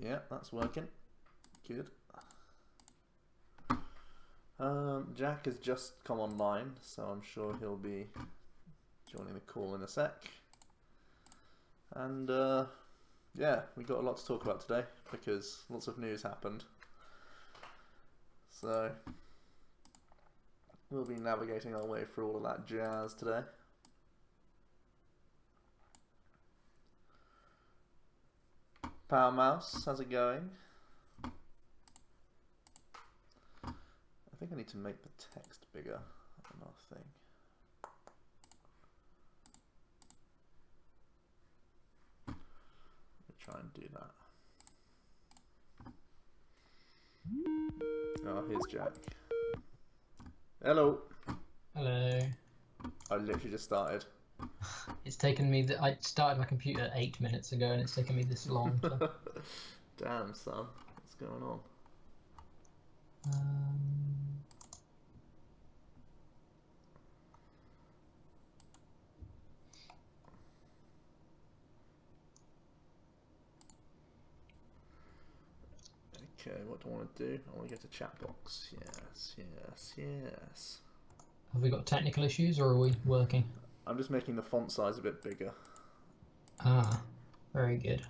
Yeah, that's working. Good. Jack has just come online, so I'm sure he'll be joining the call in a sec. And yeah, we got a lot to talk about today because lots of news happened. So we'll be navigating our way through all of that jazz today. Power Mouse, how's it going? I think I need to make the text bigger. Another thing. Let me try and do that. Oh, here's Jack. Hello. Hello. I literally just started. It's taken me. I started my computer 8 minutes ago, and it's taken me this long. To... Damn, son, what's going on? Okay, what do I want to do? I want to get to chat box. Yes, yes, yes. Have we got technical issues, or are we working? I'm just making the font size a bit bigger. Ah, very good.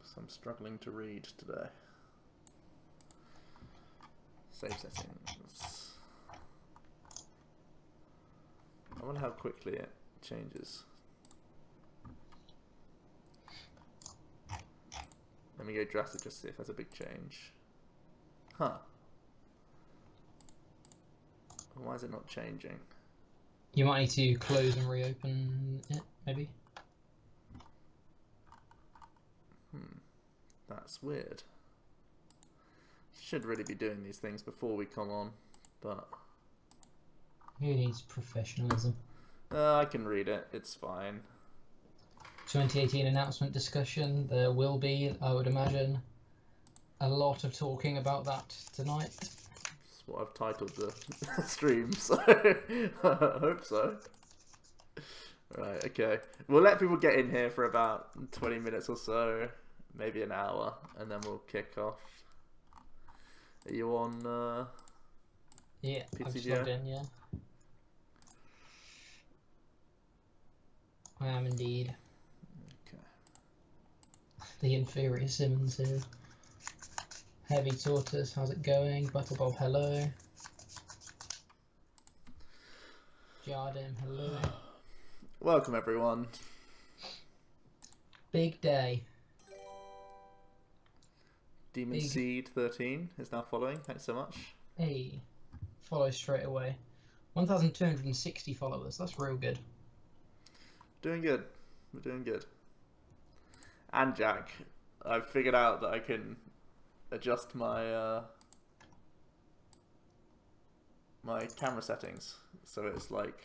So I'm struggling to read today. Save settings. I wonder how quickly it changes. Let me go drastic just to see if there's a big change. Huh. Why is it not changing? You might need to close and reopen it, maybe? That's weird. Should really be doing these things before we come on, but... Who needs professionalism? I can read it, it's fine. 2018 announcement discussion. There will be, I would imagine, a lot of talking about that tonight. That's what I've titled the stream, so I hope so. Right, okay. We'll let people get in here for about 20 minutes or so, maybe an hour, and then we'll kick off. Are you on Yeah, I've just PCGO? logged in, yeah. I am indeed. Okay. The inferior Simmons here. Heavy Tortoise, how's it going? Butterbob, hello. Jardim, hello. Welcome everyone. Big day. Demon Big. Seed 13 is now following. Thanks so much. Hey, follow straight away. 1,260 followers, that's real good. Doing good. We're doing good. And Jack, I've figured out that I can adjust my my camera settings so it's like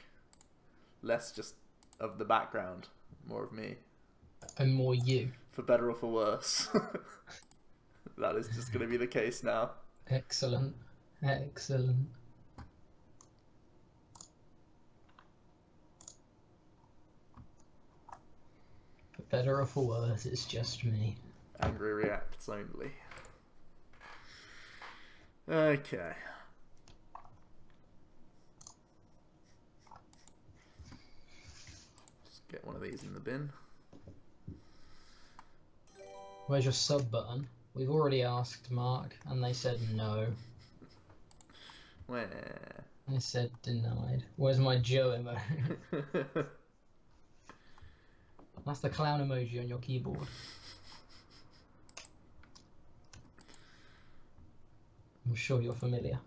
less just of the background, more of me. And more you. For better or for worse. That is just going to be the case now. Excellent. Excellent. For better or for worse, it's just me. Angry reacts only. Okay. Just get one of these in the bin. Where's your sub button? We've already asked Mark, and they said no. Where? They said denied. Where's my Joe emoji? That's the clown emoji on your keyboard. I'm sure you're familiar.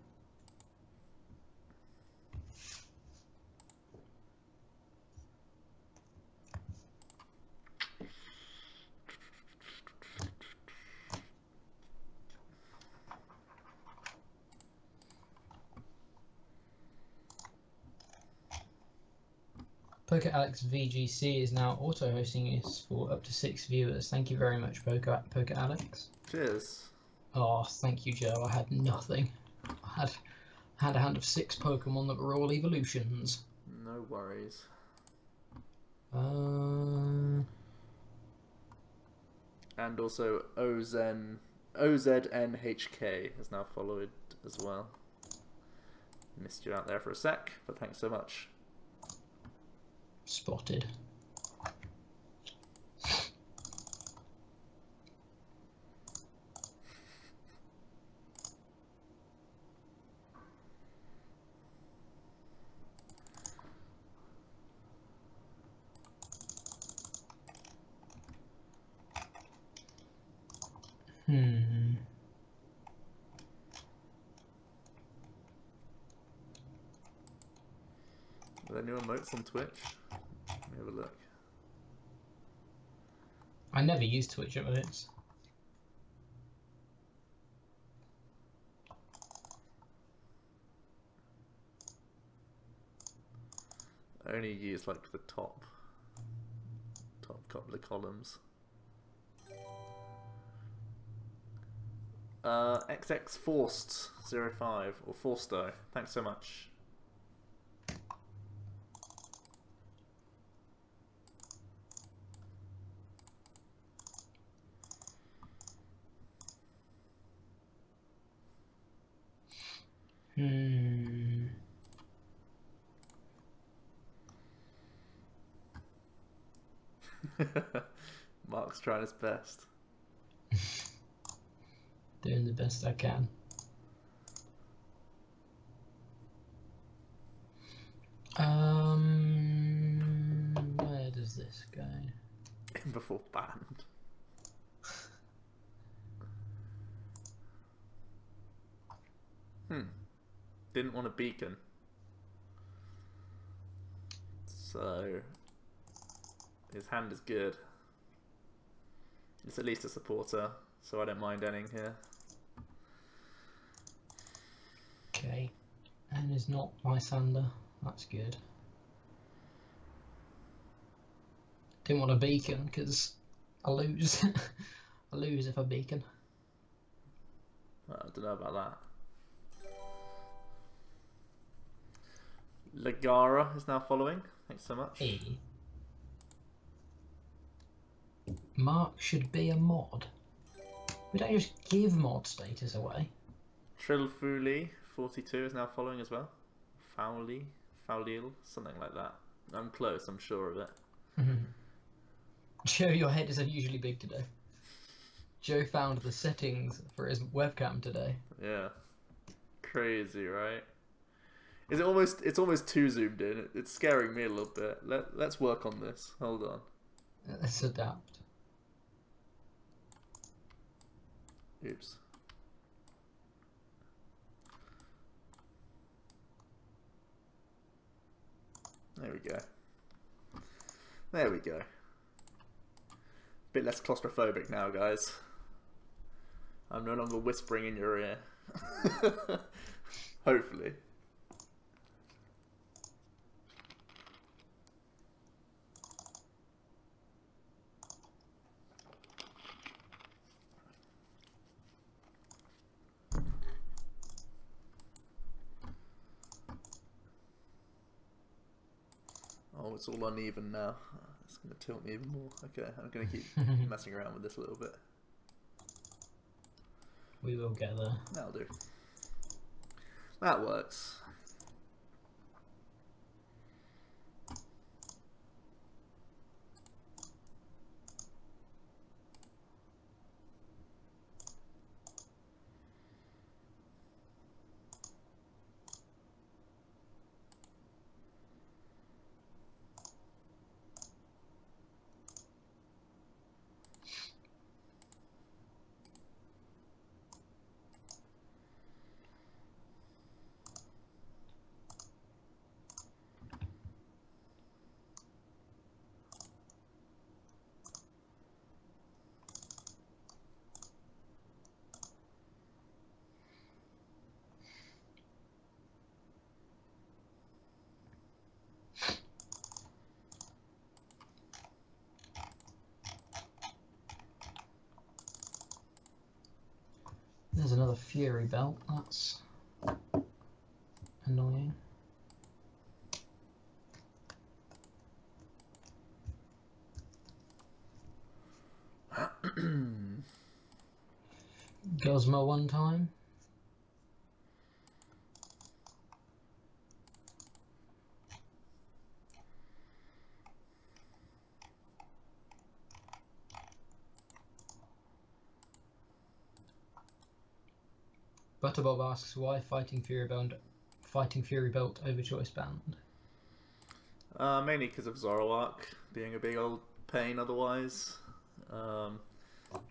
Poker Alex VGC is now auto-hosting this for up to 6 viewers. Thank you very much, Poker Alex. Cheers. Oh, thank you, Joe. I had nothing. I had a hand of 6 Pokemon that were all evolutions. No worries. And also OZNHK has now followed as well. Missed you out there for a sec, but thanks so much. Spotted. Are there new emotes on Twitch? Let me have a look. I never use Twitch emotes. I only use like the top couple of columns. XX Forced 05 or Forsto. Thanks so much. Mark's trying his best. Doing the best I can. Where does this go? In before banned. Didn't want a beacon. So his hand is good. It's at least a supporter, so I don't mind ending here. Okay. And is not Lysander. That's good. Didn't want a beacon because I lose. I lose if I beacon. I don't know about that. Legara is now following. Thanks so much. E. Mark should be a mod. We don't just give mod status away. Trilfuli 42 is now following as well. Foulil, something like that. I'm close, I'm sure of it. Joe, your head is unusually big today. Joe found the settings for his webcam today. Yeah. Crazy, right? Is it almost? It's almost too zoomed in. It's scaring me a little bit. Let's work on this. Hold on. Let's adapt. Oops. There we go. There we go. Bit less claustrophobic now, guys. I'm no longer whispering in your ear. Hopefully. Oh, it's all uneven now. It's going to tilt me even more. Okay, I'm going to keep messing around with this a little bit. We will get there. That'll do. That works. There's another Fury Belt. That's Ozma one time. Butterbob asks why Fighting Fury Belt Overchoice banned. Mainly because of Zoroark being a big old pain otherwise.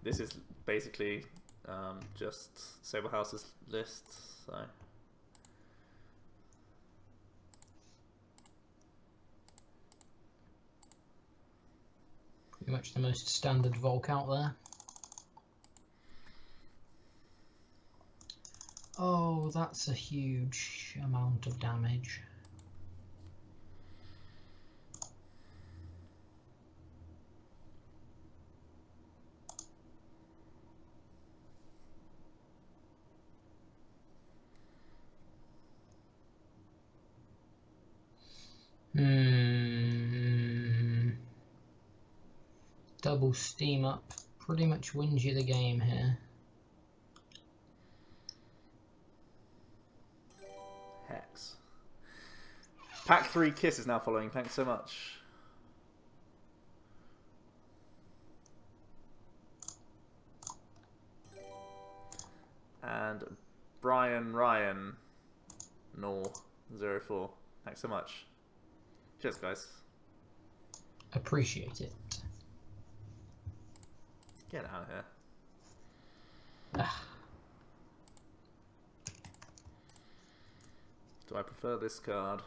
This is basically just Sable House's list, so... Pretty much the most standard Volk out there. Oh, that's a huge amount of damage. Double steam up pretty much wins you the game here. Hex. Pack 3 Kiss is now following, thanks so much. And Brian Ryan Nor 04. Thanks so much. Cheers, guys. Appreciate it. Get out of here. Ah. Do I prefer this card?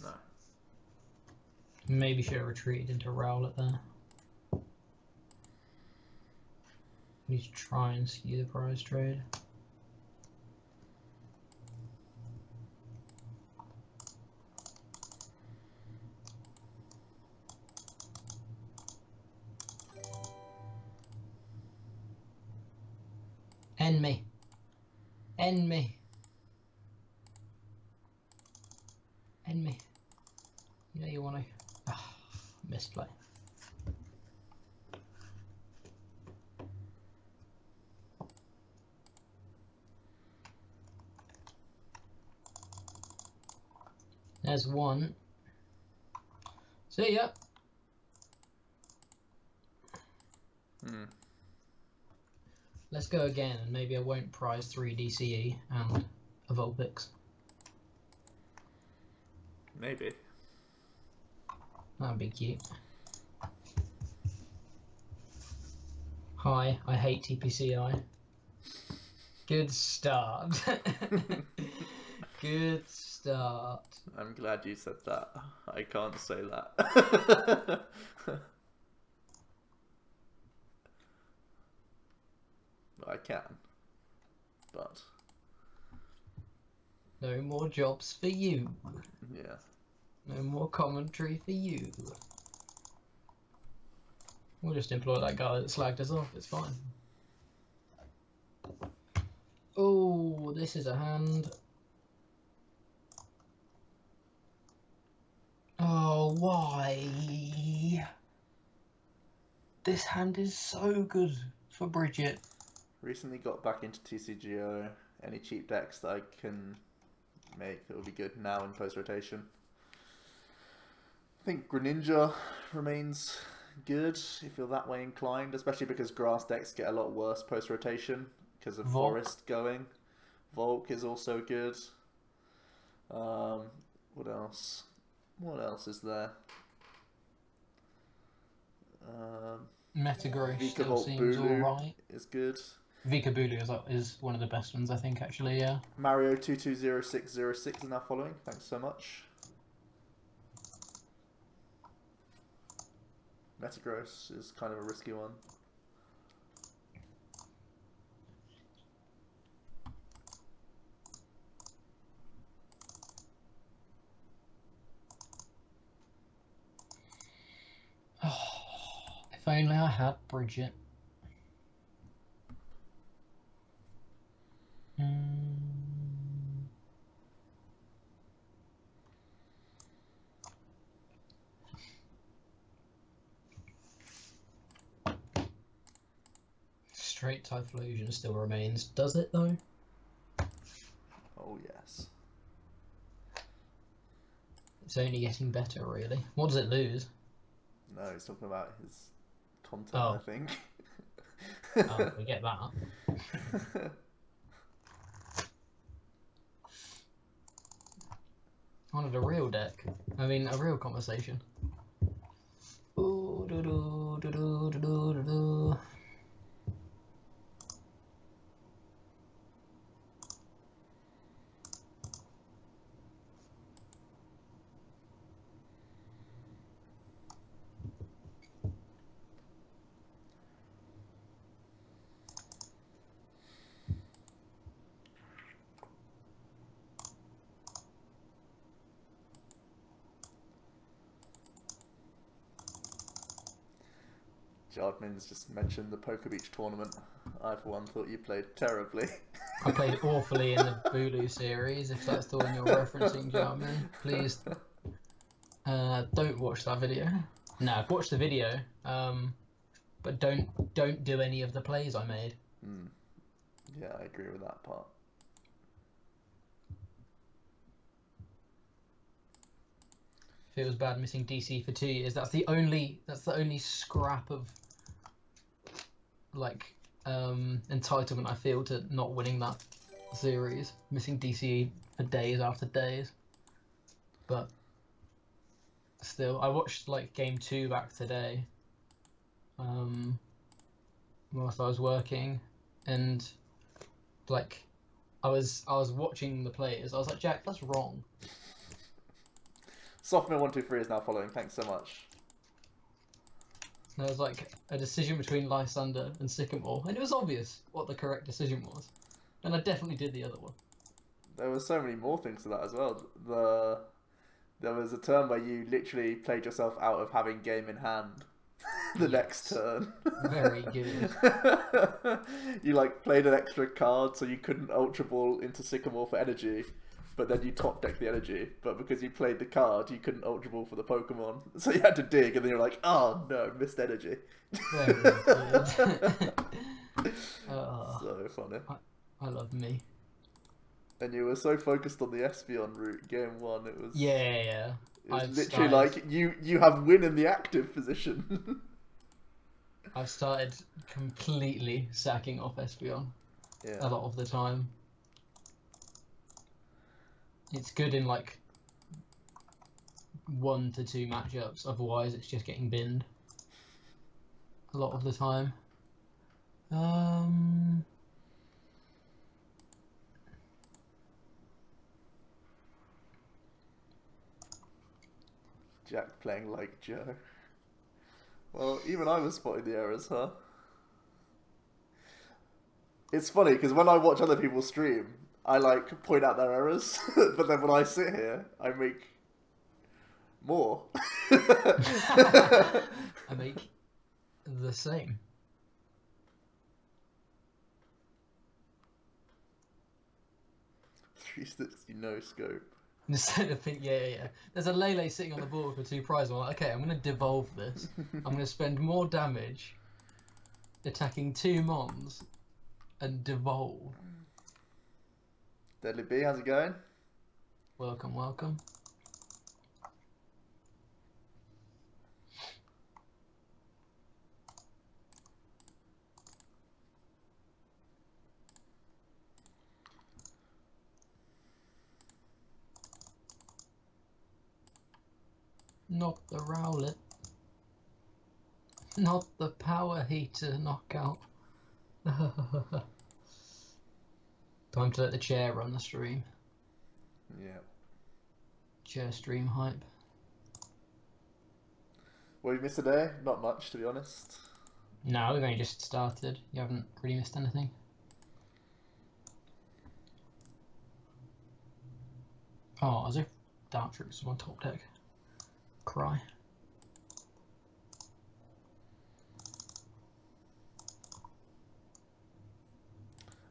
No. Maybe should have retreated into Rowlet there. Need to try and skew the prize trade. End me. End me. End me. You know you want to. Ah, misplay. There's one. See ya. Let's go again, and maybe I won't prize 3 DCE and a Vulpix. Maybe. That'd be cute. Hi, I hate TPCI. Good start. Good start. I'm glad you said that. I can't say that. I can, but no more jobs for you. Yeah. No more commentary for you. We'll just employ that guy that slagged us off, it's fine. Oh, this is a hand. Oh, why? This hand is so good for Bridget. Recently got back into TCGO. Any cheap decks that I can make that will be good now in post-rotation. I think Greninja remains good if you're that way inclined, especially because grass decks get a lot worse post-rotation because of Volk. Forest going. Volk is also good. What else? What else is there? Metagross still Vikavolt seems Bulu alright. is good. Vikabulu is one of the best ones, I think, actually, yeah. Mario 220606 is now following. Thanks so much. Metagross is kind of a risky one. If only I had Bridget. straight Typhlosion still remains. Does it though? Oh yes. It's only getting better, really. What does it lose? No, he's talking about his content, Oh. I think. Oh, we get that. I wanted a real deck. I mean, a real conversation. Ooh, doo doo doo doo doo doo doo doo. Jardman's just mentioned the Poker Beach tournament. I, for one, thought you played terribly. I played awfully in the Bulu series, if that's the one you're referencing, Jarman. Please don't watch that video. No, watch the video, but don't do any of the plays I made. Yeah, I agree with that part. Feels bad missing DC for 2 years. That's the only scrap of like entitlement I feel to not winning that series. Missing DC for days after days. But still, I watched like game 2 back today. Whilst I was working, and like I was watching the players. I was like, Jack, that's wrong. Softman123 is now following. Thanks so much. And there was like a decision between Lysander and Sycamore, and it was obvious what the correct decision was. And I definitely did the other one. There were so many more things to that as well. There was a turn where you literally played yourself out of having game in hand the next turn. Very good. You like played an extra card so you couldn't Ultra Ball into Sycamore for energy, but then you top deck the energy. But because you played the card, you couldn't Ultra Ball for the Pokemon, so you had to dig, and then you're like, oh no, missed energy. Very good. So funny. I love me. And you were so focused on the Espeon route, game 1. It was Yeah. It was literally like you have win in the active position. I've started completely sacking off Espeon a lot of the time. It's good in like 1 to 2 matchups, otherwise it's just getting binned a lot of the time. Jack playing like Joe. Well, even I was spotting the errors, huh? It's funny, because when I watch other people stream, I like point out their errors, but then when I sit here, I make more. I make the same. .360 no scope. Instead of yeah. There's a Lele sitting on the board for 2 prizes. I'm like, okay, I'm going to devolve this. I'm going to spend more damage attacking 2 Mons and devolve. Deadly B, how's it going? Welcome, welcome. Not the Rowlet. Not the power heater knockout. Time to let the chair run the stream. Yeah. Chair stream hype. What have you missed today? Not much, to be honest. No, we've only just started. You haven't really missed anything. Oh, as if Dartrix was on top deck. Cry.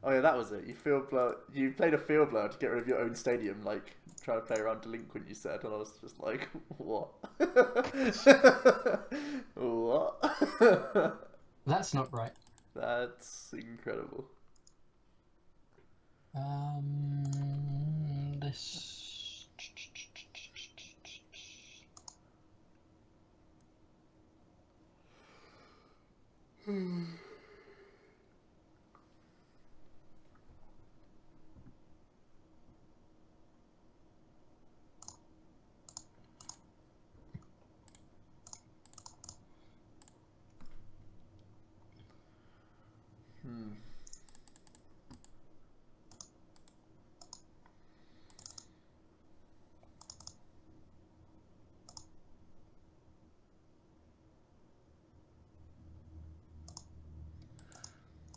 Oh yeah, that was it. You played a field blower to get rid of your own stadium, like trying to play around Delinquent, you said, and I was just like, what? What? That's not right. That's incredible. This.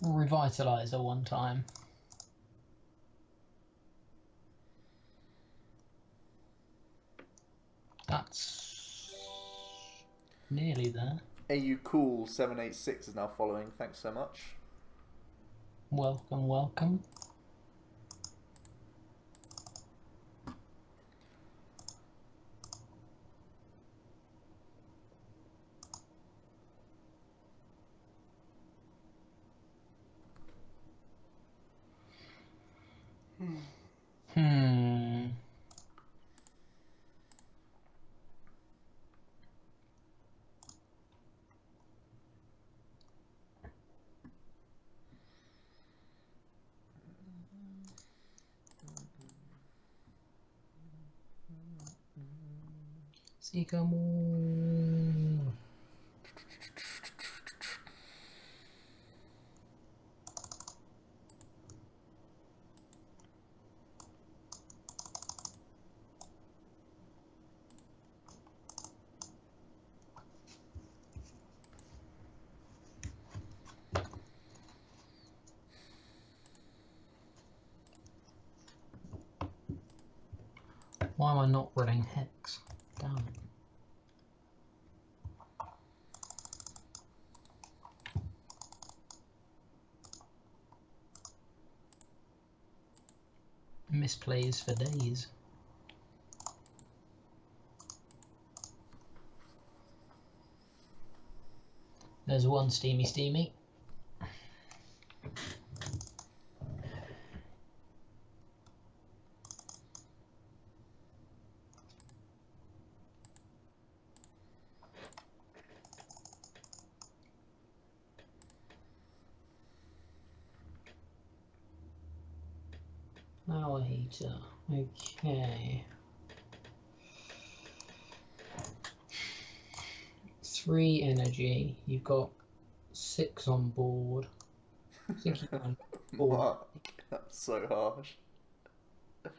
Revitalizer one time. That's nearly there. AU Cool 786 is now following. Thanks so much. Welcome, welcome. Sycamore. Why am I not running Hex? Damn it. Misplays for days. There's one steamy. Power heater. Okay. 3 energy. You've got 6 on board. I think you can. Mark, that's so harsh. I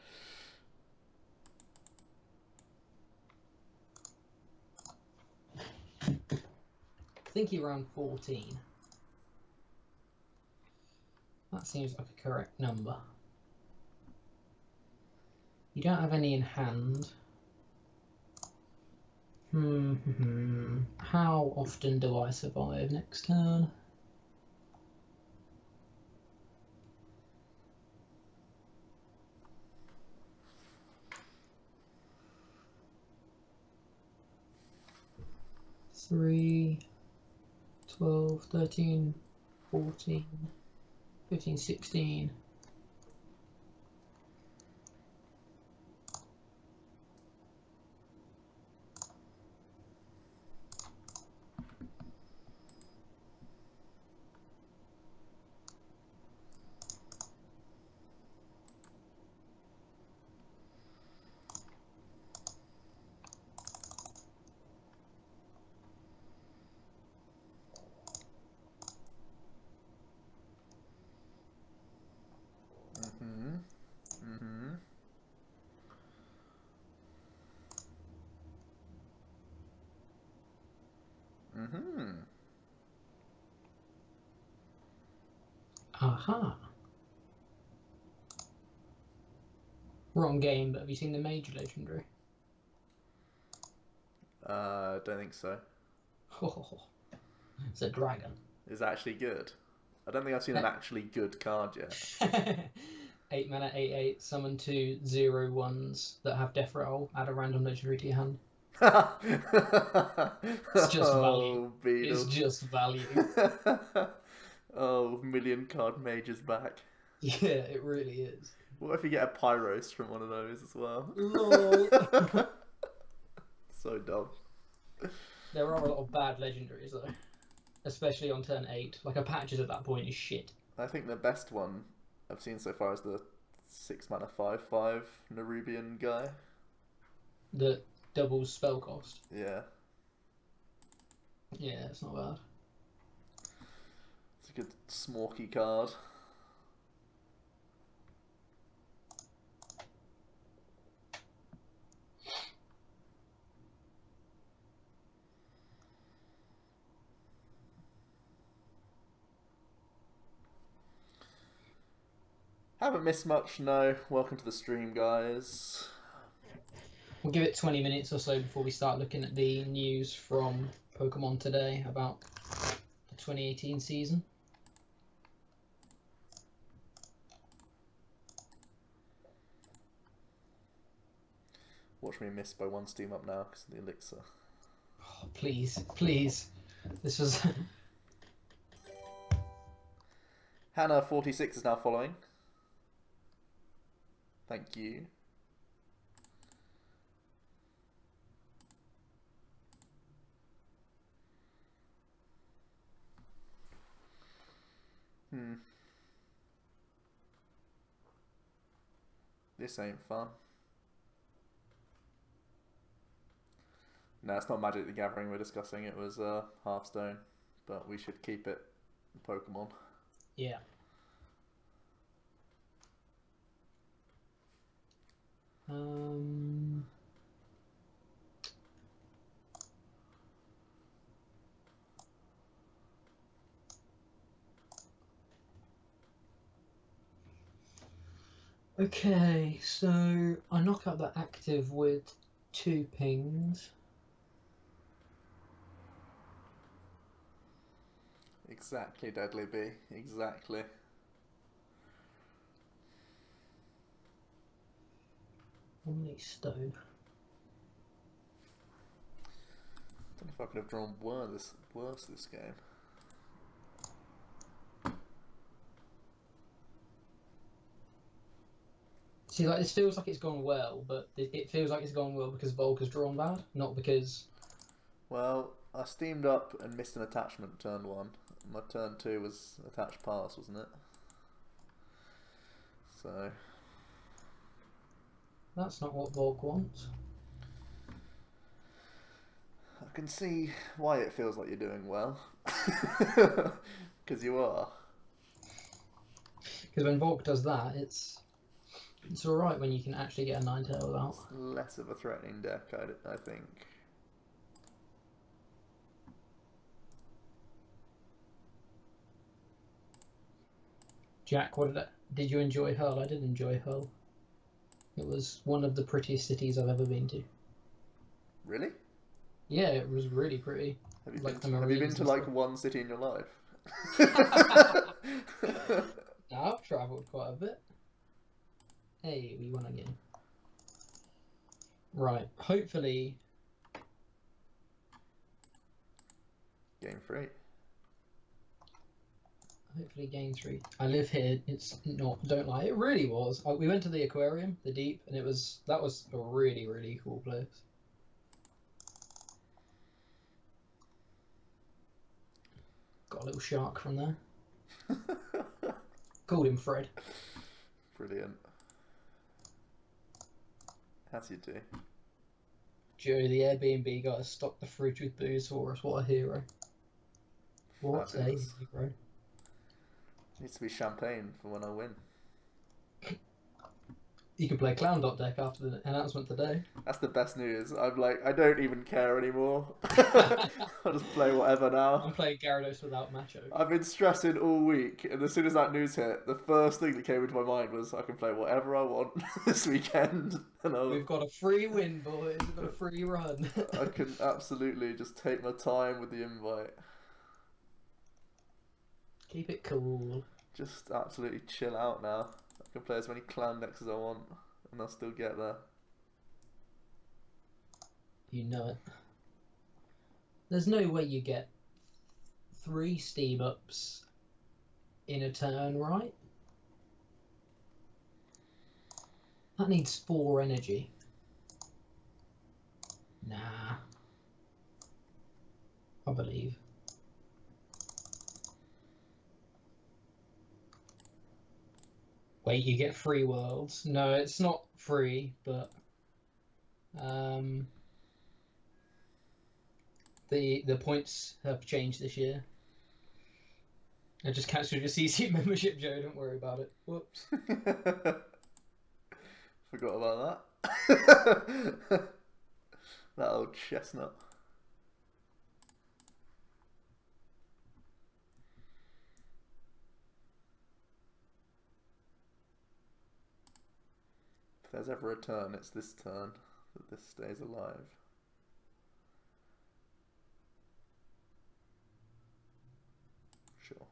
think you're around 14. That seems like a correct number. You don't have any in hand. How often do I survive next turn? Three, 12, 13, 14, 15, 16. Aha. Wrong game, but have you seen the Major Legendary? Don't think so. Oh, it's a dragon. Is that actually good? I don't think I've seen an actually good card yet. 8 mana, 8/8, summon 2 0/1s that have death roll, add a random legendary to your hand. It's just value. Beetle. It's just value. Oh, million card mages back. Yeah, it really is. What if you get a Pyros from one of those as well? Lol. So dumb. There are a lot of bad legendaries though, especially on turn 8. Like a patches at that point is shit. I think the best one I've seen so far is the 6 mana 5/5 Nerubian guy. The doubles spell cost. Yeah. Yeah, it's not bad. It's a good smorky card. Haven't missed much, no. Welcome to the stream, guys. We'll give it 20 minutes or so before we start looking at the news from Pokemon today about the 2018 season. Watch me miss by 1 steam up now because of the elixir. Oh, please, please. This was... Hannah46 is now following. Thank you. This ain't fun. No, it's not Magic the Gathering we're discussing, it was Hearthstone, but we should keep it Pokemon. Yeah. Okay, so I knock out the active with 2 pings. Exactly, Deadly B. Exactly. Only stone. I don't know if I could have drawn worse this game. See, like, this feels like it's gone well, but it feels like it's gone well because Volk has drawn bad, not because... Well, I steamed up and missed an attachment turn 1. My turn 2 was attached pass, wasn't it? So... That's not what Volk wants. I can see why it feels like you're doing well. Because you are. Because when Volk does that, it's alright when you can actually get a 9-tailed out. It's less of a threatening deck, I think. Jack, did you enjoy Hull? I did enjoy Hull. It was one of the prettiest cities I've ever been to. Really? Yeah, it was really pretty. Have you Like been to like one city in your life? I've travelled quite a bit. Hey, we won again. Right, hopefully... Game 3. Hopefully game 3. I live here, it's not, don't lie, it really was. We went to the aquarium, the Deep, and that was a really, really cool place. Got a little shark from there. Called him Fred. Brilliant. As you do. Joe, the Airbnb guy, stocked the fridge with booze for us. What a hero. What Fabulous. a hero. Needs to be champagne for when I win. You can play Clown Dot deck after the announcement today. That's the best news. I'm like, I don't even care anymore. I'll just play whatever now. I'm playing Gyarados without Macho. I've been stressing all week, and as soon as that news hit, the first thing that came into my mind was I can play whatever I want this weekend. And We've got a free win, boys. We've got a free run. I can absolutely just take my time with the invite. Keep it cool. Just absolutely chill out now. I can play as many clan decks as I want, and I'll still get there. You know it. There's no way you get 3 steam ups in a turn, right? That needs 4 energy. Nah. I believe. Wait, you get 3 worlds. No, it's not free, but the points have changed this year. I just cancelled your CC membership, Joe. Don't worry about it. Whoops. Forgot about that. That old chestnut. If there's ever a turn, it's this turn that this stays alive. Sure.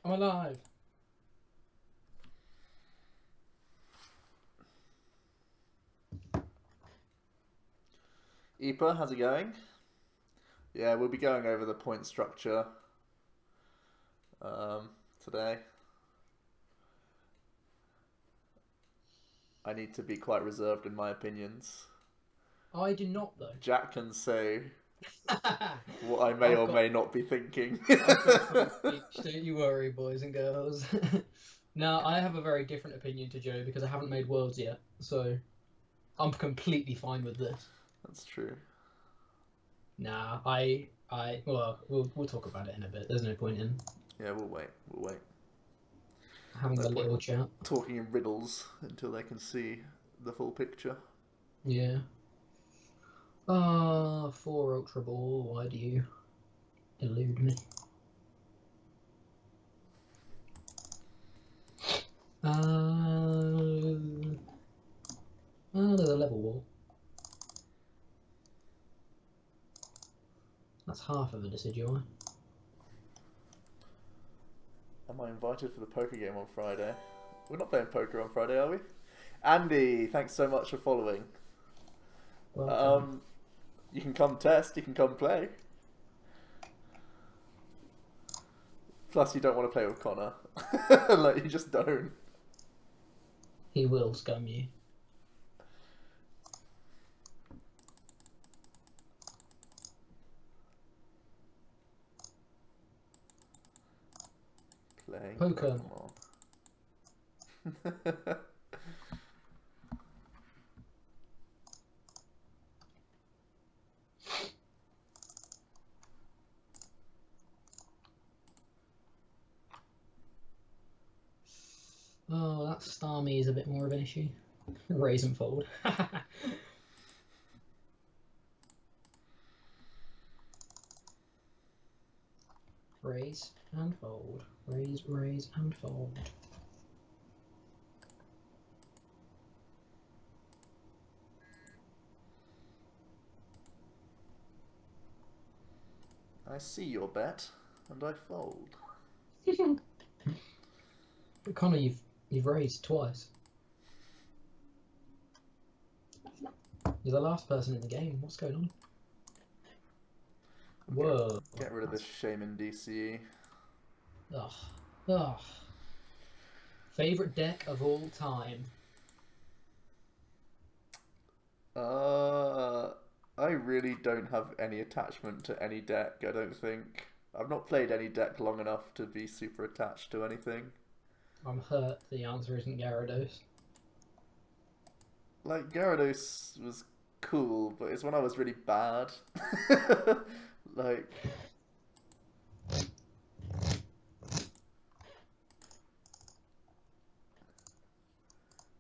I'm alive. Epa, how's it going? Yeah, we'll be going over the point structure today. I need to be quite reserved in my opinions. I do not, though. Jack can say what I may or may not be thinking. Don't you worry, boys and girls. No, I have a very different opinion to Joe because I haven't made worlds yet, so I'm completely fine with this. That's true. Nah, well, we'll talk about it in a bit. There's no point in. Yeah, we'll wait. We'll wait. Having a little chat. Talking in riddles until they can see the full picture. Yeah. 4 Ultra Ball, why do you elude me? There's a level wall. That's half of a Decidueye. Am I invited for the poker game on Friday? We're not playing poker on Friday, are we? Andy, thanks so much for following. Welcome. You can come test, you can come play. Plus, you don't want to play with Connor. Like, you just don't. He will scum you. Playing Poker. Oh, that Starmie is a bit more of an issue. Raise and fold. Raise and fold. Raise and fold. I see your bet, and I fold. But Connor, you've raised twice. You're the last person in the game. What's going on? Whoa. Get rid of this Shaman DCE. Ugh. Ugh. Favorite deck of all time? I really don't have any attachment to any deck, I don't think. I've not played any deck long enough to be super attached to anything. I'm hurt the answer isn't Gyarados. Like, Gyarados was cool, but it's when I was really bad. Like...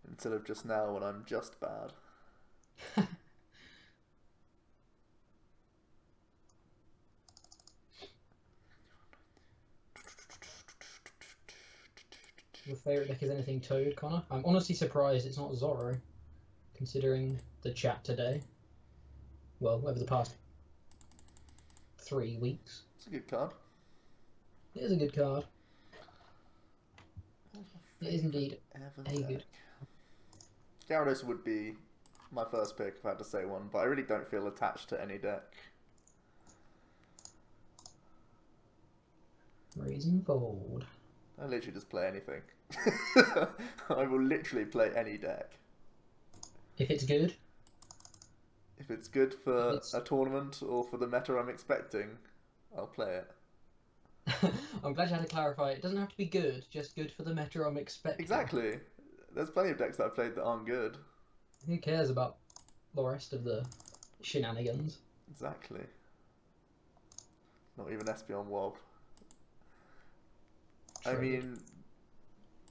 instead of just now when I'm just bad. Your favourite deck is anything Toad, Connor? I'm honestly surprised it's not Zorro, considering the chat today. Well, over the past 3 weeks. It's a good card. It is a good card. It is indeed a good. Gyarados would be my first pick if I had to say one, but I really don't feel attached to any deck. Raising Fold. I literally just play anything. I will literally play any deck. If it's good? If it's good for a tournament or for the meta I'm expecting, I'll play it. I'm glad you had to clarify. It doesn't have to be good, just good for the meta I'm expecting. Exactly. There's plenty of decks that I've played that aren't good. Who cares about the rest of the shenanigans? Exactly. Not even Espeon Wob. I mean,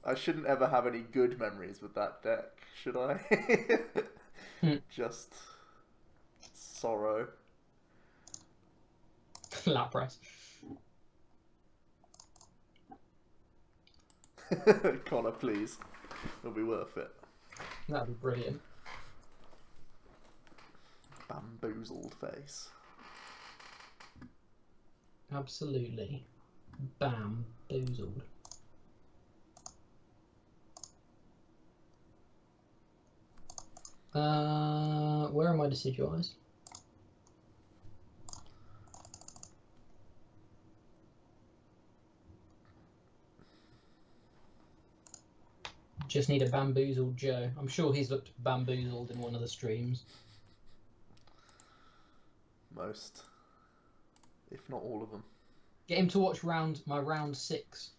I shouldn't ever have any good memories with that deck, should I? Just sorrow. Lapras. Connor, please. It'll be worth it. That'd be brilliant. Bamboozled face. Absolutely. Bamboozled. Where are my Decidueyes? Just need a Bamboozled Joe. I'm sure he's looked bamboozled in one of the streams. Most. If not all of them. Get him to watch my round 6.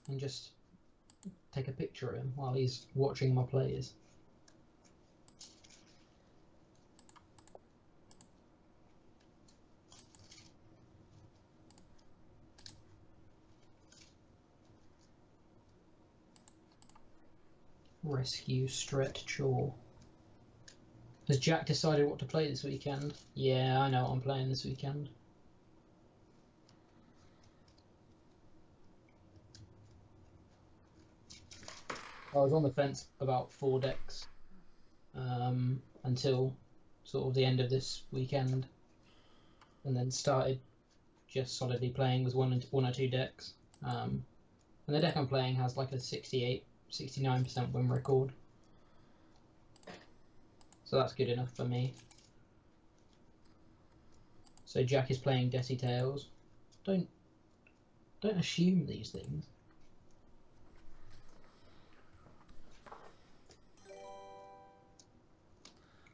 And just take a picture of him while he's watching my plays. Rescue Stret Chore. Has Jack decided what to play this weekend? Yeah, I know what I'm playing this weekend. I was on the fence about 4 decks until sort of the end of this weekend, and then started just solidly playing with one or two decks. And the deck I'm playing has like a 69% win record. So that's good enough for me. So Jack is playing Desi Tails. Don't assume these things.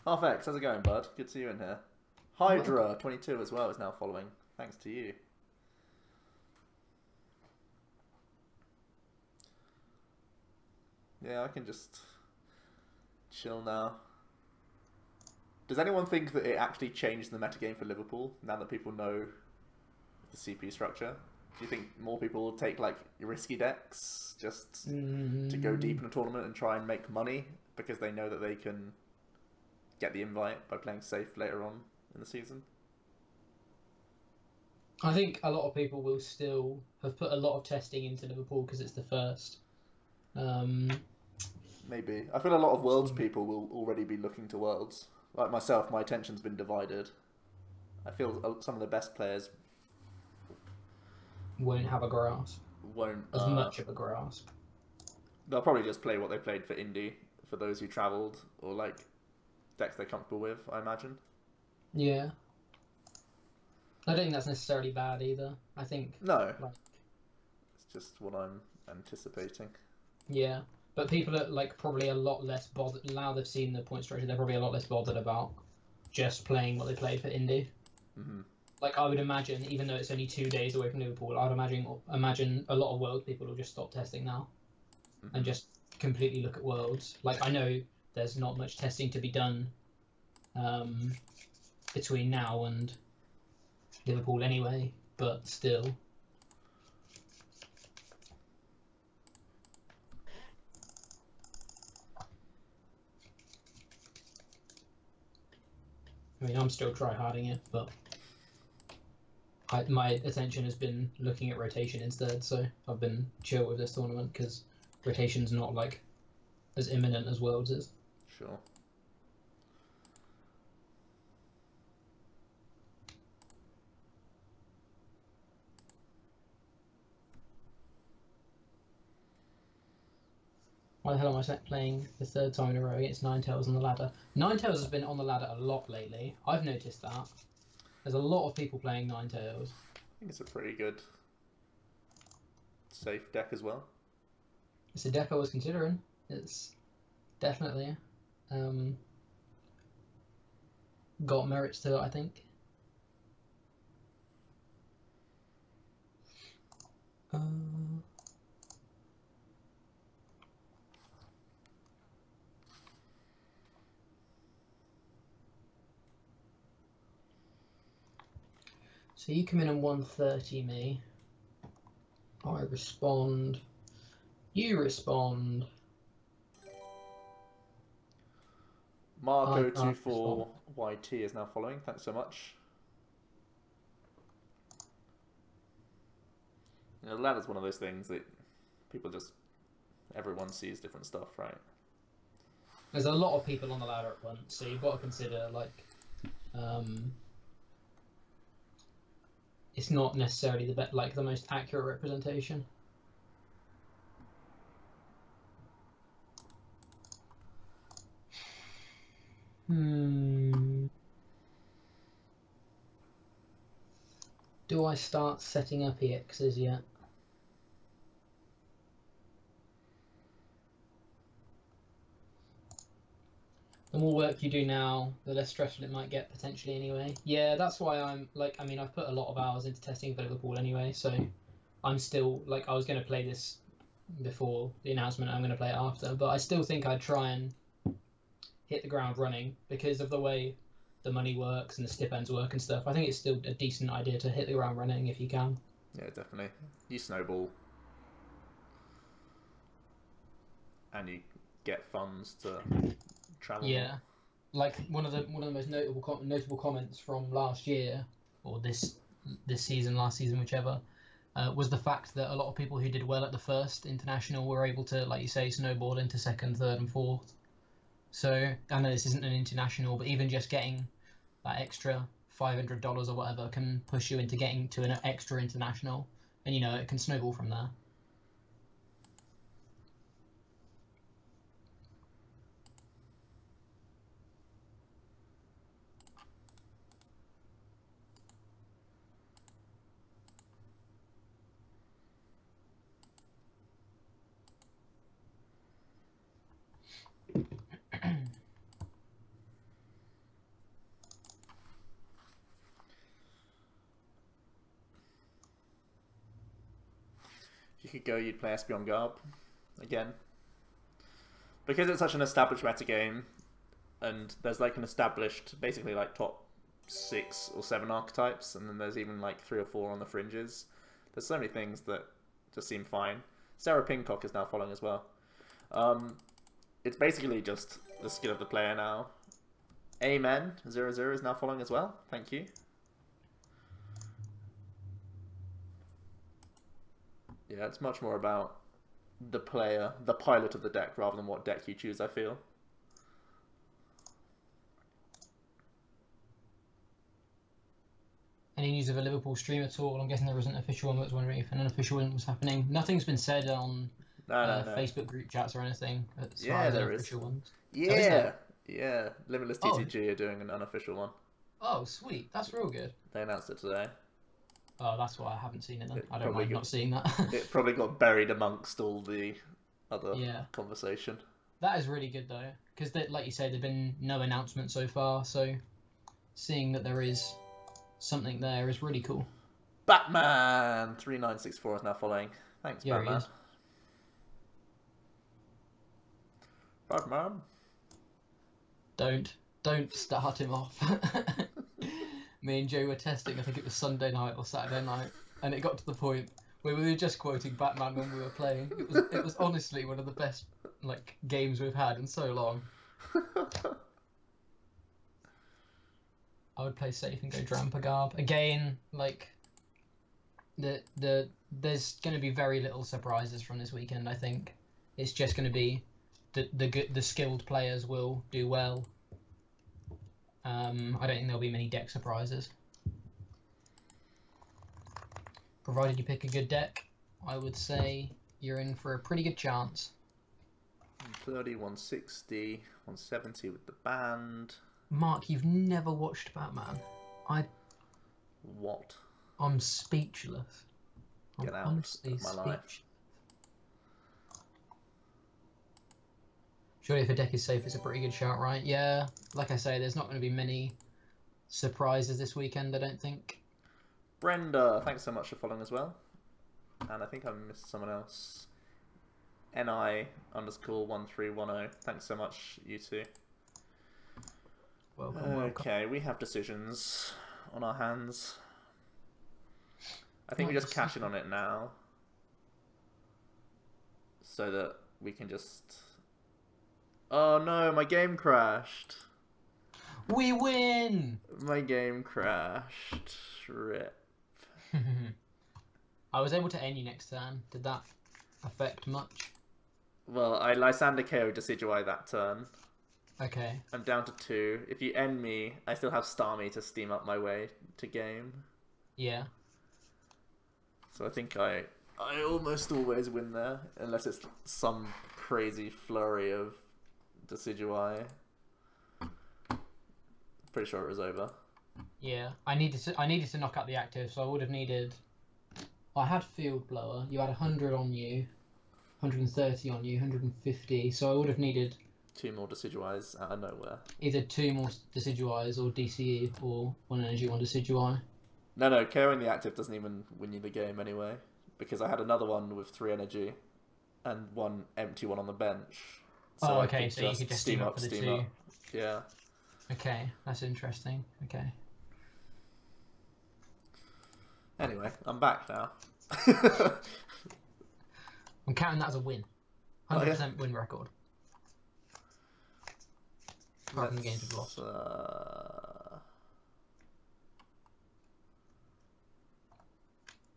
Half X, how's it going, bud? Good to see you in here. Hydra22 as well is now following. Thanks to you. Yeah, I can just chill now. Does anyone think that it actually changed the metagame for Liverpool now that people know the CP structure? Do you think more people will take like risky decks just to go deep in a tournament and try and make money because they know that they can get the invite by playing safe later on in the season? I think a lot of people will still have put a lot of testing into Liverpool because it's the first. Maybe. I feel a lot of Worlds people will already be looking to Worlds. Like myself, my attention's been divided. I feel some of the best players won't have a grasp. Won't as much of a grasp. They'll probably just play what they played for Indy, for those who travelled, or like decks they're comfortable with, I imagine. Yeah. I don't think that's necessarily bad either. I think... No. Like, it's just what I'm anticipating. Yeah. But people are like probably a lot less bothered. Now they've seen the point structure, they're probably a lot less bothered about just playing what they played for Indy. Mm-hmm. Like I would imagine, even though it's only 2 days away from Liverpool, I'd imagine a lot of World people will just stop testing now and just completely look at Worlds. Like I know there's not much testing to be done between now and Liverpool anyway, but still. I mean, I'm still try-harding it, but my attention has been looking at rotation instead, so I've been chill with this tournament because rotation's not like as imminent as Worlds is. Sure. Why the hell am I playing the third time in a row against Ninetales on the ladder? Ninetales has been on the ladder a lot lately. I've noticed that. There's a lot of people playing Ninetales. I think it's a pretty good, safe deck as well. It's a deck I was considering. It's definitely got merits to it, I think. So you come in and 130 me. I respond. You respond. Marco24YT is now following. Thanks so much. You know, the ladder's one of those things that people just... Everyone sees different stuff, right? There's a lot of people on the ladder at once, so you've got to consider, like... it's not necessarily the most accurate representation. Do I start setting up EXs yet? The more work you do now, the less stressful it might get potentially anyway. Yeah, that's why I'm like, I mean, I've put a lot of hours into testing for Liverpool anyway, so I'm still, like, I was going to play this before the announcement, I'm going to play it after, but I still think I'd try and hit the ground running because of the way the money works and the stipends work and stuff. I think it's still a decent idea to hit the ground running if you can. Yeah, definitely. You snowball. And you get funds to travel. Yeah. More. Like one of the most notable comments from last year or this season, last season, whichever, was the fact that a lot of people who did well at the first international were able to, like you say, snowball into second, third, and fourth. So I know this isn't an international, but even just getting that extra $500 or whatever can push you into getting to an extra international, and you know it can snowball from there. If you could go, you'd play Espeon Garb again. Because it's such an established meta game, and there's like an established, basically like top 6 or 7 archetypes, and then there's even like 3 or 4 on the fringes. There's so many things that just seem fine. Sarah Pincock is now following as well. It's basically just the skill of the player now. Amen00 is now following as well. Thank you. Yeah, it's much more about the player, the pilot of the deck, rather than what deck you choose, I feel. Any news of a Liverpool stream at all? I'm guessing there wasn't an official one, but I was wondering if an unofficial one was happening. Nothing's been said on no. Facebook group chats or anything. As yeah, far as there unofficial is. Ones. Yeah, yeah. Limitless TCG are doing an unofficial one. Oh, sweet. That's real good. They announced it today. Oh, that's why I haven't seen it then. I don't mind not seeing that. It probably got buried amongst all the other conversation. That is really good though, because like you say, there've been no announcement so far, so seeing that there is something there is really cool. Batman 3964 is now following. Thanks, Batman. Batman. Don't start him off. Me and Joe were testing, I think it was Sunday night or Saturday night, and it got to the point where we were just quoting Batman when we were playing. It was honestly one of the best games we've had in so long. I would play safe and go Drampagarb. Again, there's going to be very little surprises from this weekend, I think. It's just going to be the skilled players will do well. I don't think there'll be many deck surprises. Provided you pick a good deck, I would say you're in for a pretty good chance. 130, 160, 170 with the band. Mark, you've never watched Batman. What? I'm speechless. Get out honestly of my life. speechless. Surely if a deck is safe, it's a pretty good shout, right? Yeah, like I say, there's not going to be many surprises this weekend, I don't think. Brenda, thanks so much for following as well. And I think I missed someone else. NI_1310. Thanks so much, you two. Welcome, okay, we have decisions on our hands. I think we just cash in on it now. So that we can just... Oh no, my game crashed. We win! My game crashed. Rip. I was able to end you next turn. Did that affect much? Well, I Lysander KO Decidueye that turn. Okay. I'm down to 2. If you end me, I still have Starmie to steam up my way to game. Yeah. So I think I almost always win there, unless it's some crazy flurry of Decidueye. Pretty sure it was over. Yeah. I needed to knock out the active, so I would have needed... I had Field Blower. You had 100 on you, 130 on you, 150. So I would have needed 2 more Decidueyes out of nowhere. either 2 more Decidueyes or DCE or 1 energy, 1 Decidueye. No, KOing the active doesn't even win you the game anyway, because I had another one with 3 energy and 1 empty one on the bench. So oh, okay, so you could just steam up for the 2. Yeah. Okay, that's interesting. Okay. Anyway, I'm back now. I'm counting that as a win. 100% win record. Apart from the games we've lost.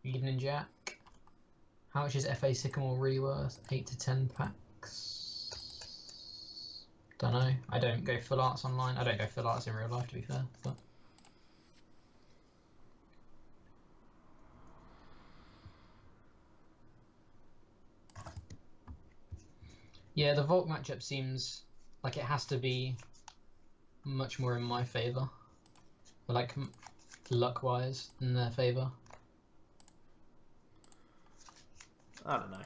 Evening Jack. How much is FA Sycamore really worth? 8 to 10 packs. Don't know. I don't go full arts online. I don't go full arts in real life, to be fair. But... yeah, the Volk matchup seems like it has to be much more in my favour. Like, luck-wise, in their favour. I don't know.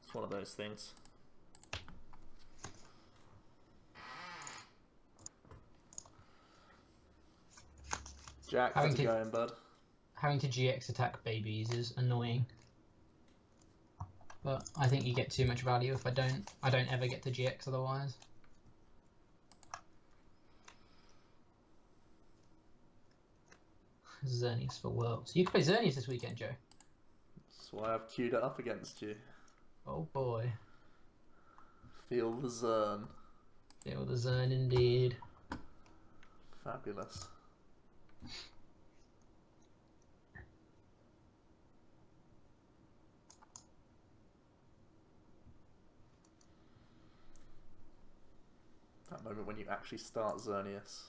It's one of those things. Jack, how's it going, bud? Having to GX attack babies is annoying. But I think you get too much value if I don't. I don't ever get to GX otherwise. Xerneas for Worlds. You can play Xerneas this weekend, Joe. That's why I've queued it up against you. Oh boy. Feel the Zern. Feel the Zern indeed. Fabulous. That moment when you actually start Xerneas.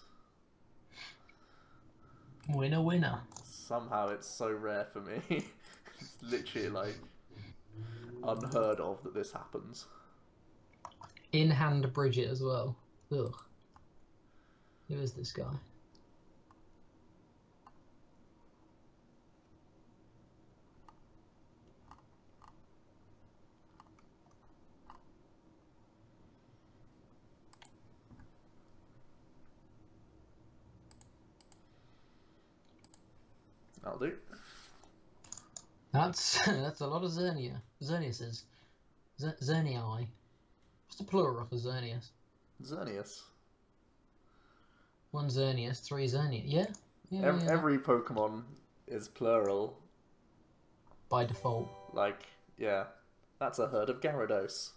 Winner, winner. Somehow it's so rare for me. It's literally like unheard of that this happens. In-hand Bridget as well. Ugh. Who is this guy? That'll do. That's a lot of Xerneases. Xernii. What's the plural of a Xerneas? Xerneas. 1 Xerneas, 3 Xerneas. Yeah? Yeah. Every Pokemon is plural. By default. Like, yeah. That's a herd of Gyarados.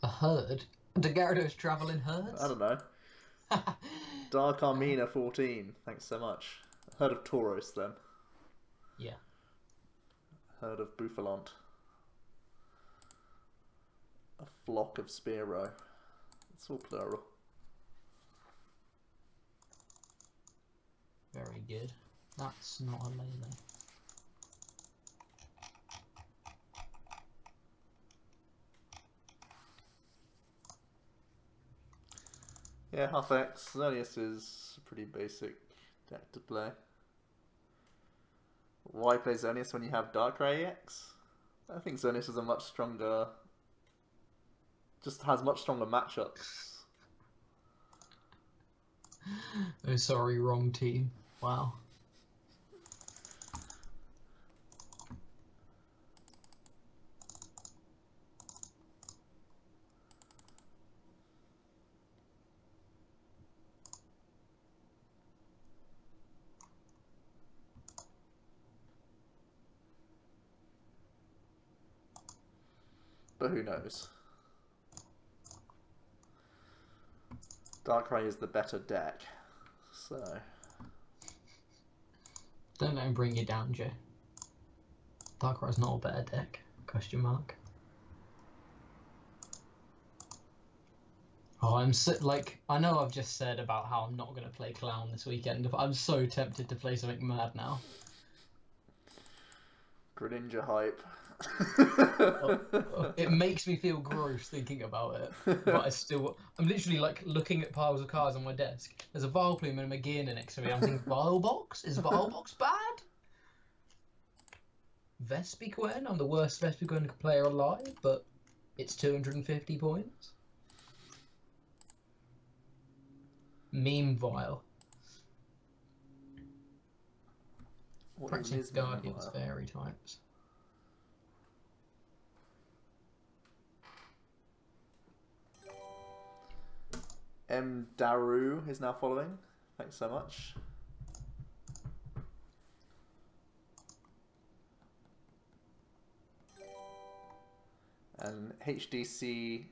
A herd? Do Gyarados travel in herds? I don't know. Dark Armina 14. Thanks so much. A herd of Tauros then. Yeah. Herd of Bouffalont. A flock of Spearow. It's all plural. Very good. That's not a Lele. Yeah, half X. Xerneas is a pretty basic deck to play. Why play Xerneas when you have Darkrai EX? I think Xerneas is a much stronger... just has much stronger matchups. Oh, sorry, wrong team. Wow. But who knows? Darkrai is the better deck, so... Don't let him bring you down, Joe. Darkrai's not a better deck. Question mark. Oh, I'm so, like, I know I've just said about how I'm not going to play Clown this weekend, but I'm so tempted to play something mad now. Greninja hype. It makes me feel gross thinking about it, but I'm literally like looking at piles of cards on my desk. There's a Vileplume and a Magearna next to me. I'm thinking, Vilebox? Is Vilebox bad? Vespiquen? I'm the worst Vespiquen player alive, but it's 250 points. Meme Vile. Practicing Guardian's fairy types. M. Daru is now following. Thanks so much. And HDC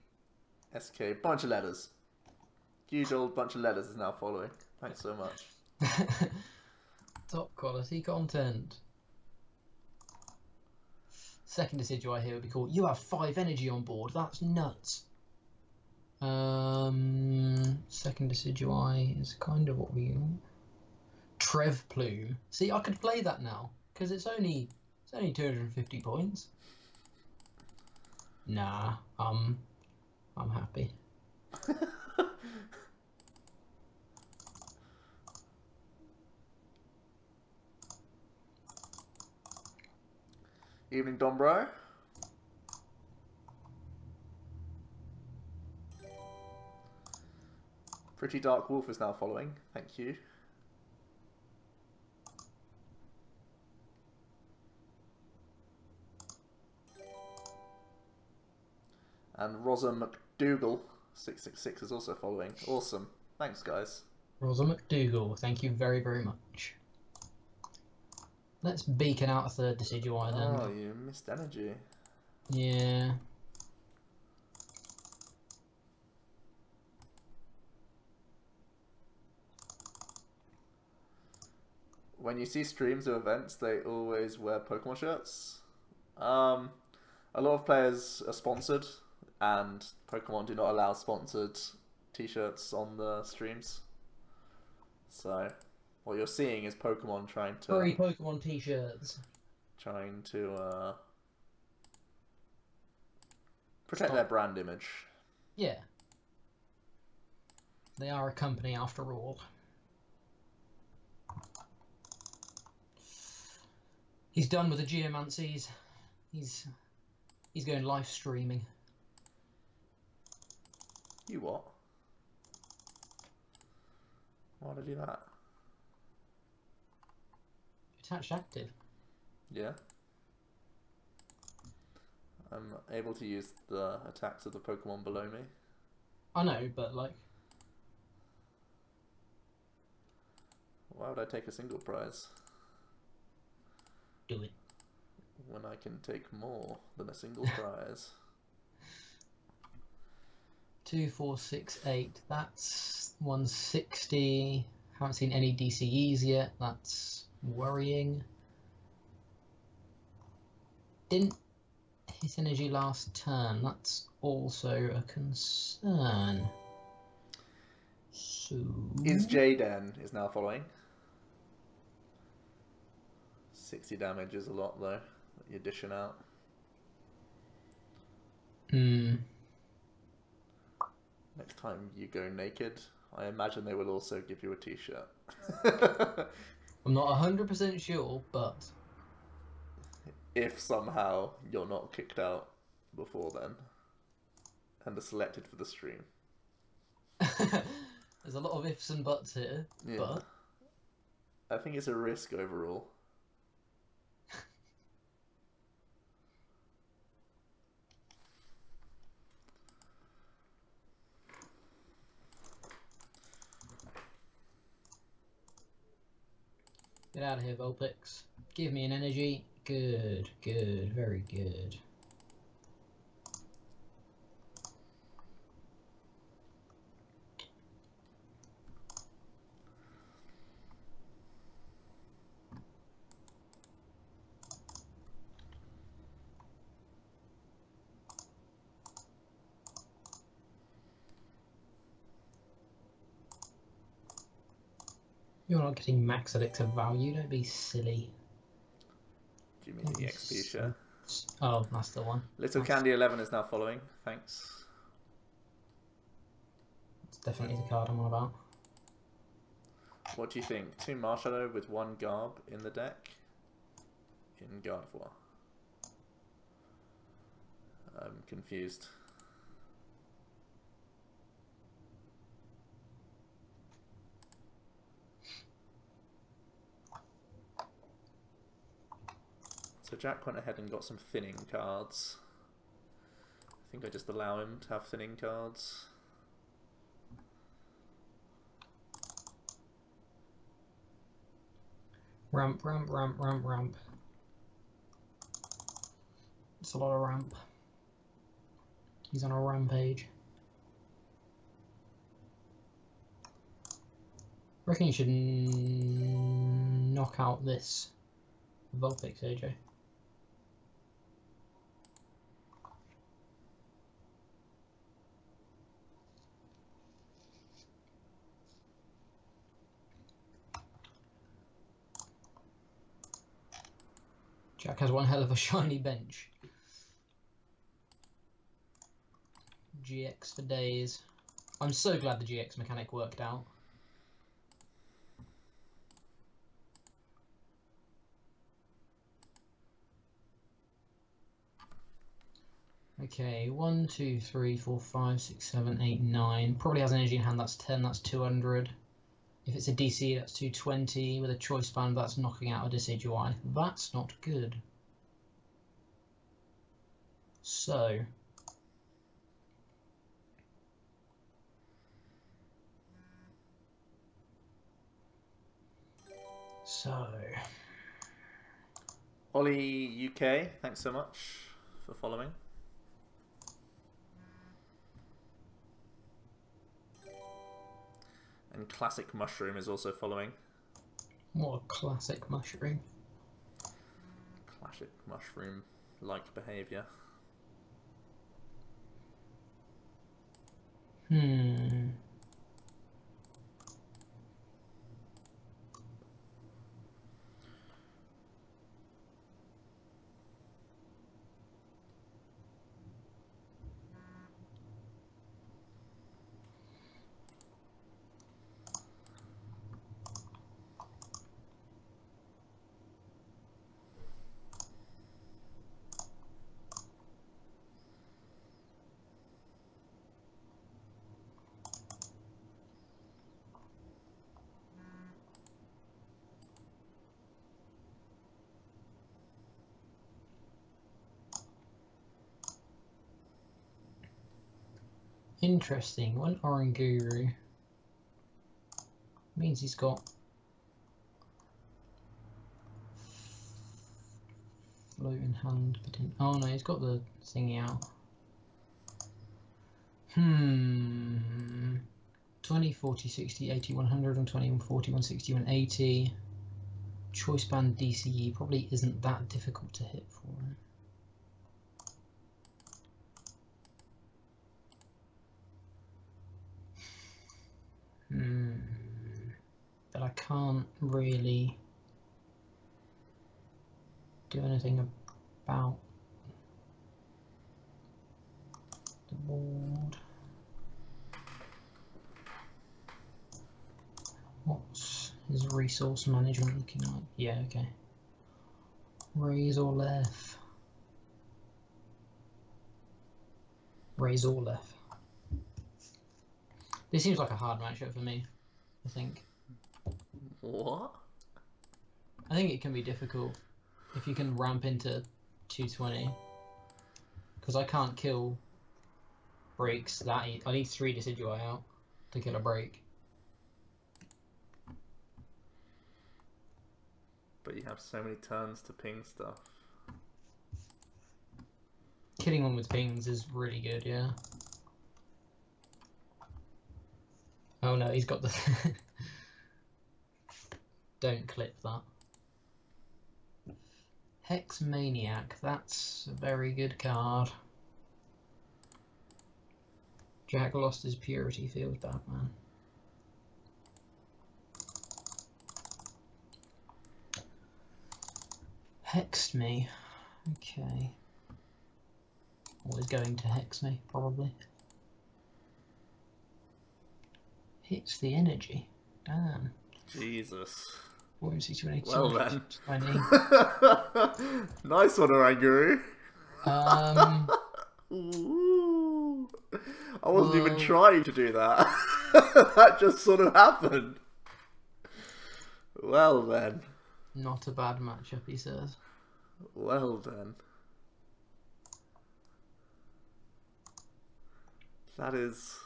SK, bunch of letters. Huge old bunch of letters is now following. Thanks so much. Top quality content. Second Decidueye here would be called "You have 5 energy on board. That's nuts." Second Decidueye is kind of what we... Trev Plume. See, I could play that now because it's only 250 points. Nah, I'm happy. Evening, Dombro. Pretty Dark Wolf is now following. Thank you. And Rosa McDougal 666 is also following. Awesome. Thanks, guys. Rosa McDougal, thank you very, very much. Let's beacon out a third Decidueye then. Oh, you missed energy. Yeah. When you see streams or events, they always wear Pokemon shirts. A lot of players are sponsored, and Pokemon do not allow sponsored t-shirts on the streams. So, what you're seeing is Pokemon trying to... Free Pokemon t-shirts. Trying to protect their brand image. Yeah. They are a company after all. He's done with the geomancies. He's going live streaming. You what? Why did I do that? Attached active. Yeah. I'm able to use the attacks of the Pokemon below me. I know, but like... Why would I take a single prize? Do it. When I can take more than a single prize. 2, 4, 6, 8. That's 160. Haven't seen any DCEs yet. That's worrying. Didn't hit energy last turn. That's also a concern. So... Is Jaden is now following. 60 damage is a lot though, that you're dishing out. Hmm. Next time you go naked, I imagine they will also give you a t-shirt. I'm not 100% sure, but... If somehow you're not kicked out before then and are selected for the stream. There's a lot of ifs and buts here, Yeah. but... I think it's a risk overall. Get out of here, Vulpix. Give me an energy. Good, good, very good. You're not getting max elixir value, don't be silly. Do you mean the XP share? Oh, that's the one. Little Candy 11 is now following. Thanks. It's definitely the card I'm on about. What do you think? 2 Marshadow with 1 Garb in the deck? In Gardevoir. I'm confused. So Jack went ahead and got some thinning cards. I think I just allow him to have thinning cards. Ramp, ramp, ramp, ramp, ramp. It's a lot of ramp. He's on a rampage. I reckon you should knock out this Vulpix, AJ. Jack has one hell of a shiny bench. GX for days. I'm so glad the GX mechanic worked out. Okay, 1, 2, 3, 4, 5, 6, 7, 8, 9. Probably has energy in hand, that's 10, that's 200. If it's a DC, that's 220. With a choice band, that's knocking out a Decidueye. That's not good. So... Ollie UK, thanks so much for following. And Classic Mushroom is also following. What a classic mushroom. Classic Mushroom-like behaviour. Interesting. One Oranguru means he's got float in hand. Oh no, he's got the thingy out. 20, 40, 60, 80, 100, 120, 140, 160, 180. Choice band DCE probably isn't that difficult to hit for him. But I can't really do anything about the board. What's his resource management looking like? Yeah, okay. Raise or left? Raise or left. This seems like a hard matchup for me, I think. What? I think it can be difficult if you can ramp into 220. Because I can't kill breaks that easy. I need 3 Decidui out to kill a break. But you have so many turns to ping stuff. Killing one with pings is really good, yeah. Oh no, he's got the... Don't clip that. Hex Maniac, that's a very good card. Jack lost his purity, feels bad, man. Hexed me. Okay. Always going to hex me, probably. Hits the energy. Damn. Jesus. 460, Well then. 20. Nice one, Oranguru. Ooh. I wasn't even trying to do that. That just sort of happened. Well then. Not a bad matchup, he says. Well then. That is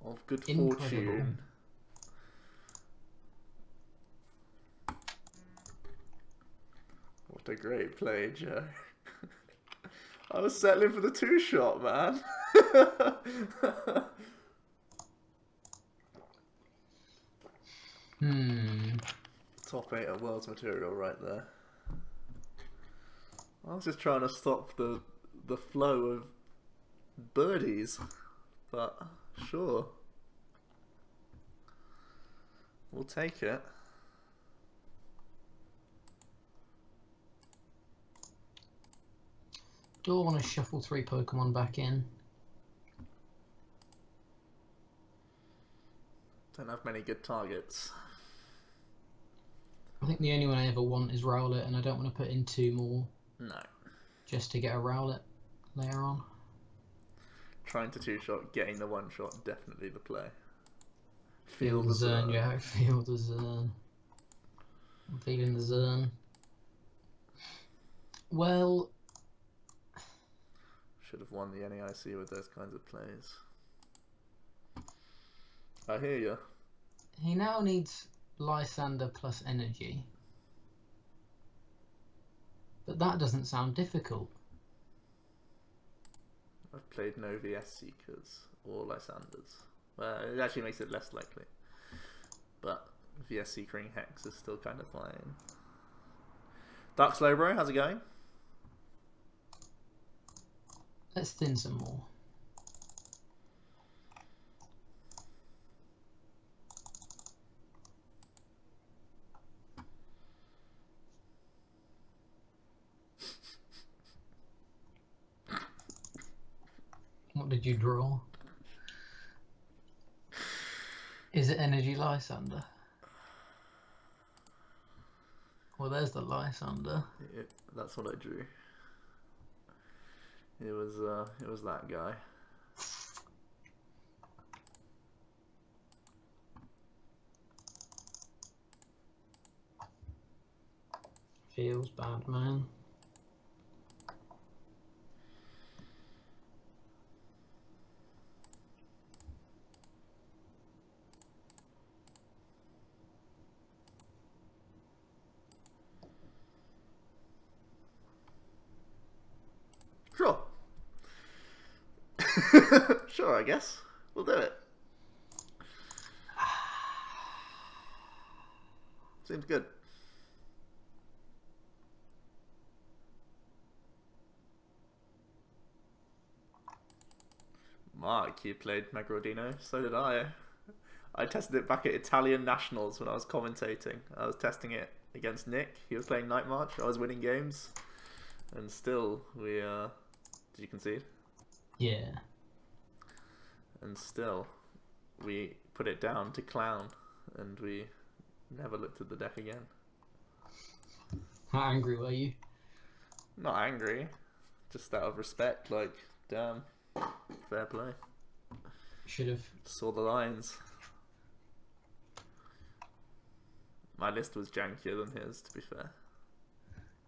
of good fortune. What a great play, Joe. I was settling for the 2-shot, man. Top 8 of World's material right there. I was just trying to stop the flow of birdies, but sure. We'll take it. Do I want to shuffle 3 Pokemon back in? Don't have many good targets. I think the only one I ever want is Rowlet, and I don't want to put in 2 more. No. Just to get a Rowlet later on. Trying to 2-shot, getting the 1-shot, definitely the play. Feel the Zern, yeah, feel the Zern. I'm feeling the Zern. Well... Should have won the NAIC with those kinds of plays. I hear you. He now needs Lysander plus energy. But that doesn't sound difficult. I've played no VS Seekers or Lysanders. Well, it actually makes it less likely. But VS Seekering Hex is still kind of fine. Dark Slowbro, how's it going? Let's thin some more. What did you draw? Is it Energy Lysander? Well, there's the Lysander. That's what I drew. It was that guy. Feels bad, man. Sure. Sure, I guess. We'll do it. Seems good. Mark, you played Megrodino. So did I. I tested it back at Italian Nationals when I was commentating. I was testing it against Nick. He was playing Night March. I was winning games. And still, we... Did you concede? Yeah. And still, we put it down to Clown. and we never looked at the deck again. How angry were you? Not angry, just out of respect. Like, damn, fair play. Should have. Saw the lines. My list was jankier than his, to be fair.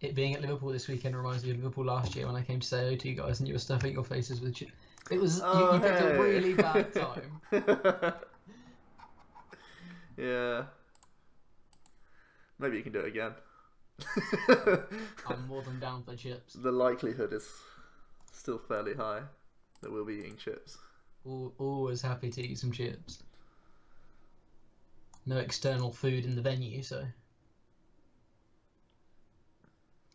It being at Liverpool this weekend reminds me of Liverpool last year when I came to say hello to you guys and you were stuffing your faces with chips. It was you picked a really bad time. Yeah. Maybe you can do it again. I'm more than down for chips. The likelihood is still fairly high that we'll be eating chips. Always happy to eat some chips. No external food in the venue, so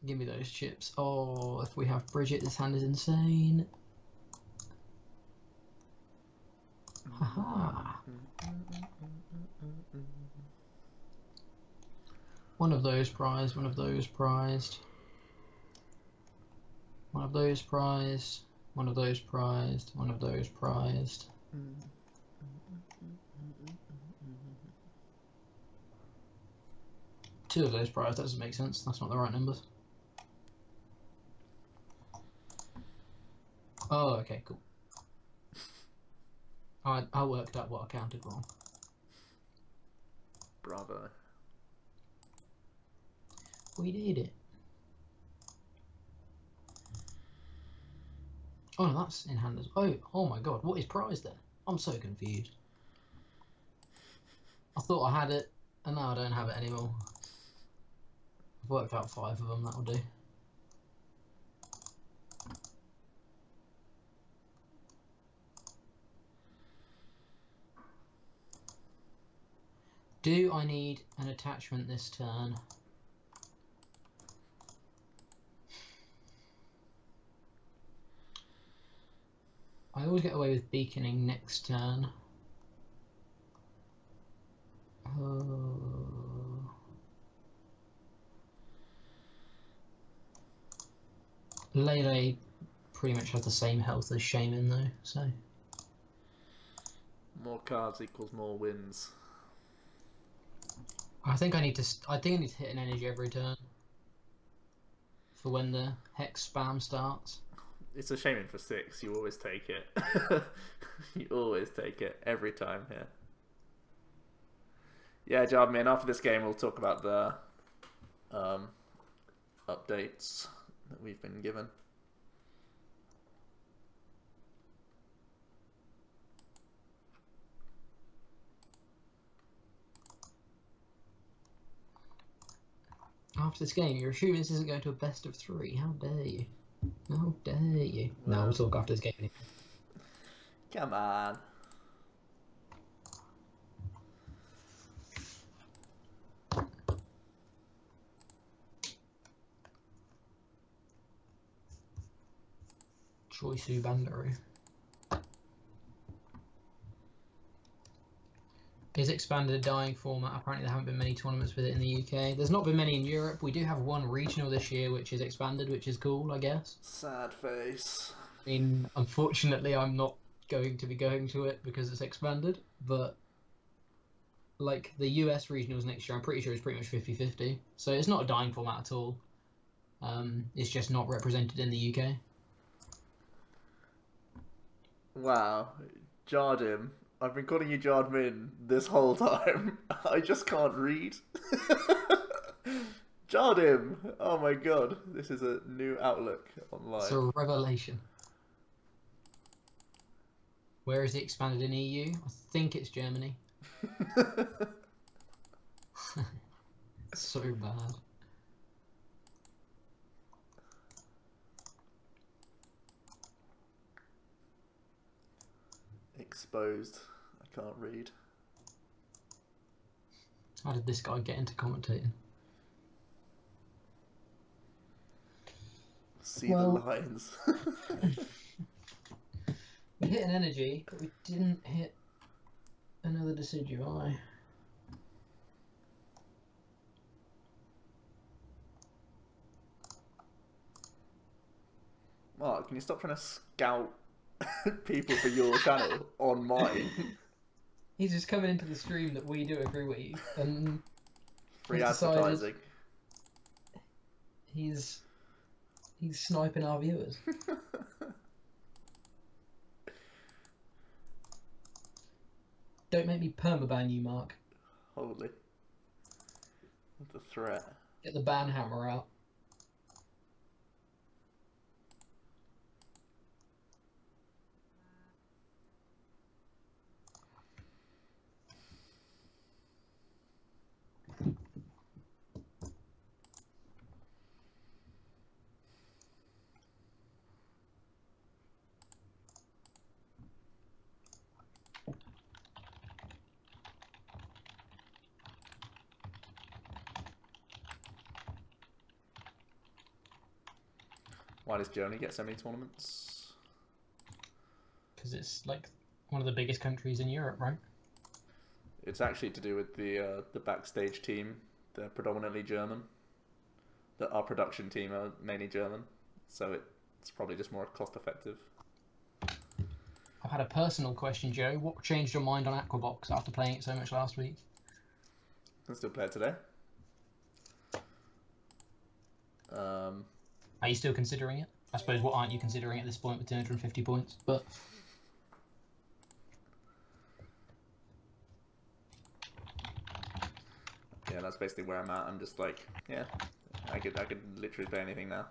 give me those chips. Oh, if we have Bridget, this hand is insane. Haha. One of those prized, one of those prized. One of those prized, one of those prized, one of those prized. Two of those prized, that doesn't make sense. That's not the right numbers. Oh, okay, cool. I worked out what I counted wrong. Bravo. We did it. Oh no, that's in hand as well. Oh my god, what is prize there? I'm so confused. I thought I had it, and now I don't have it anymore. I've worked out 5 of them, that'll do. Do I need an attachment this turn? I always get away with beaconing next turn. Lele pretty much has the same health as Shaman though, so. More cards equals more wins. I think I need to hit an energy every turn for when the hex spam starts. It's a Shaman for 6. You always take it. You always take it every time here. Yeah, Jarman, after this game we'll talk about the updates that we've been given. After this game, you're assuming this isn't going to a best of 3. How dare you? How dare you? No, we'll talk after this game anyway. Come on. Choisu Bandaroo. Is expanded a dying format? Apparently there haven't been many tournaments with it in the UK. There's not been many in Europe. We do have one regional this year which is expanded, which is cool, I guess. Sad face. I mean, unfortunately I'm not going to be going to it because it's expanded, but like the US regionals next year, I'm pretty sure it's pretty much 50-50. So it's not a dying format at all. It's just not represented in the UK. Wow. Jardim. I've been calling you Jardmin this whole time. I just can't read. Jardim! Oh my god. This is a new outlook on life. It's a revelation. Where is it expanded in EU? I think it's Germany. So bad. Exposed. I can't read. How did this guy get into commentating? See the lines. We hit an energy, but we didn't hit another decidui. Mark, can you stop trying to scout people for your channel on mine? He's just coming into the stream that we do agree with, and Free he's decided advertising. he's sniping our viewers. Don't make me permaban you, Mark. Holy. What a threat. Get the ban hammer out. Why does Germany get so many tournaments? Because it's like one of the biggest countries in Europe, right? It's actually to do with the backstage team. They're predominantly German. Our production team are mainly German, so it's probably just more cost effective. I've had a personal question, Joe. What changed your mind on Aquabox after playing it so much last week? I can still play it today. Are you still considering it? I suppose, what aren't you considering at this point with 250 points? But yeah, that's basically where I'm at. I'm just like, yeah, I could literally play anything now.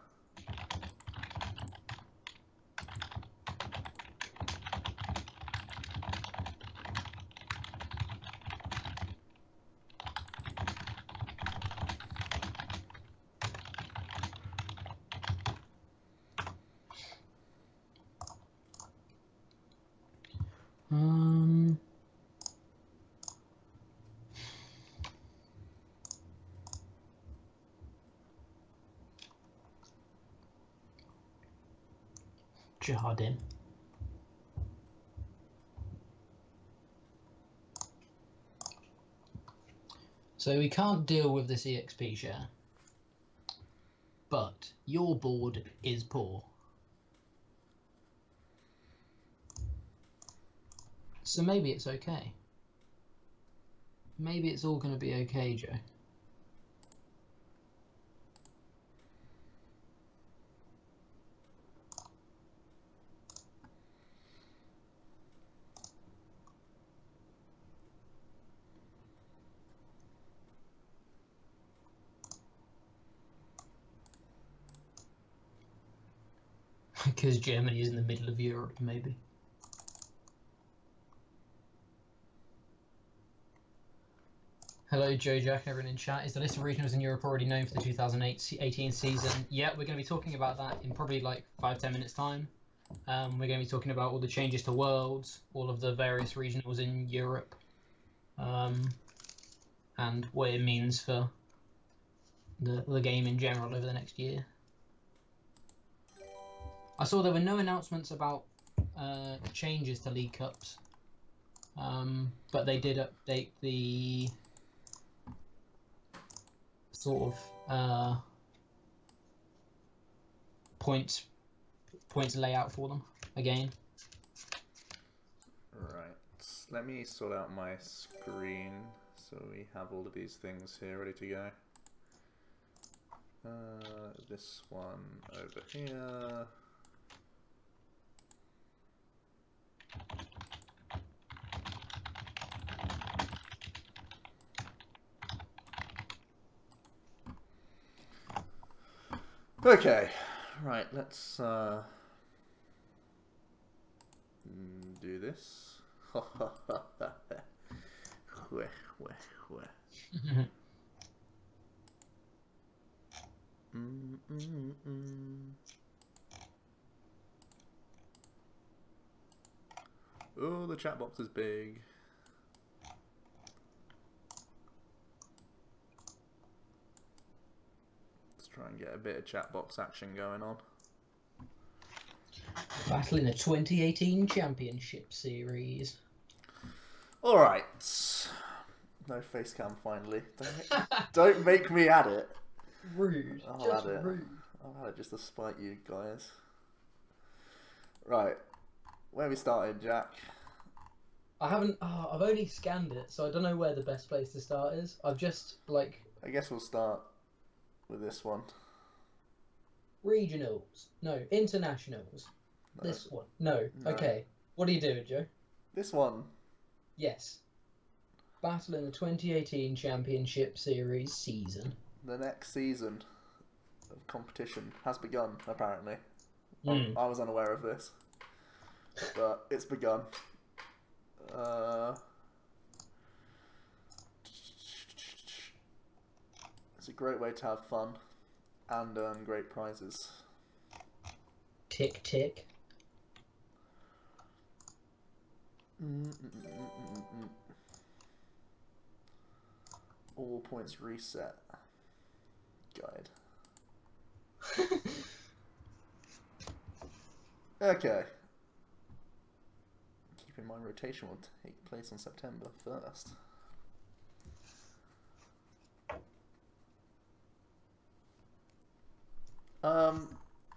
Jardin. So we can't deal with this EXP share, but your board is poor. So maybe it's okay. Maybe it's all going to be okay, Joe. Because Germany is in the middle of Europe, maybe. Hello, Joe, Jack, and everyone in chat. Is the list of regionals in Europe already known for the 2018 season? Yeah, we're going to be talking about that in probably like 5-10 minutes time. We're going to be talking about all the changes to Worlds, all of the various regionals in Europe, and what it means for the game in general over the next year. I saw there were no announcements about changes to League Cups, but they did update the sort of points layout for them again. Right, let me sort out my screen so we have all of these things here ready to go. This one over here. Okay, right, let's do this. Oh, the chat box is big. Let's try and get a bit of chat box action going on. Battling the 2018 Championship Series. Alright. No face cam finally. Don't make me add it. Rude. I'll add it. I'll add it just to spite you guys. Right. Where we started, Jack? I haven't. Oh, I've only scanned it, so I don't know where the best place to start is. I've just like I guess we'll start with this one. regionals. No, internationals. No. This one. No. No. Okay. What do you do, Joe? This one. Yes. Battle in the 2018 Championship Series season. The next season of competition has begun, apparently. Mm. I was unaware of this, but it's begun. It's a great way to have fun and earn great prizes. Tick tick. All points reset. Guide. Okay. Keep in mind rotation will take place on September 1st.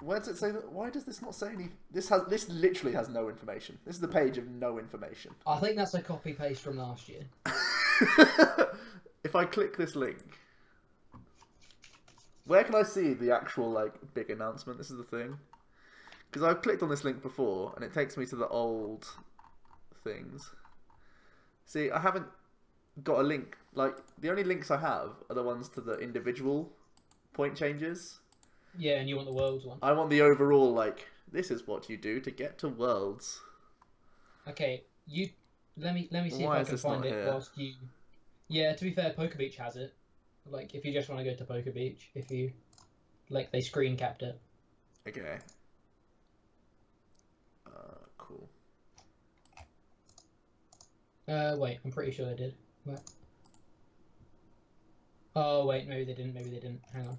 Where does it say that? Why does this not say any? This literally has no information. This is the page of no information. I think that's a copy paste from last year. If I click this link, where can I see the actual like big announcement? This is the thing, because I've clicked on this link before and it takes me to the old things. See, I haven't got a link. Like the only links I have are the ones to the individual point changes. Yeah, and you want the world's one. I want the overall, like, this is what you do to get to Worlds. Okay, you let me see Why if I is can this not find it here? whilst you. Yeah, to be fair, Poker Beach has it. Like, if you just want to go to Poker Beach, if you like, they screen capped it. Okay. Cool. Wait, I'm pretty sure they did. Wait. Oh wait, maybe they didn't. Maybe they didn't. Hang on.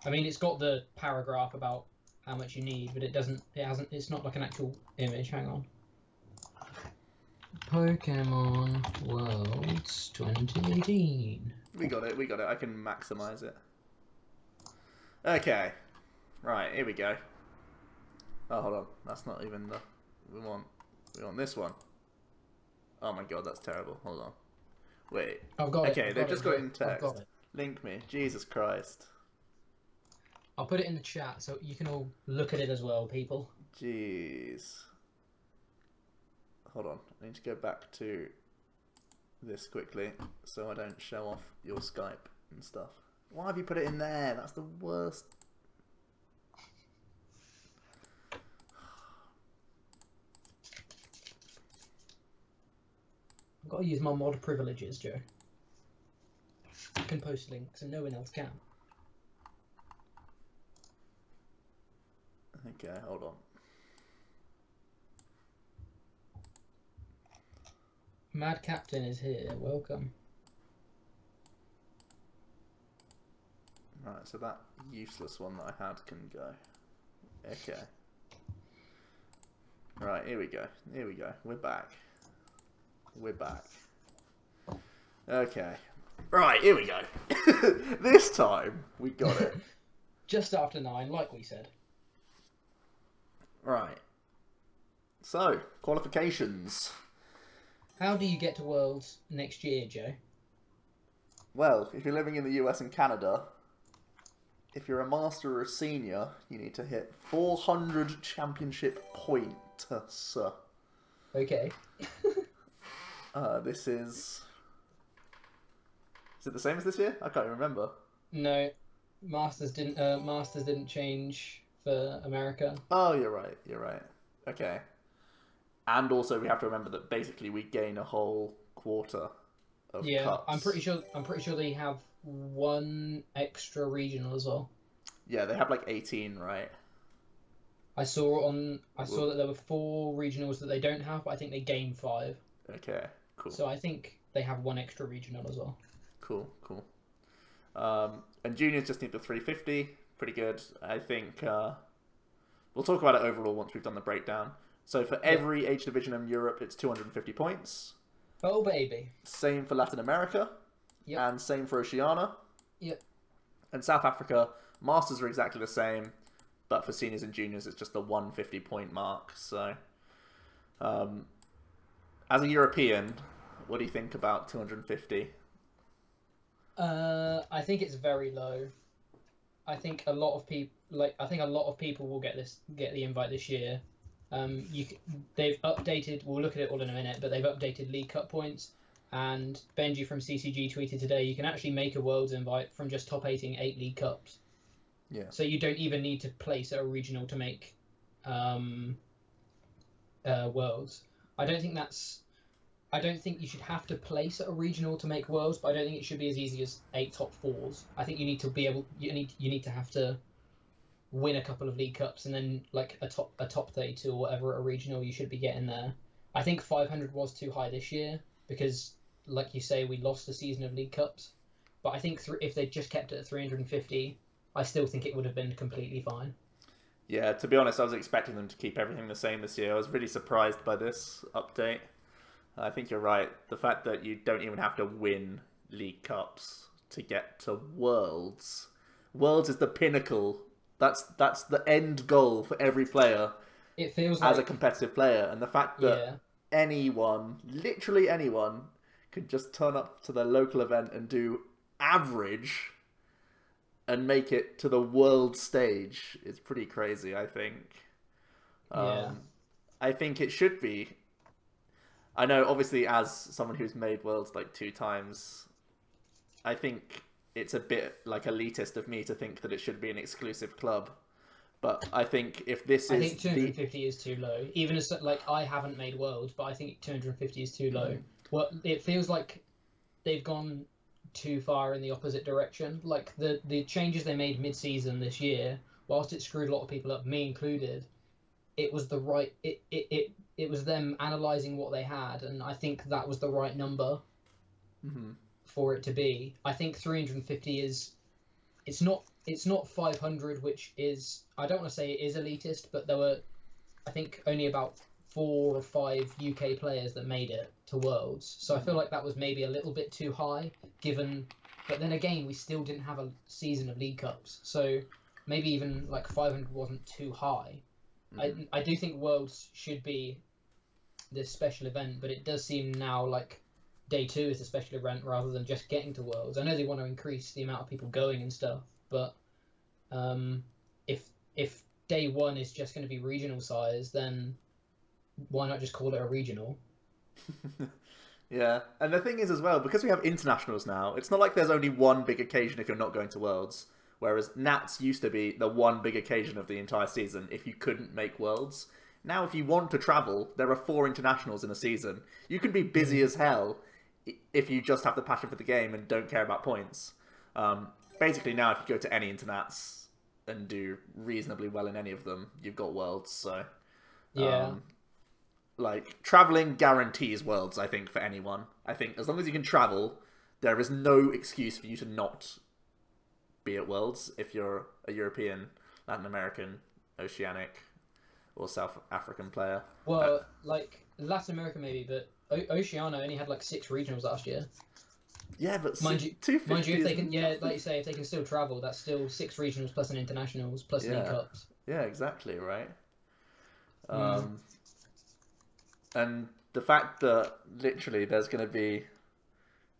I mean, it's got the paragraph about how much you need, but it doesn't. It hasn't. It's not like an actual image. Hang on. Pokemon Worlds 2018. We got it, we got it. I can maximize it. Okay. Right, here we go. Oh, hold on. That's not even the... We want this one. Oh my god, that's terrible. Hold on. Wait. I've got it. Okay, they've just got it in I've text. got it. Link me. Jesus Christ. I'll put it in the chat so you can all look at it as well, people. Jeez. Hold on. I need to go back to this quickly so I don't show off your Skype and stuff. Why have you put it in there? That's the worst. I've got to use my mod privileges, Joe. I can post links and no one else can. Okay, hold on. Mad Captain is here. Welcome. Right, so that useless one that I had can go. Okay. Right, here we go. Here we go. We're back. We're back. Okay. Right, here we go. This time, we got it. Just after 9, like we said. Right. So, qualifications. How do you get to Worlds next year, Joe? Well, if you're living in the US and Canada, if you're a master or a senior, you need to hit 400 championship points. Okay. This is... Is it the same as this year? I can't even remember. No, Masters didn't change for America. Oh, you're right. You're right. Okay. And also, we have to remember that basically we gain a whole quarter of cups. I'm pretty sure they have one extra regional as well. Yeah, they have like 18, right? I saw that there were 4 regionals that they don't have, but I think they gain 5. Okay, cool. So I think they have one extra regional as well. Cool, cool. And juniors just need the 350. Pretty good. I think we'll talk about it overall once we've done the breakdown. So for every H division in Europe, it's 250 points. Oh, baby. Same for Latin America. Yep. And same for Oceania. Yep. And South Africa, Masters are exactly the same, but for seniors and juniors, it's just the 150 point mark. So, As a European, what do you think about 250? I think it's very low. I think a lot of people will get the invite this year. They've updated. We'll look at it all in a minute, but they've updated League Cup points. And Benji from CCG tweeted today, you can actually make a Worlds invite from just top 8ing 8 League Cups. Yeah. So you don't even need to place at a regional to make Worlds. I don't think you should have to place at a regional to make Worlds, but I don't think it should be as easy as 8 top 4s. I think you need to have to win a couple of League Cups, and then like a top 32 or whatever at a regional, you should be getting there. I think 500 was too high this year because, like you say, we lost a season of League Cups. But I think if they just kept it at 350, I still think it would have been completely fine. Yeah, to be honest, I was expecting them to keep everything the same this year. I was really surprised by this update. I think you're right. The fact that you don't even have to win League Cups to get to Worlds. Worlds is the pinnacle. That's the end goal for every player. It feels as like a competitive player, and the fact that anyone, literally anyone, could just turn up to their local event and do average and make it to the world stage is pretty crazy, I think. I think it should be. I know, obviously, as someone who's made Worlds like 2 times, I think it's a bit like elitist of me to think that it should be an exclusive club. But I think if this I think 250 is too low. Even as like I haven't made Worlds, but I think 250 is too low. Well, it feels like they've gone too far in the opposite direction. Like the changes they made mid-season this year, whilst it screwed a lot of people up, me included, it was the right. It was them analysing what they had, and I think that was the right number for it to be. I think 350 is. It's not 500, which is, I don't want to say it is elitist, but there were, I think, only about 4 or 5 UK players that made it to Worlds. So I feel like that was maybe a little bit too high, given. But then again, we still didn't have a season of League Cups, so maybe even like 500 wasn't too high. I do think Worlds should be this special event, but it does seem now like Day 2 is a special event rather than just getting to Worlds. I know they want to increase the amount of people going and stuff, but if Day 1 is just going to be regional size, then why not just call it a regional? Yeah, and the thing is as well, because we have internationals now, it's not like there's only one big occasion if you're not going to Worlds, whereas Nats used to be the one big occasion of the entire season if you couldn't make Worlds. Now if you want to travel, there are 4 internationals in a season. You can be busy as hell if you just have the passion for the game and don't care about points. Basically now if you go to any internats and do reasonably well in any of them, you've got Worlds, so... Yeah. Like, travelling guarantees Worlds, I think, for anyone. I think as long as you can travel, there is no excuse for you to not be at Worlds if you're a European, Latin American, Oceanic, or South African player. Well, like, Latin America maybe, but Oceania only had like 6 regionals last year. Yeah, but mind you, if they can, like you say, if they can still travel, that's still 6 regionals plus an internationals plus League Cups. Yeah, exactly, right. And the fact that literally there's going to be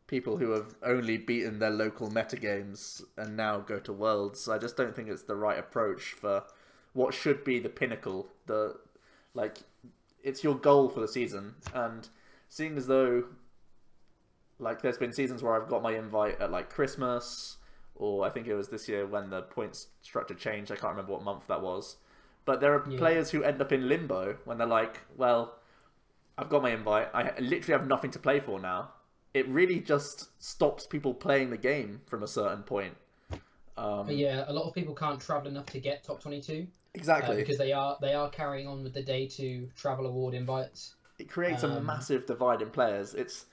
people who have only beaten their local metagames and now go to Worlds, I just don't think it's the right approach for what should be the pinnacle. It's your goal for the season, and seeing as though like there's been seasons where I've got my invite at like Christmas, or I think it was this year when the points structure changed, I can't remember what month that was, but there are players who end up in limbo when they're like, well, I've got my invite, I literally have nothing to play for now. It really just stops people playing the game from a certain point. Yeah, a lot of people can't travel enough to get top 22. Exactly. Because they are carrying on with the Day 2 travel award invites. It creates a massive divide in players. It's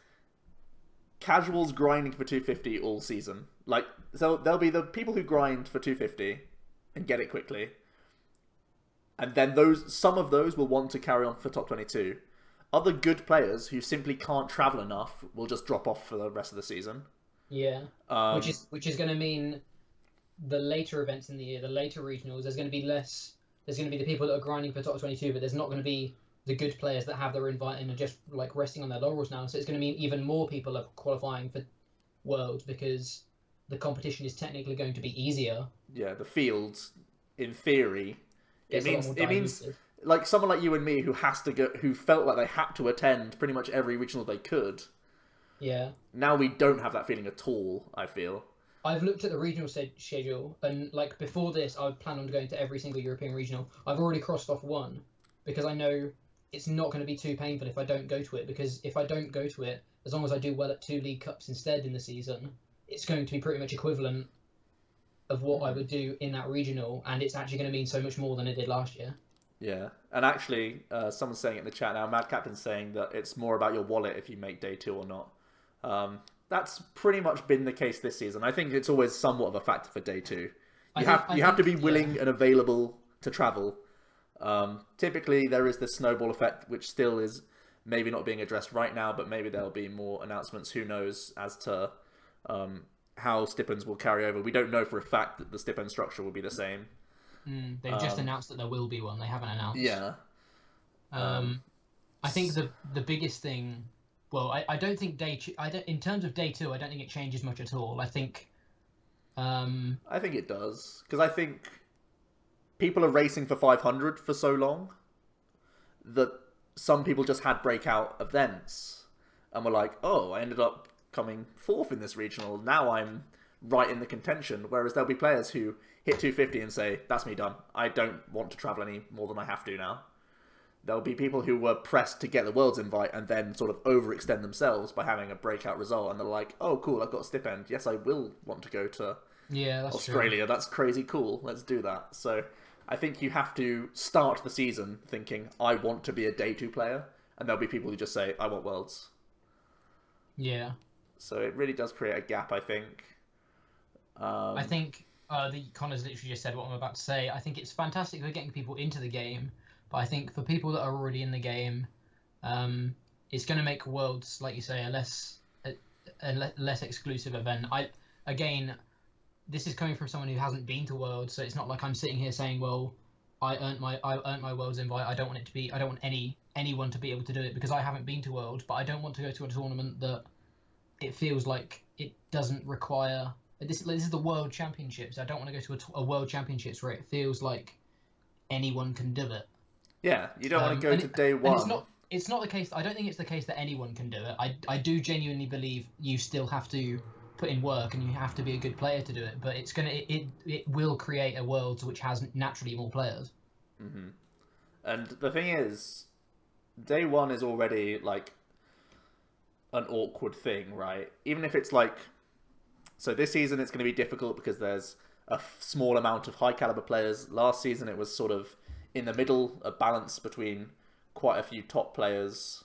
casuals grinding for 250 all season. Like, so there'll be the people who grind for 250 and get it quickly. And then some of those will want to carry on for top 22. Other good players who simply can't travel enough will just drop off for the rest of the season. Yeah, which is going to mean the later events in the year, the later regionals, there's going to be less. There's going to be the people that are grinding for top 22, but there's not going to be the good players that have their invite and are just like resting on their laurels now. So it's going to mean even more people are qualifying for Worlds because the competition is technically going to be easier. Yeah, the fields, in theory, It's it means like someone like you and me who has to go, who felt like they had to attend pretty much every regional they could. Yeah. Now we don't have that feeling at all, I feel. I've looked at the regional schedule, and like before this, I would plan on going to every single European regional. I've already crossed off one because I know it's not going to be too painful if I don't go to it. Because if I don't go to it, as long as I do well at 2 League Cups instead in the season, it's going to be pretty much equivalent of what I would do in that regional, and it's actually going to mean so much more than it did last year. Yeah, and actually, someone's saying it in the chat now, Mad Captain's saying that it's more about your wallet if you make day 2 or not. That's pretty much been the case this season. I think it's always somewhat of a factor for day 2. You have to be willing and available to travel. Typically, there is this snowball effect, which still is maybe not being addressed right now, but maybe there'll be more announcements. Who knows as to how stipends will carry over. We don't know for a fact that the stipend structure will be the same. They've just announced that there will be one. They haven't announced. Yeah. I think the biggest thing. Well, I don't think in terms of day 2, I don't think it changes much at all. I think it does, because I think people are racing for 500 for so long that some people just had breakout events and were like, oh, I ended up coming 4th in this regional. Now I'm right in the contention. Whereas there'll be players who hit 250 and say, that's me done. I don't want to travel any more than I have to now. There'll be people who were pressed to get the World's invite and then sort of overextend themselves by having a breakout result. And they're like, oh, cool, I've got a stipend. Yes, I will want to go to Australia. True. That's crazy cool. Let's do that. So I think you have to start the season thinking, I want to be a day 2 player. And there'll be people who just say, I want Worlds. Yeah. So it really does create a gap, I think. I think Connor's literally just said what I'm about to say. I think it's fantastic for getting people into the game. But I think for people that are already in the game, it's going to make Worlds, like you say, a less exclusive event. Again, this is coming from someone who hasn't been to Worlds, so it's not like I'm sitting here saying, well, I earned my Worlds invite. I don't want anyone to be able to do it because I haven't been to Worlds, but I don't want to go to a tournament that it feels like it doesn't require. This is the World Championships. I don't want to go to a World Championships where it feels like anyone can do it. Yeah, you don't want to go to day 1. It's not the case. I don't think it's the case that anyone can do it. I do genuinely believe you still have to put in work and you have to be a good player to do it. But it will create a Worlds which has naturally more players. Mm-hmm. And the thing is, day 1 is already like an awkward thing, right? Even if it's like, so this season it's going to be difficult because there's a small amount of high caliber players. Last season it was sort of in the middle, a balance between quite a few top players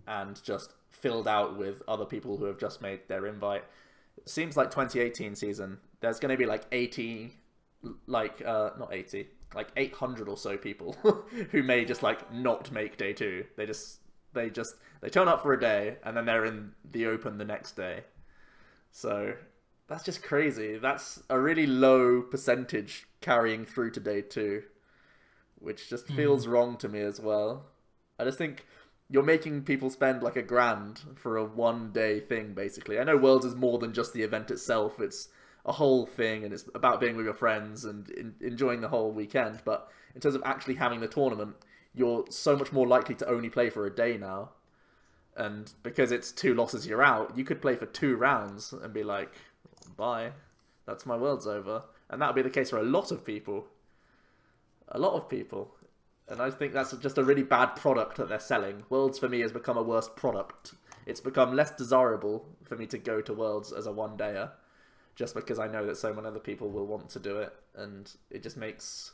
and just filled out with other people who have just made their invite. It seems like 2018 season, there's going to be like 800 or so people who may just like not make day 2. They turn up for a day and then they're in the open the next day. So that's just crazy. That's a really low percentage carrying through to day 2. Which just feels wrong to me as well. I just think you're making people spend like $1,000 for a 1-day thing, basically. I know Worlds is more than just the event itself. It's a whole thing, and it's about being with your friends and enjoying the whole weekend. But in terms of actually having the tournament, you're so much more likely to only play for a day now. And because it's 2 losses, you're out. You could play for 2 rounds and be like, bye. That's my World's over. And that would be the case for a lot of people. And I think that's just a really bad product that they're selling. Worlds for me has become a worse product. It's become less desirable for me to go to Worlds as a 1-dayer, just because I know that so many other people will want to do it, and it just makes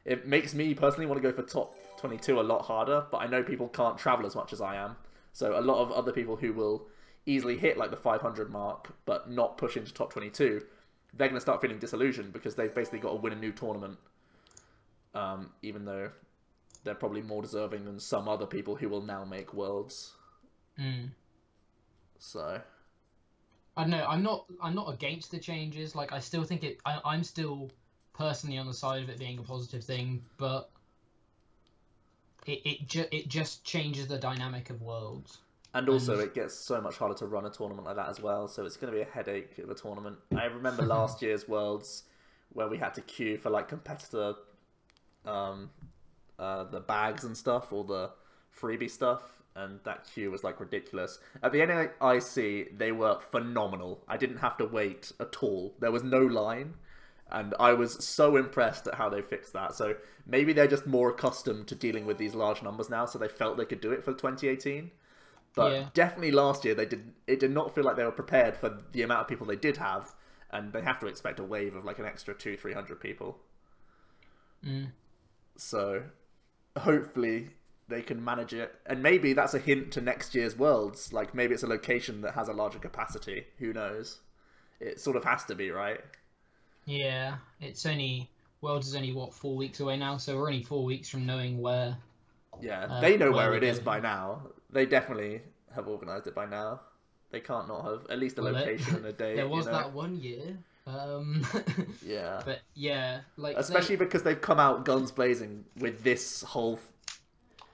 me personally want to go for top 22 a lot harder. But I know people can't travel as much as I am, so a lot of other people who will easily hit like the 500 mark but not push into top 22, they're going to start feeling disillusioned because they've basically got to win a new tournament. Even though they're probably more deserving than some other people who will now make Worlds. So I don't know. I'm not against the changes. Like I still think I'm still personally on the side of it being a positive thing. But it just changes the dynamic of Worlds. And also, it gets so much harder to run a tournament like that as well, so it's going to be a headache of a tournament. I remember last year's Worlds where we had to queue for like competitor, the bags and stuff, or the freebie stuff, and that queue was like ridiculous. At the NIC, they were phenomenal. I didn't have to wait at all. There was no line, and I was so impressed at how they fixed that. So maybe they're just more accustomed to dealing with these large numbers now, so they felt they could do it for 2018. But definitely last year, it did not feel like they were prepared for the amount of people they did have, and they have to expect a wave of like an extra 200-300 people. So hopefully they can manage it, and maybe that's a hint to next year's Worlds. Like maybe it's a location that has a larger capacity. Who knows? It sort of has to be, right? Yeah, Worlds is only what, 4 weeks away now, so we're only 4 weeks from knowing where. Yeah, they know where it is by now. They definitely have organised it by now. They can't not have at least a location and a date. There was that 1 year. Yeah. But yeah, like especially because they've come out guns blazing with this whole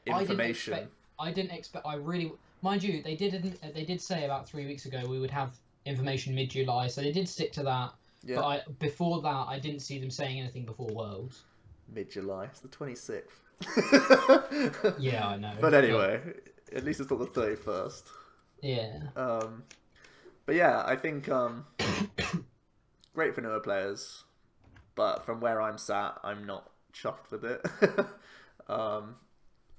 information. I didn't expect. I really, mind you, they did say about 3 weeks ago we would have information mid-July, so they did stick to that. Yeah. But before that, I didn't see them saying anything before Worlds. Mid-July, it's the 26th. Yeah, I know. But anyway, at least it's not the 31st. Yeah. But yeah, I think great for newer players, but from where I'm sat, I'm not chuffed with it.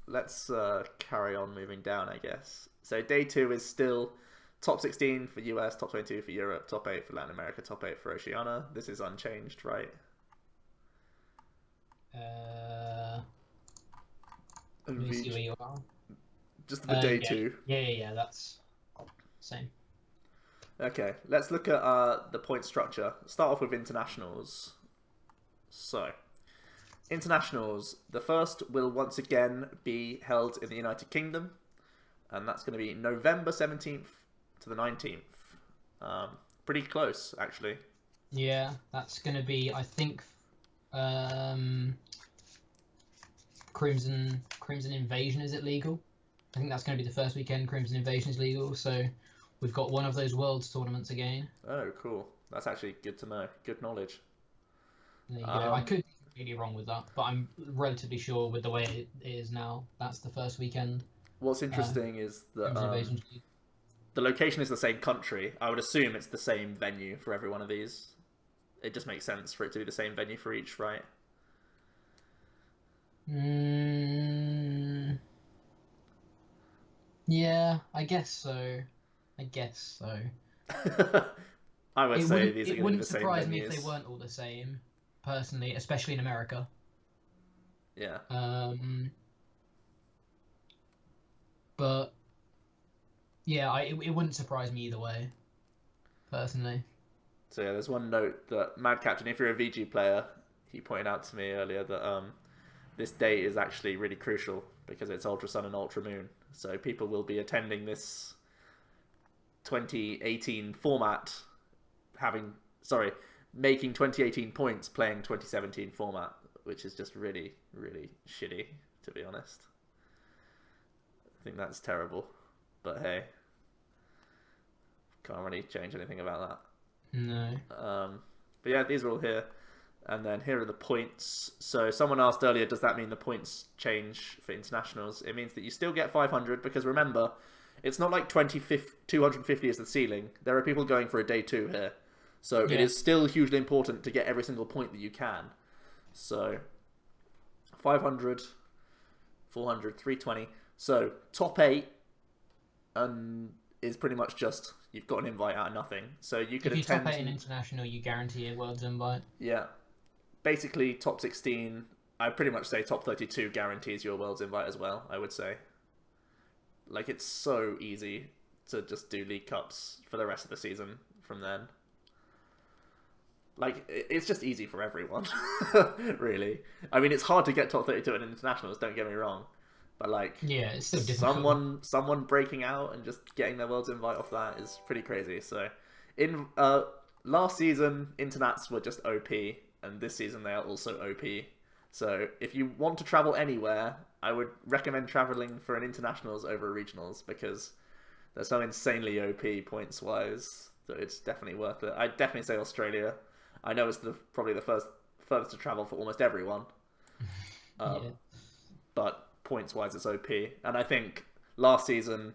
Let's carry on moving down, I guess. So day 2 is still top 16 for US, top 22 for Europe, top 8 for Latin America, top 8 for Oceania. This is unchanged, right? Let me see where you are. Just for day 2. Yeah, that's same. Okay, let's look at the point structure. Start off with internationals. So, internationals, the first will once again be held in the United Kingdom, and that's going to be November 17th to the 19th. Pretty close, actually. Yeah, that's going to be, I think, Crimson Invasion, is it legal? I think that's going to be the first weekend Crimson Invasion is legal, so we've got one of those Worlds tournaments again. Oh, cool. That's actually good to know. Good knowledge. There you go. I could be really wrong with that, but I'm relatively sure with the way it is now, that's the first weekend. What's interesting is that the location is the same country. I would assume it's the same venue for every one of these. It just makes sense for it to be the same venue for each, right? Yeah, I guess so. I would say these are going to be the same venues. It wouldn't surprise me if they weren't all the same, personally, especially in America. Yeah. But yeah, it wouldn't surprise me either way, personally. So yeah, there's one note that Mad Captain, if you're a VG player, he pointed out to me earlier that this date is actually really crucial because it's Ultra Sun and Ultra Moon. So people will be attending this 2018 format, making 2018 points playing 2017 format, which is just really, really shitty, to be honest. I think that's terrible, but hey, can't really change anything about that. No. But yeah, these are all here. And then here are the points. So someone asked earlier, does that mean the points change for internationals? It means that you still get 500, because remember, it's not like 250 is the ceiling. There are people going for a day 2 here. So it is still hugely important to get every single point that you can. So 500, 400, 320. So top 8 is pretty much just, you've got an invite out of nothing. So you could attend... If you top 8 in international, you guarantee a World's invite. Yeah. Basically, top 16, I pretty much say top 32 guarantees your World's invite as well, I would say. Like, it's so easy to just do League Cups for the rest of the season from then. Like, it's just easy for everyone, really. I mean, it's hard to get top 32 in internationals, don't get me wrong. But, like, yeah, it's so difficult. Someone breaking out and just getting their World's invite off that is pretty crazy. So, in last season, internats were just OP, and this season they are also OP. So if you want to travel anywhere, I would recommend traveling for an internationals over regionals, because there's some insanely OP points wise that it's definitely worth it. I'd definitely say Australia. I know it's probably the furthest to travel for almost everyone. Yeah. But points wise it's OP. And I think last season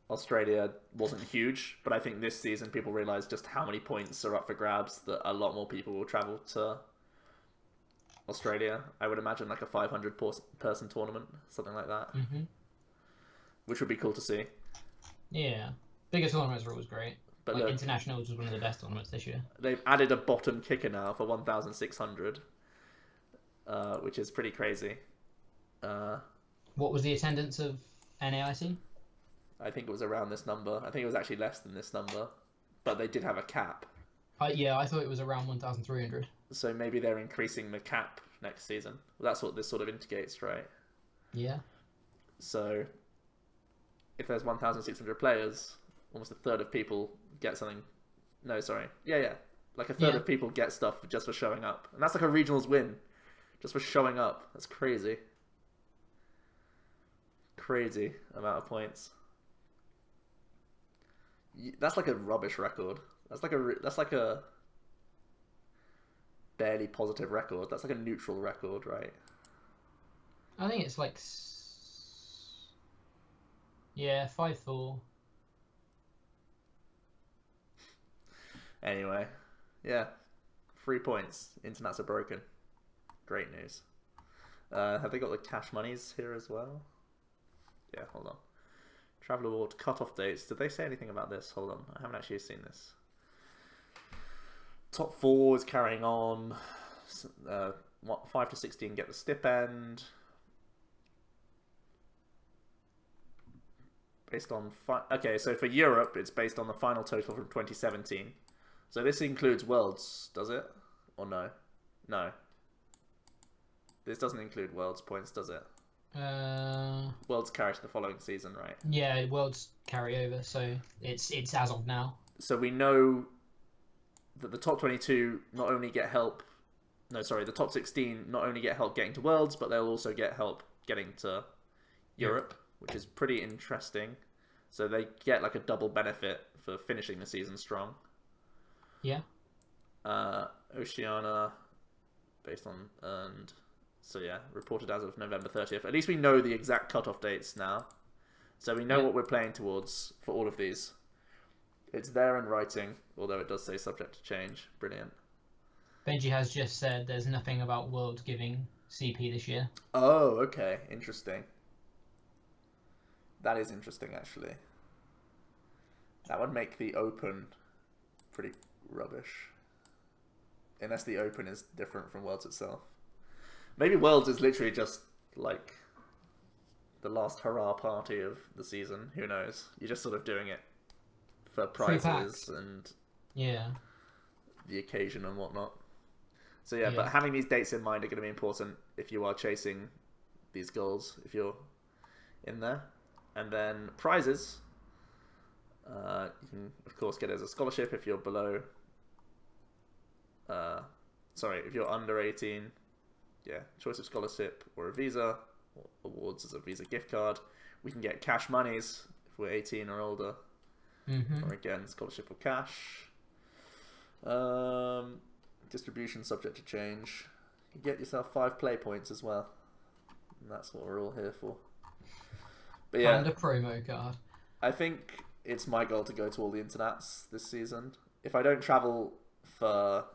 Australia wasn't huge, but I think this season people realised just how many points are up for grabs, that a lot more people will travel to Australia. I would imagine like a 500 person tournament, something like that, which would be cool to see. Yeah, bigger tournaments are always great. But like look, internationals was one of the best tournaments this year. They've added a bottom kicker now for 1,600, which is pretty crazy. What was the attendance of NAIC? I think it was around this number. I think it was actually less than this number, but they did have a cap. Yeah, I thought it was around 1,300. So maybe they're increasing the cap next season. Well, that's what this sort of indicates, right? Yeah. So if there's 1,600 players, almost a third of people get something. No, sorry. Yeah. Like a third of people get stuff just for showing up. And that's like a regionals win. Just for showing up. That's crazy. Crazy amount of points. That's like a rubbish record. That's like a barely positive record. That's like a neutral record, right? I think it's like 5-4. Anyway, yeah, 3 points. Internets are broken. Great news. Have they got the cash monies here as well? Yeah, hold on. Travel Award cutoff dates. Did they say anything about this? Hold on, I haven't actually seen this. Top 4 is carrying on. 5 to 16 get the stipend. Based on okay, so for Europe, it's based on the final total from 2017. So this includes Worlds, does it? Or no? No. This doesn't include Worlds points, does it? Worlds carry to the following season, right? Yeah, Worlds carry over, so it's as of now. So we know that the top 22 not only get help. No, sorry, the top 16 not only get help getting to Worlds, but they'll also get help getting to Europe, which is pretty interesting. So they get like a double benefit for finishing the season strong. Yeah. Oceania, based on earned. So yeah, reported as of November 30th. At least we know the exact cutoff dates now. So we know what we're playing towards for all of these. It's there in writing, although it does say subject to change. Brilliant. Benji has just said there's nothing about World giving CP this year. Oh, okay. Interesting. That is interesting, actually. That would make the Open pretty rubbish. Unless the Open is different from Worlds itself. Maybe Worlds is literally just, like, the last hurrah party of the season. Who knows? You're just sort of doing it for prizes and the occasion and whatnot. So yeah, but having these dates in mind are going to be important if you are chasing these goals, if you're in there. And then prizes, you can of course get as a scholarship if you're below, if you're under 18, choice of scholarship or a visa, or awards as a visa gift card. We can get cash monies if we're 18 or older, or again, scholarship or cash. Distribution subject to change. You get yourself 5 play points as well. And that's what we're all here for. But yeah, and a promo card. I think it's my goal to go to all the internats this season. If I don't travel for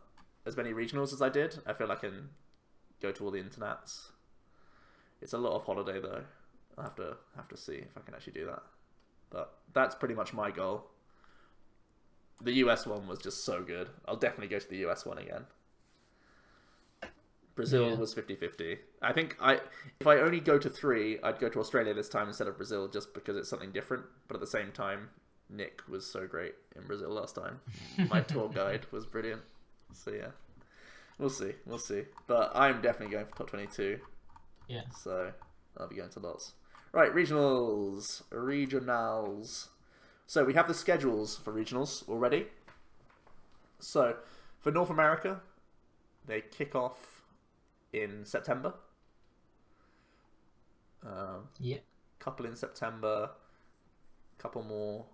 as many regionals as I did, I feel I can go to all the internats. It's a lot of holiday though. I'll have to see if I can actually do that. But that's pretty much my goal. The US one was just so good. I'll definitely go to the US one again. Brazil was 50-50. I think if I only go to 3, I'd go to Australia this time instead of Brazil, just because it's something different. But at the same time, Nick was so great in Brazil last time. My tour guide was brilliant. So yeah, we'll see. But I'm definitely going for top 22. Yeah. So I'll be going to lots. Right, regionals. So we have the schedules for regionals already. So for North America, they kick off in September. Yep. Couple in September, couple more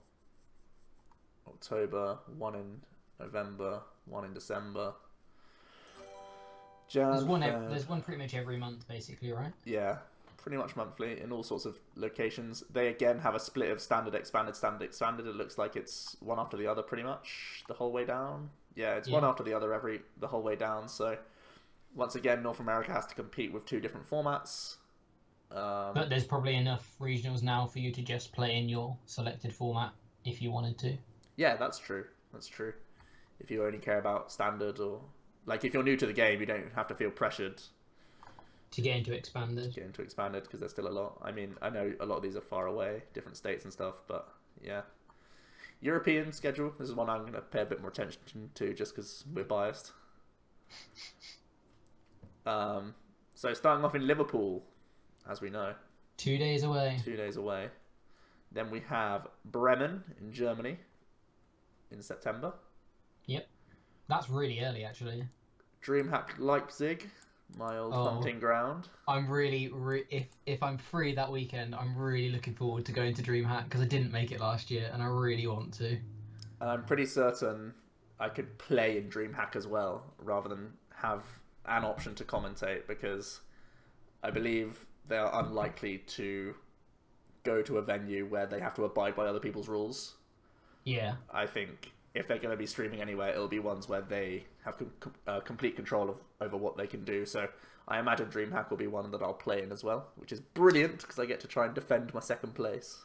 October, one in November, one in December. There's one pretty much every month, basically, right? Yeah, pretty much monthly in all sorts of locations. They again have a split of standard, expanded, standard, expanded. It looks like it's one after the other pretty much the whole way down. Yeah, it's one after the other the whole way down. So once again, North America has to compete with 2 different formats. But there's probably enough regionals now for you to just play in your selected format if you wanted to. Yeah, that's true. That's true. If you only care about standard, or like if you're new to the game, you don't have to feel pressured to get into expanded. Because there's still a lot. I mean, I know a lot of these are far away, different states and stuff, but yeah. European schedule. This is one I'm going to pay a bit more attention to, just because we're biased. So starting off in Liverpool, as we know. 2 days away. 2 days away. Then we have Bremen in Germany in September. Yep. That's really early, actually. DreamHack Leipzig, my old hunting ground. I'm really, if I'm free that weekend, I'm really looking forward to going to DreamHack, because I didn't make it last year, and I really want to. And I'm pretty certain I could play in DreamHack as well, rather than have an option to commentate, because I believe they are unlikely to go to a venue where they have to abide by other people's rules. Yeah. I think if they're going to be streaming anywhere, it'll be ones where they have complete control over what they can do. So I imagine DreamHack will be one that I'll play in as well, which is brilliant because I get to try and defend my second place.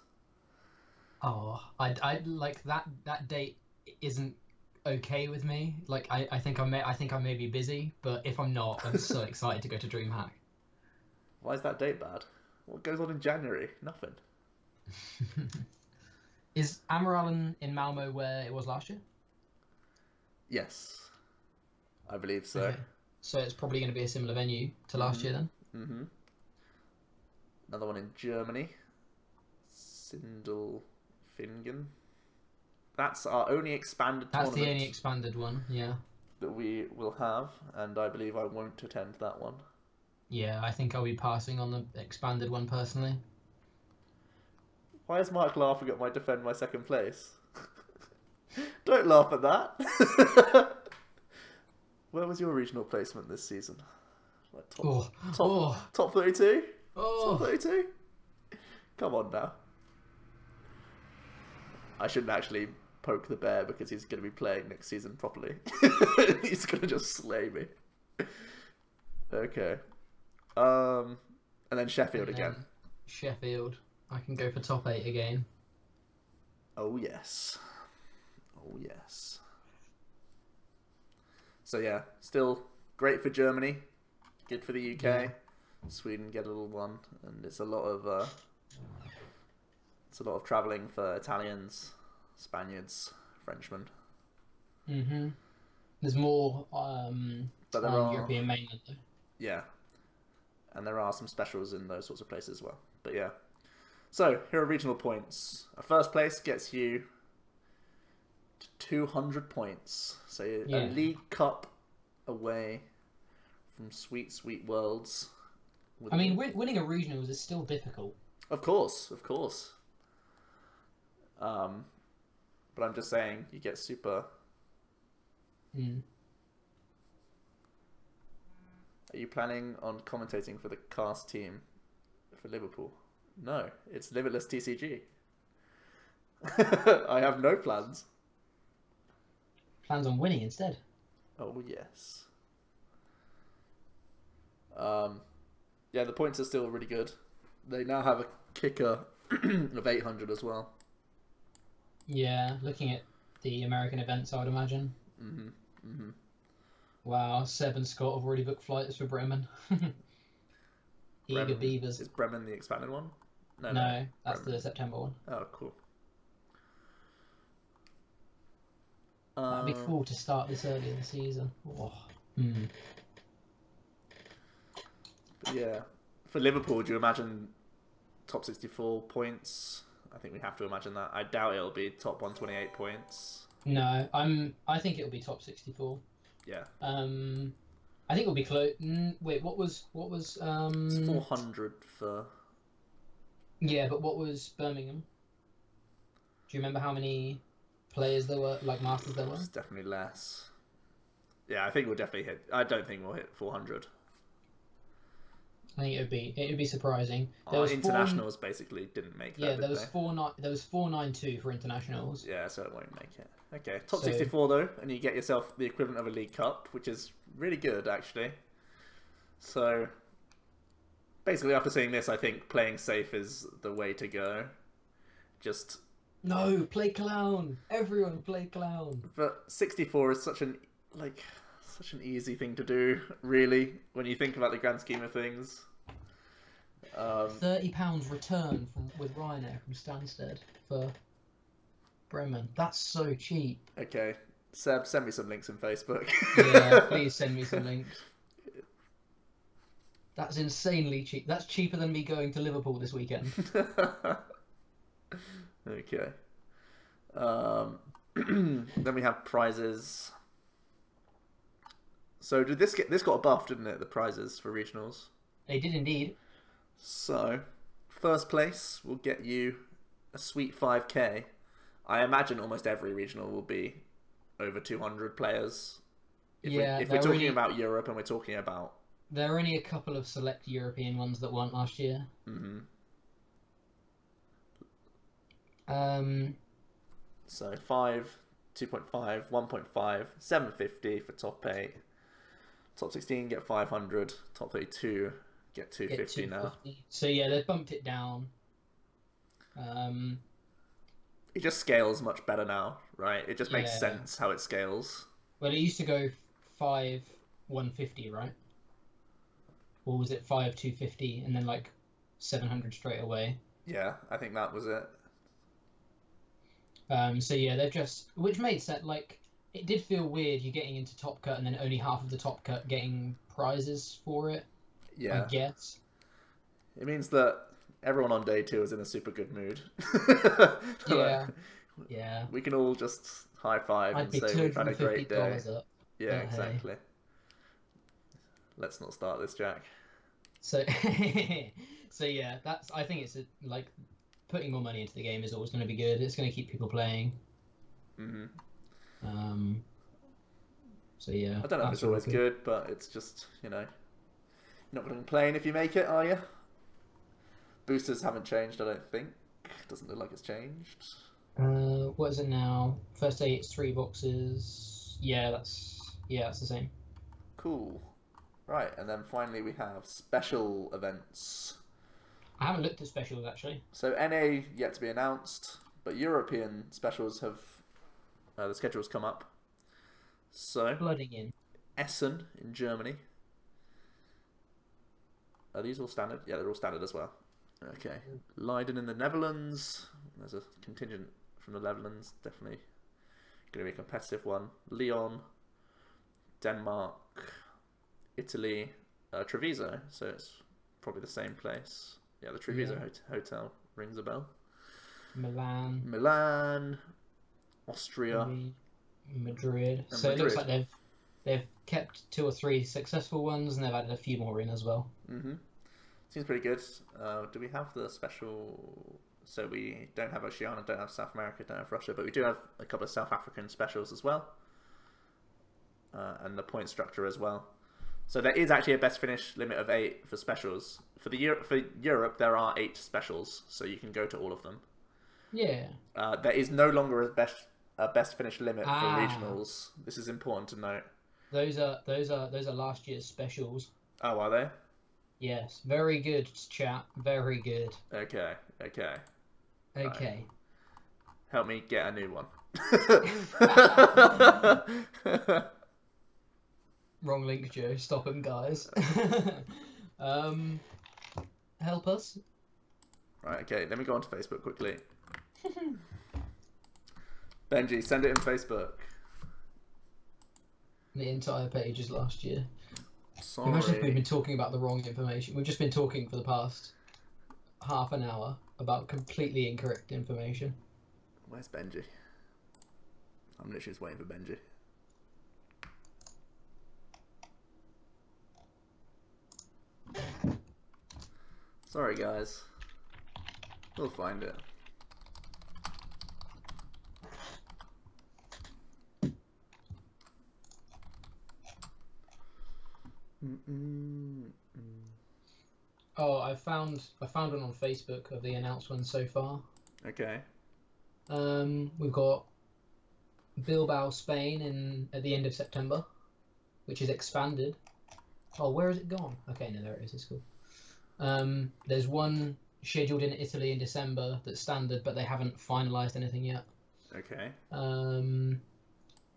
Oh, I like that date isn't okay with me. Like I think I may be busy, but if I'm not, I'm so excited to go to DreamHack. Why is that date bad? What goes on in January? Nothing. Is Amarallen in Malmo where it was last year? Yes, I believe so. Okay. So it's probably going to be a similar venue to last year then? Mm-hmm. Another one in Germany. Sindelfingen. That's our only expanded tournament. That's the only expanded one, yeah. That we will have, and I believe I won't attend that one. Yeah, I think I'll be passing on the expanded one personally. Why is Mark laughing at my defend my second place? Don't laugh at that. Where was your regional placement this season? Like top 32? Oh. Top 32? Come on now. I shouldn't actually poke the bear because he's going to be playing next season properly. He's going to just slay me. Okay. And then Sheffield again. Sheffield. I can go for top 8 again. Oh yes. Oh yes. So yeah, still great for Germany. Good for the UK. Yeah. Sweden get a little one, and it's a lot of travelling for Italians, Spaniards, Frenchmen. Mhm. There's more but there are European mainland though. Yeah. And there are some specials in those sorts of places as well. But yeah. So, here are regional points. A first place gets you to 200 points. So, a League Cup away from sweet, sweet worlds. I mean, winning a regionals is still difficult. Of course, of course. But I'm just saying, you get super... Mm. Are you planning on commentating for the cast team for Liverpool? No, it's Limitless TCG. I have no plans. Plans on winning instead? Oh, yes. Yeah, the points are still really good. They now have a kicker of 800 as well. Yeah, looking at the American events, I would imagine. Mm-hmm. Mm-hmm. Wow, Seb and Scott have already booked flights for Bremen. Eager Beavers. Is Bremen the expanded one? No, that's Bremen. The September one. Oh, cool. That'd be cool to start this early in the season. Oh. Mm. But yeah, for Liverpool, do you imagine top 64 points? I think we have to imagine that. I doubt it'll be top 128 points. No, I think it'll be top 64. Yeah. I think it'll be close. Wait, what was It's 400 for. Yeah, but what was Birmingham? Do you remember how many players there were, like masters there were? It's definitely less. Yeah, I think we'll definitely hit. I don't think we'll hit 400. I think it would be surprising. There Our was internationals basically didn't make that. Yeah, there was 492 for internationals. Yeah, so it won't make it. Okay, top 64 though, and you get yourself the equivalent of a League Cup, which is really good actually. So basically, after seeing this, I think playing safe is the way to go. Just no, play clown. Everyone play clown. But 64 is such an easy thing to do, really, when you think about the grand scheme of things. £30 return with Ryanair from Stansted for Bremen. That's so cheap. Okay, Seb, send me some links in Facebook. Yeah, please send me some links. That's insanely cheap. That's cheaper than me going to Liverpool this weekend. Okay. Then we have prizes. So did this got a buff, didn't it? The prizes for regionals. They did indeed. So, first place will get you a sweet 5k. I imagine almost every regional will be over 200 players. If we're talking about Europe and we're talking about... There are only a couple of select European ones that weren't last year. Mm-hmm. So 5, 2.5, 1.5, 750 for top 8. Top 16 get 500. Top 32 get 250 now. So yeah, they've bumped it down. It just scales much better now, right? It just makes sense how it scales. Well, it used to go 5 150, right? Or was it 5 250 and then like 700 straight away? Yeah, I think that was it. So yeah, they've just, which made sense. Like, it did feel weird you getting into Top Cut and then only half of the Top Cut getting prizes for it. Yeah, I guess it means that everyone on day 2 is in a super good mood. Yeah, yeah. We can all just high five and say we've had a great day. Up, yeah, exactly. Hey. Let's not start this, Jack. So, so yeah, I think it's like putting more money into the game is always going to be good. It's going to keep people playing. Mm-hmm. So yeah. I don't know if it's always good, but it's just, you know, you're not going to complain if you make it, are you? Boosters haven't changed, I don't think. Doesn't look like it's changed. What is it now? First day it's 3 boxes. Yeah, that's the same. Cool. Right, and then finally we have special events. I haven't looked at specials actually. So NA yet to be announced, but European specials have the schedules come up. So flooding in. Essen in Germany. Are these all standard? Yeah, they're all standard as well. Okay. Leiden in the Netherlands. There's a contingent from the Netherlands. Definitely going to be a competitive one. Lyon, Denmark, Italy, Treviso. So it's probably the same place. Yeah, the Treviso hotel rings a bell. Milan, Austria, Madrid. So it looks like they've kept 2 or 3 successful ones, and they've added a few more in as well. Mm-hmm. Seems pretty good. Do we have the special? So we don't have Oceania, don't have South America, don't have Russia, but we do have a couple of South African specials as well, and the point structure as well. So there is actually a best finish limit of 8 for specials. For Europe, there are 8 specials, so you can go to all of them. Yeah. There is no longer a best finish limit for regionals. This is important to note. Those are last year's specials. Oh, are they? Yes. Very good, chat. Very good. Okay. Right. Help me get a new one. Wrong link, Joe. Stop him, guys. Help us. Right, okay. Let me go onto Facebook quickly. Benji, send it in Facebook. The entire page is last year. Sorry. Imagine if we've been talking about the wrong information. We've just been talking for the past half an hour about completely incorrect information. Where's Benji? I'm literally just waiting for Benji. Sorry, guys. We'll find it. Oh, I found one on Facebook of the announced ones so far. Okay. We've got Bilbao, Spain at the end of September, which is expanded. Oh, where has it gone? Okay, no, there it is. It's cool. There's one scheduled in Italy in December that's standard, but they haven't finalised anything yet. Okay.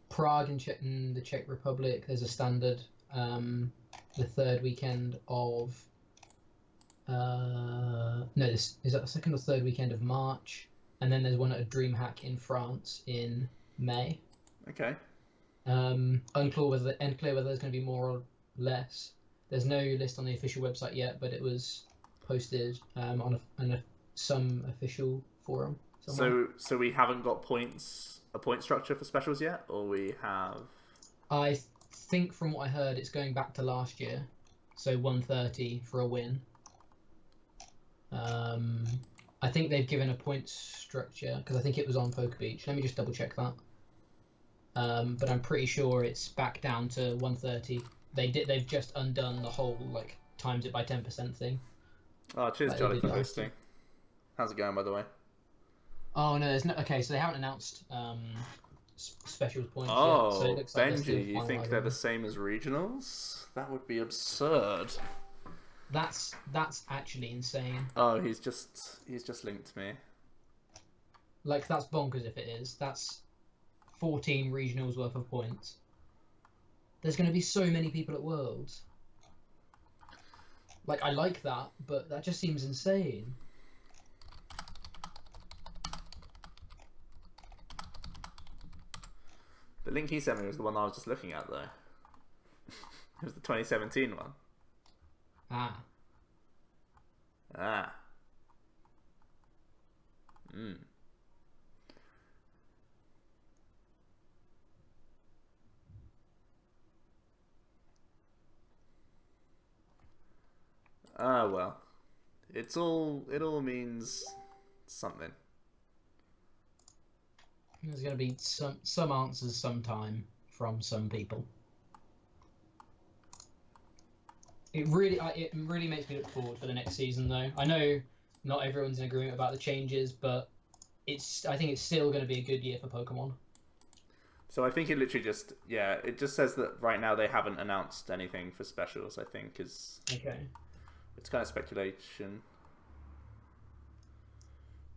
Prague in the Czech Republic, there's a standard. The third weekend of is that the second or third weekend of March, and then there's one at a DreamHack in France in May. Okay. Unclear whether there's going to be more or less. There's no list on the official website yet, but it was posted on some official forum somewhere. So we haven't got a point structure for specials yet, or we have? I think from what I heard, it's going back to last year, so 130 for a win. I think they've given a point structure because I think it was on Poker Beach. Let me just double check that. But I'm pretty sure it's back down to 130. They've just undone the whole like times it by 10% thing. Oh, cheers, Charlie, for hosting. How's it going, by the way? Oh no, there's no. Okay, so they haven't announced specials points yet. Oh, So it looks like Benji, you think they're the same as regionals? That would be absurd. That's actually insane. Oh, he's just linked me. Like that's bonkers if it is. That's 14 regionals worth of points. There's going to be so many people at Worlds. Like I like that, but that just seems insane. The link he sent me was the one I was just looking at, though. It was the 2017 one. Ah. Ah. Hmm. Ah, well. It all means something. There's going to be some answers sometime from some people. It really makes me look forward for the next season, though. I know not everyone's in agreement about the changes, but I think it's still going to be a good year for Pokemon. So I think it literally just it just says that right now they haven't announced anything for specials. I think is okay. It's kind of speculation,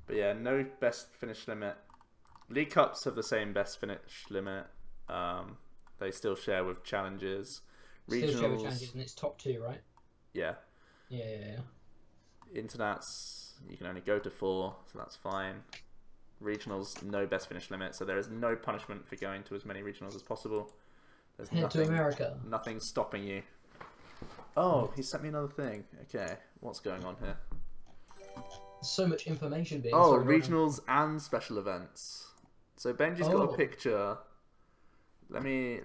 but yeah, no best finish limit. League Cups have the same best finish limit. They still share with challenges. Regionals, still share with challenges, and it's top 2, right? Yeah. Yeah. Internats, you can only go to 4, so that's fine. Regionals, no best finish limit, so there is no punishment for going to as many regionals as possible. There's Head to America. Nothing stopping you. Oh, he sent me another thing. Okay, what's going on here? So much information being. Oh, regionals and special events. So Benji's got a Oh. picture. Let me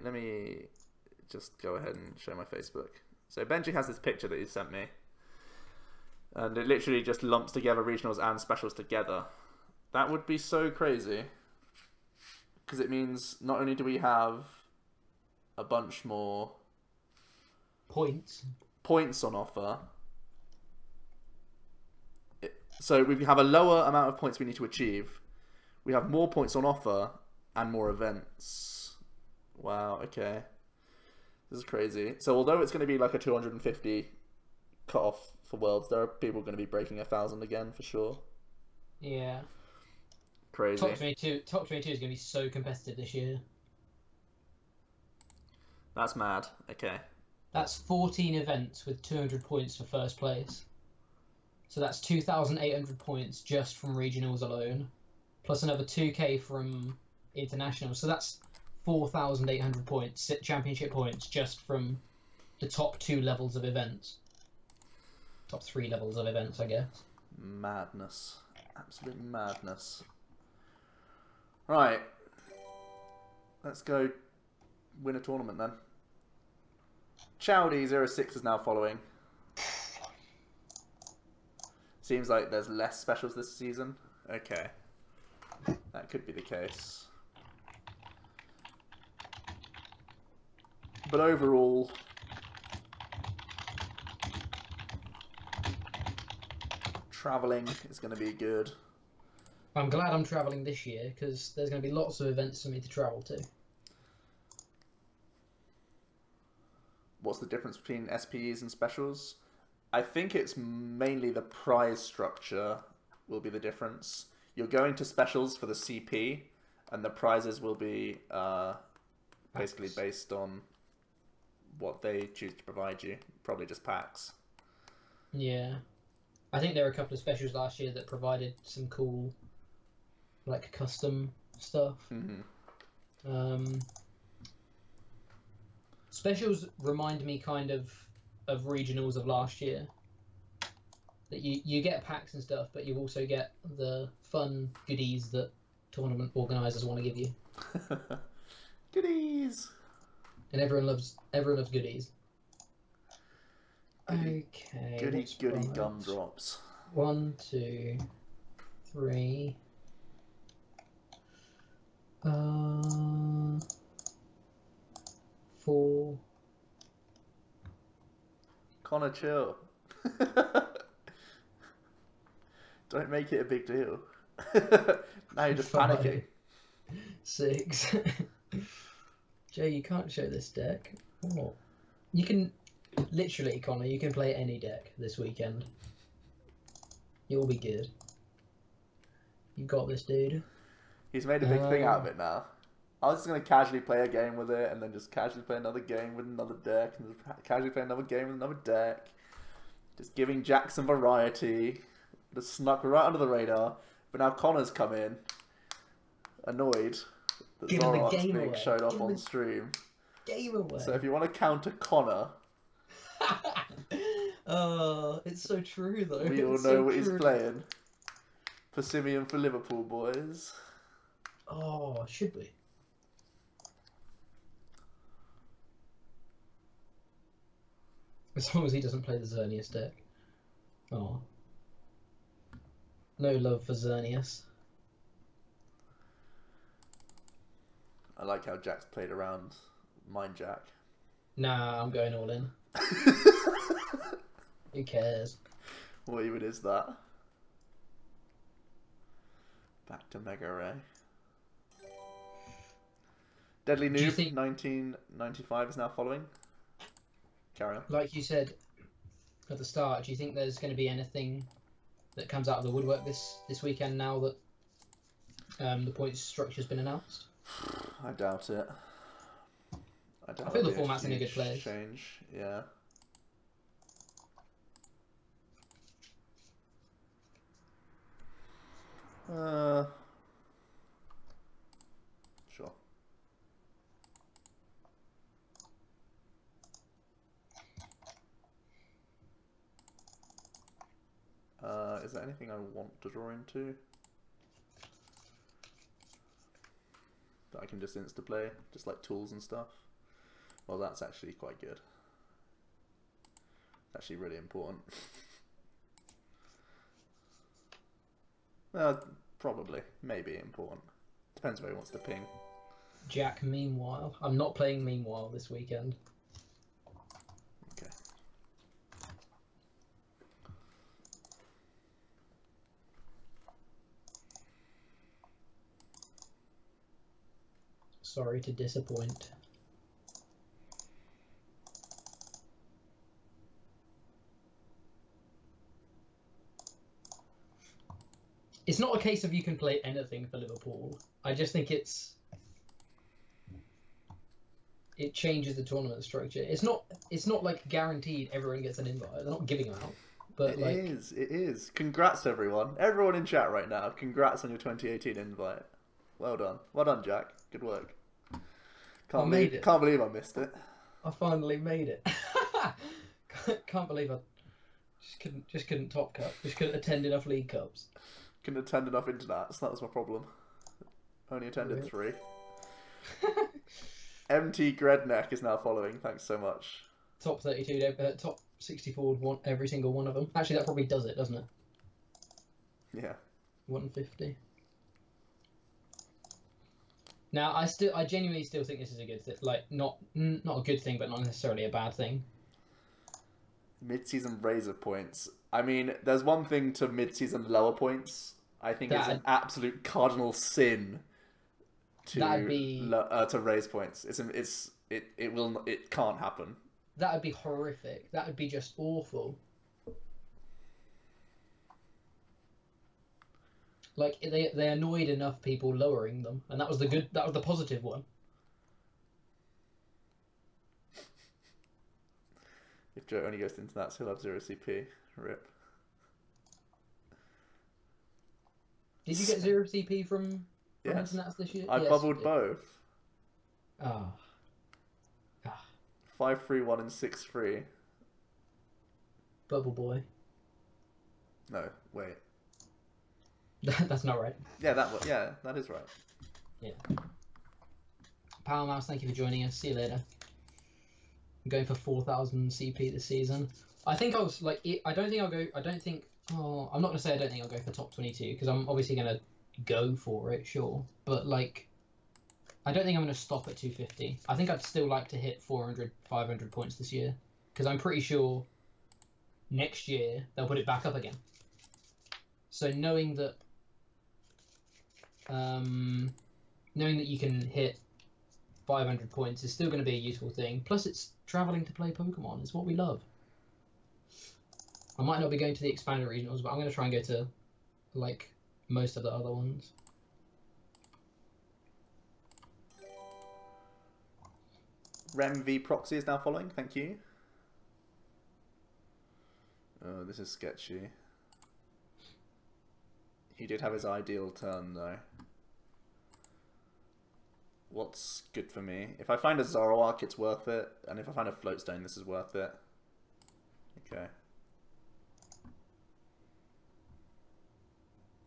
just go ahead and show my Facebook. So Benji has this picture that he sent me, and it literally just lumps together regionals and specials together. That would be so crazy, because it means not only do we have a bunch more points on offer, so we have a lower amount of points we need to achieve. We have more points on offer and more events. Wow, okay. This is crazy. So although it's going to be like a 250 cut-off for Worlds, there are people going to be breaking 1,000 again for sure. Yeah. Crazy. Top 22 is going to be so competitive this year. That's mad. Okay. That's 14 events with 200 points for first place. So that's 2,800 points just from regionals alone, plus another 2k from international. So that's 4,800 points, championship points, just from the top 2 levels of events. Top 3 levels of events, I guess. Madness. Absolute madness. Right. Let's go win a tournament then. Chowdy06 is now following. Seems like there's less specials this season. Okay. That could be the case. But overall, travelling is going to be good. I'm glad I'm travelling this year, because there's going to be lots of events for me to travel to. What's the difference between SPEs and specials? I think it's mainly the prize structure will be the difference. You're going to specials for the CP, and the prizes will be basically based on what they choose to provide you. Probably just packs. Yeah. I think there were a couple of specials last year that provided some cool, like, custom stuff. Specials remind me kind of regionals of last year. That you get packs and stuff, but you also get the fun goodies that tournament organisers want to give you. Goodies! And everyone loves goodies. Okay. Goody gumdrops. 1, 2, 3. 4. Connor, chill. Don't make it a big deal. Now you're just 5, panicking. 6. Jay, you can't show this deck. Oh. You can, literally, Connor, you can play any deck this weekend. You'll be good. You got this, dude. He's made a big thing out of it now. I was just going to casually play a game with it, and then just casually play another game with another deck, and just casually play another game with another deck. Just giving Jack some variety. Just snuck right under the radar. But now Connor's come in, annoyed that Zorok's being shown off on stream. Game away. So if you want to counter Connor... Oh, it's so true though. We all know what he's playing. Persimmon for Liverpool, boys. Oh, should we? As long as he doesn't play the Xerneas deck. Oh. No love for Xerneas. I like how Jack's played around Mind Jack. Nah, I'm going all in. Who cares? What even is that? Back to Mega Ray. Deadly Noob 1995 is now following. Carry on. Like you said at the start, do you think there's going to be anything that comes out of the woodwork this weekend now that the points structure's been announced? I doubt it. I feel the format's in a good place. Change, yeah. Sure. Is there anything I want to draw into that I can just insta play, just like tools and stuff? Well, that's actually quite good. It's actually really important. Probably, maybe important. Depends where he wants to ping. Jack, meanwhile. I'm not playing Meanwhile this weekend. Okay. Sorry to disappoint. It's not a case of you can play anything for Liverpool. I just think it changes the tournament structure. It's not like guaranteed everyone gets an invite. They're not giving them out. But it is. Congrats everyone. Everyone in chat right now. Congrats on your 2018 invite. Well done. Well done, Jack. Good work. Can't believe I missed it. I finally made it. Can't believe I just couldn't top cup. Just couldn't attend enough League Cups. Couldn't attend enough internats. That was my problem. Only attended 3. MT Gredneck is now following. Thanks so much. Top 32, top 64 would want every single one of them. Actually, that probably does it, doesn't it? Yeah. 150. Now, I genuinely still think this is a good thing. Like, not a good thing, but not necessarily a bad thing. Mid-season Razor points. I mean, there's one thing to mid-season lower points. I think it's an absolute cardinal sin to raise points. It can't happen. That would be horrific. That would be just awful. Like they annoyed enough people lowering them, and that was the positive one. If Joe only goes into that, he'll have 0 CP. Rip. Did you get 0 CP from yes. Internats this year? I bubbled both. Ah. 5-3-1 and 6-3. Bubble boy. No, wait. That's not right. Yeah, that is right. Yeah. Power Mouse, thank you for joining us. See you later. I'm going for 4,000 CP this season. I think I was like, I don't think I'll go. Oh, I'm not gonna say I don't think I'll go for top 22 because I'm obviously gonna go for it, sure. But like, I don't think I'm gonna stop at 250. I think I'd still like to hit 400, 500 points this year because I'm pretty sure next year they'll put it back up again. So knowing that you can hit 500 points is still going to be a useful thing. Plus, it's traveling to play Pokemon. It's what we love. I might not be going to the expanded regionals, but I'm going to try and go to like most of the other ones. Rem v Proxy is now following. Thank you. Oh, this is sketchy. He did have his ideal turn, though. What's good for me? If I find a Zoroark, it's worth it. And if I find a Floatstone, this is worth it. Okay.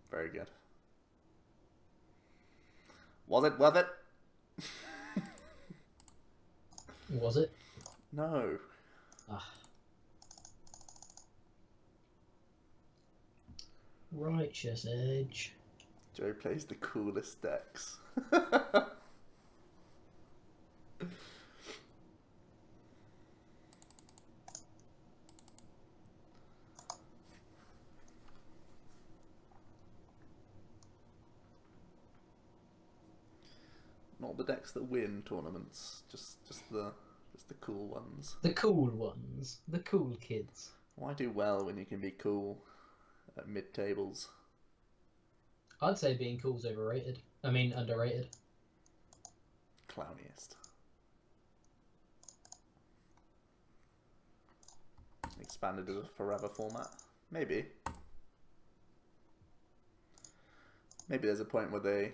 Very good. Was it worth it? Was it? No. Ah. Righteous Edge. Joe plays the coolest decks. Not the decks that win tournaments, just the cool ones. The cool ones. The cool kids. Why do well when you can be cool at mid-tables? I'd say being cool's overrated. I mean, underrated. Clowniest. Expanded as a forever format? Maybe. Maybe there's a point where they...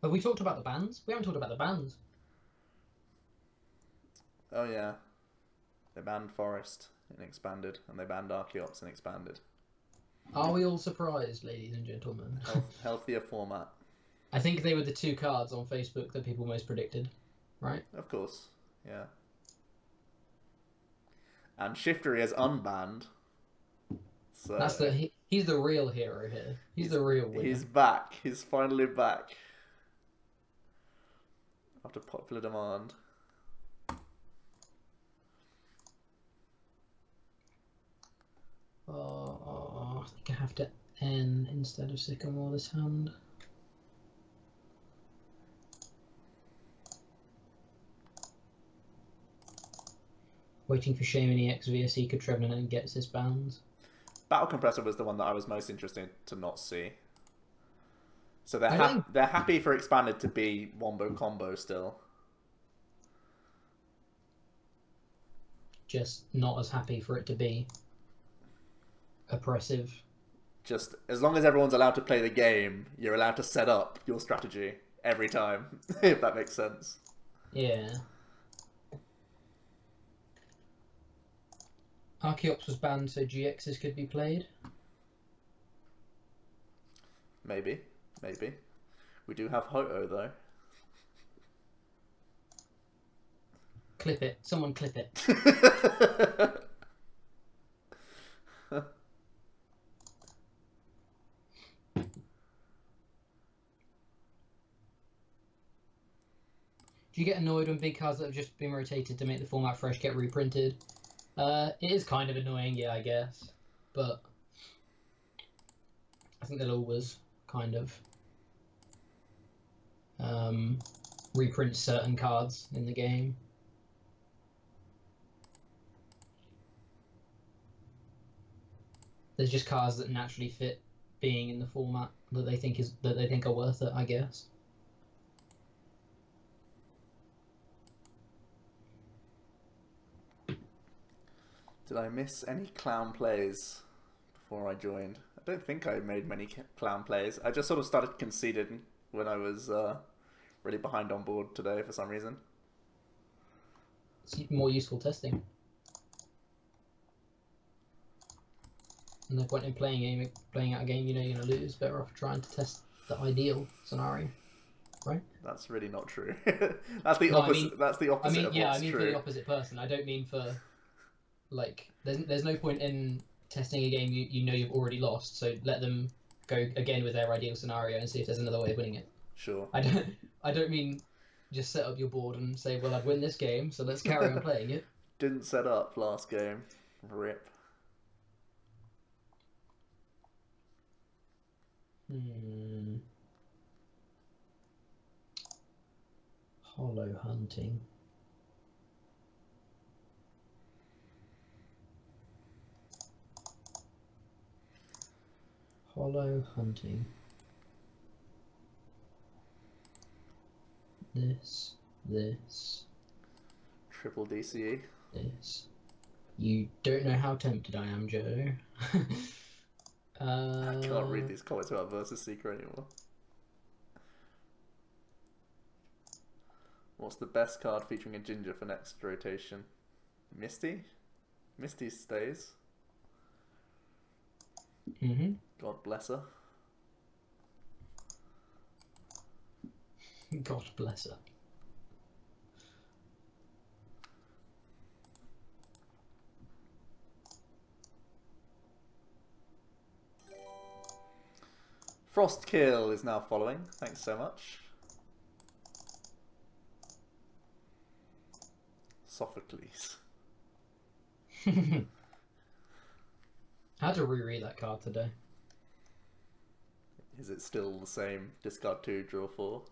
Have we talked about the bans? We haven't talked about the bans. Oh yeah. They banned Forest in Expanded, and they banned Archeops in Expanded. Are we all surprised, ladies and gentlemen? Healthier format. I think they were the two cards on Facebook that people most predicted, right? Of course, yeah. And Shiftery is unbanned. So That's he's the real hero here. He's the real winner. He's back. He's finally back. After popular demand. Oh, I think I have to N instead of Sycamore this hand. Waiting for Shaman EX via Seeker Trevenant and gets his bounds. Battle Compressor was the one that I was most interested to not see. So they're happy for Expanded to be Wombo Combo still. Just not as happy for it to be oppressive. Just as long as everyone's allowed to play the game, you're allowed to set up your strategy every time, if that makes sense. Yeah. Archeops was banned so GXs could be played. Maybe. Maybe. We do have Ho-Oh though. Clip it. Someone clip it. Do you get annoyed when big cards that have just been rotated to make the format fresh get reprinted? It is kind of annoying, yeah, I guess. But I think they'll always kind of reprint certain cards in the game. There's just cards that naturally fit being in the format that they think are worth it, I guess. Did I miss any clown plays before I joined? I don't think I made many clown plays. I just sort of started conceding when I was really behind on board today for some reason. It's more useful testing. No point in playing out a game you know you're going to lose. Better off trying to test the ideal scenario, right? That's really not true. That's the opposite. That's the opposite of what's true. I mean for the opposite person. I don't mean for, like, there's no point in testing a game you know you've already lost. So let them go again with their ideal scenario and see if there's another way of winning it. Sure. I don't mean just set up your board and say, well, I'd win this game, so let's carry on playing it. Didn't set up last game. Rip. Hollow hunting. Hollow hunting. This. Triple DCE. This. You don't know how tempted I am, Joe. I can't read these comments about Versus Seeker anymore. What's the best card featuring a ginger for next rotation? Misty? Misty stays. God bless her. God bless her. Frostkill is now following. Thanks so much. Sophocles. How to reread that card today? Is it still the same? Discard 2, draw 4.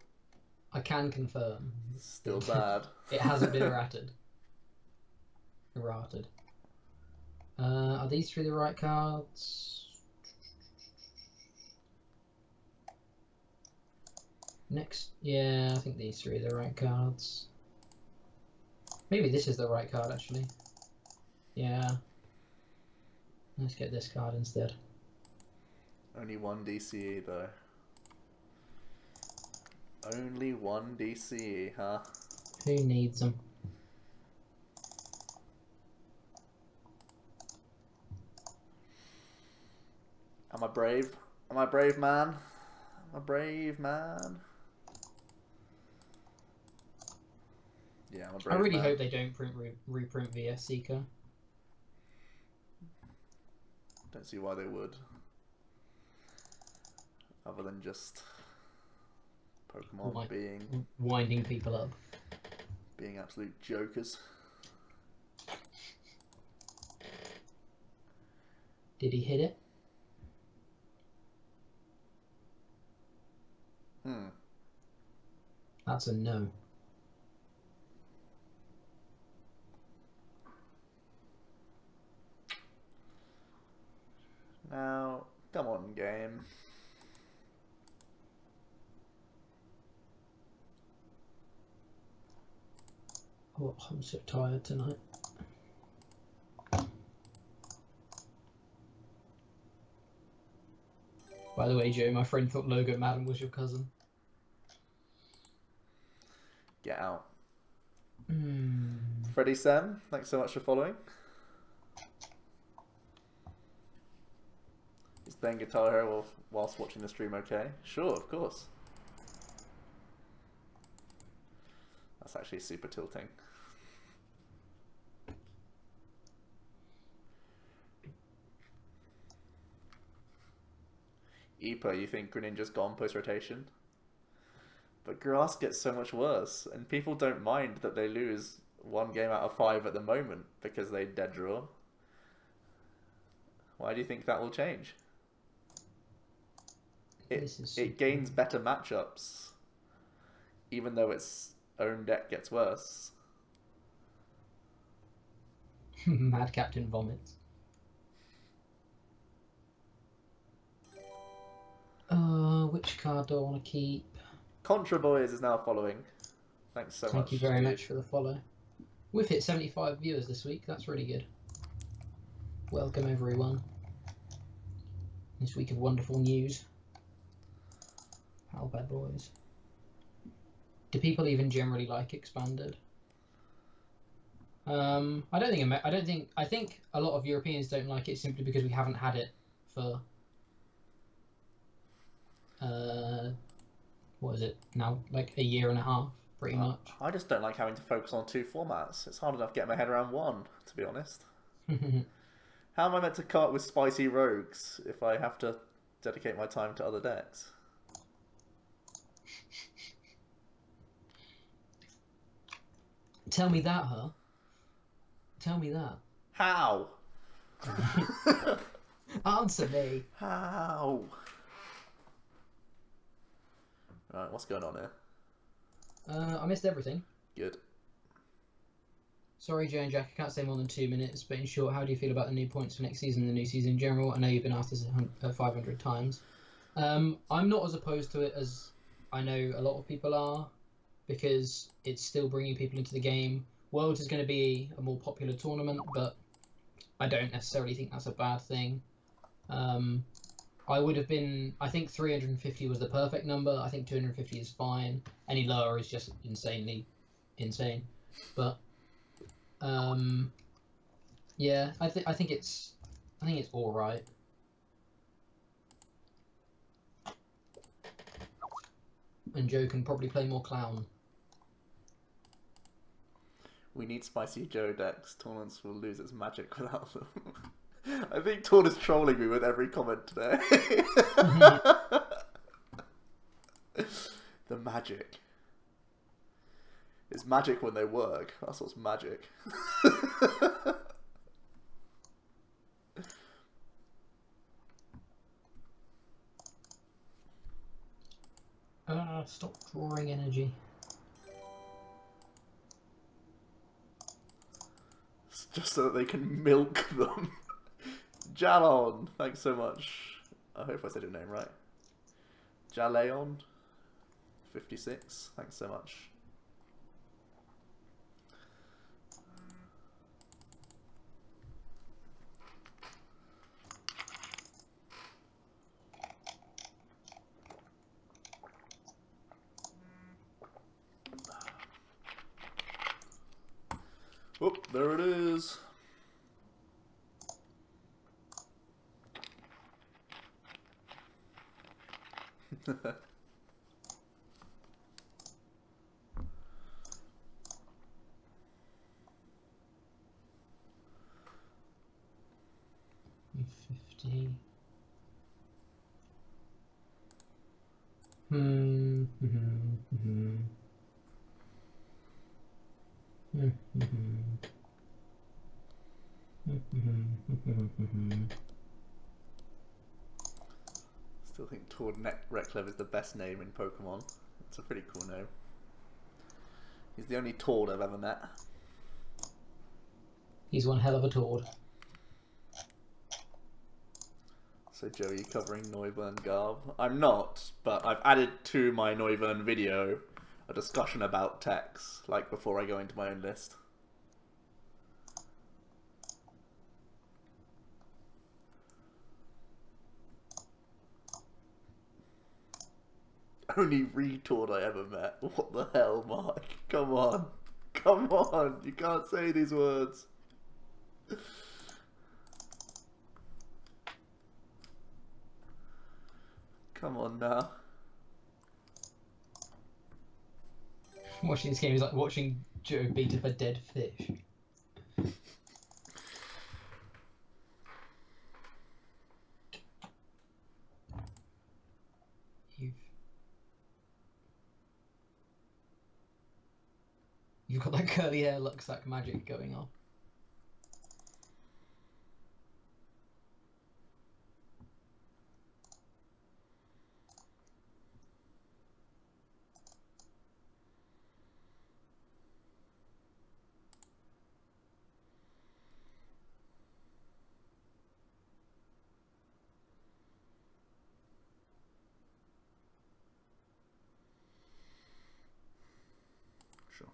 I can confirm. Still bad. It hasn't been errated. Are these three the right cards? Next, yeah, I think these three are the right cards. Maybe this is the right card, actually. Yeah. Let's get this card instead. Only one DCE, though. Only one DCE, huh? Who needs them? Am I brave? Am I a brave man? Am I a brave man? Yeah, I'm a brave I really man. hope they don't reprint VS Seeker. Don't see why they would. Other than just Pokemon winding people up. Being absolute jokers. Did he hit it? That's a no. Now, come on, game. Oh, I'm so tired tonight. By the way, Joe, my friend thought Logo Madden was your cousin. Get out. Freddie Sam, thanks so much for following. Is playing Guitar Hero whilst watching the stream okay? Sure, of course. That's actually super tilting. Epa, you think Greninja's gone post-rotation? But grass gets so much worse, and people don't mind that they lose 1 game out of 5 at the moment because they dead draw. Why do you think that will change? It gains better matchups, even though its own deck gets worse. Mad Captain vomits. Which card do I want to keep? Contra Boys is now following. Thanks so much. Thank you very much for the follow. We've hit 75 viewers this week. That's really good. Welcome everyone. This week of wonderful news. How bad boys. Do people even generally like Expanded? I think a lot of Europeans don't like it simply because we haven't had it for what is it now, like a year and a half, pretty much. I just don't like having to focus on 2 formats. It's hard enough getting my head around 1, to be honest. How am I meant to come up with spicy rogues if I have to dedicate my time to other decks? Tell me that, huh? Tell me that. How? Answer me. How? Right, what's going on here? I missed everything. Good. Sorry, Joe and Jack, I can't stay more than 2 minutes, but in short, how do you feel about the new points for next season and the new season in general? I know you've been asked this 500 times. I'm not as opposed to it as I know a lot of people are, because it's still bringing people into the game. Worlds is going to be a more popular tournament, but I don't necessarily think that's a bad thing. I think 350 was the perfect number. I think 250 is fine. Any lower is just insanely insane. But yeah, I think it's all right. And Joe can probably play more clown. We need spicy Joe decks. Tournaments will lose its magic without them. I think Torn is trolling me with every comment today. The magic. It's magic when they work. That's what's magic. Stop drawing energy. It's just so that they can milk them. Jalon, thanks so much. I hope I said your name right. Jaleon, 56, thanks so much. Whoop, there it is. $50. Still think Tord Reklev is the best name in Pokemon. It's a pretty cool name. He's the only Tord I've ever met. He's one hell of a Tord. So Joe, are you covering Noivern Garb? I'm not, but I've added to my Noivern video a discussion about techs, like before I go into my own list. Only retard I ever met. What the hell, Mark? Come on. Come on. You can't say these words. Come on now. Watching this game is like watching Joe beat up a dead fish. Got that curly hair Luxac magic going on. Sure.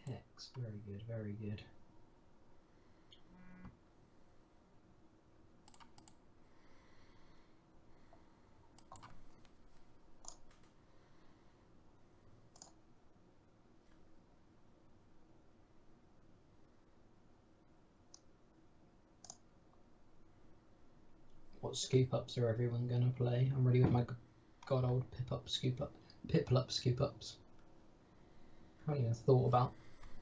Hex, very good, very good. What scoop ups are everyone gonna play? I'm ready with my god old Piplup scoop ups. I haven't even thought about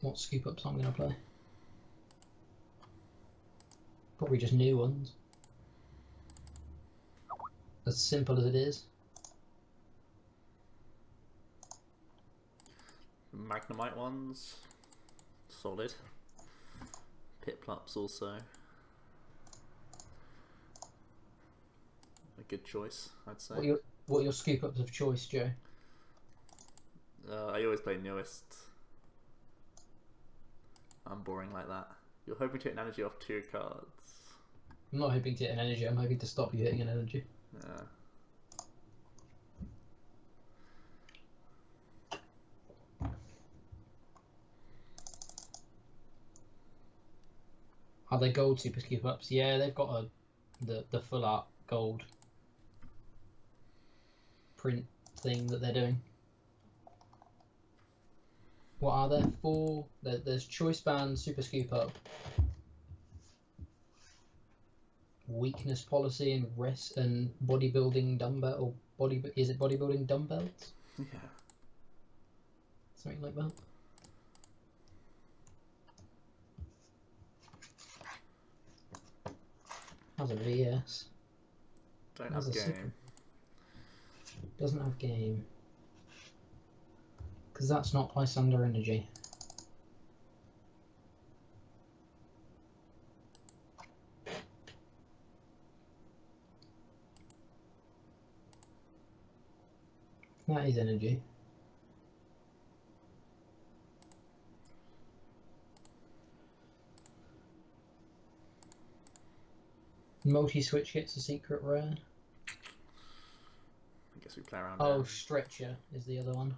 what scoop ups I'm gonna play. Probably just new ones. As simple as it is. Magnemite ones, solid. Piplups also. A good choice, I'd say. What are your scoop ups of choice, Joe? I always play newest. I'm boring like that. You're hoping to hit an energy off 2 cards. I'm not hoping to hit an energy, I'm hoping to stop you hitting an energy. Yeah. Are they gold super scoop ups? Yeah, they've got the full art gold print thing that they're doing. What are there? 4. There's choice band, super scoop up, weakness policy, and rest and bodybuilding dumbbell or is it bodybuilding dumbbells? Yeah. Something like that. Has a VS. Don't have game. Doesn't have game. Because that's not Lysander energy. That is energy. Multi-switch gets a secret rare. I guess we play around. Oh, there. Stretcher is the other one.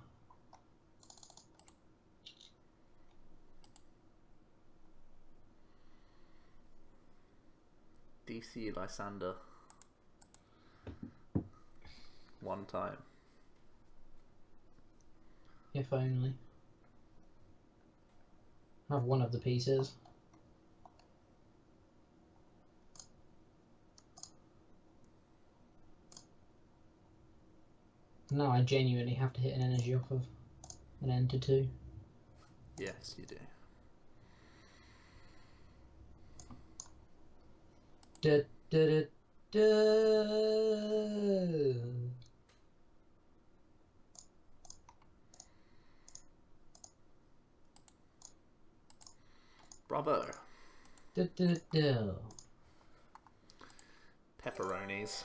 DC Lysander. 1 time. If only. Have one of the pieces. No, I genuinely have to hit an energy off of an end to 2. Yes, you do. Da, da, da, da. Bravo. Da, da, da. Pepperonis.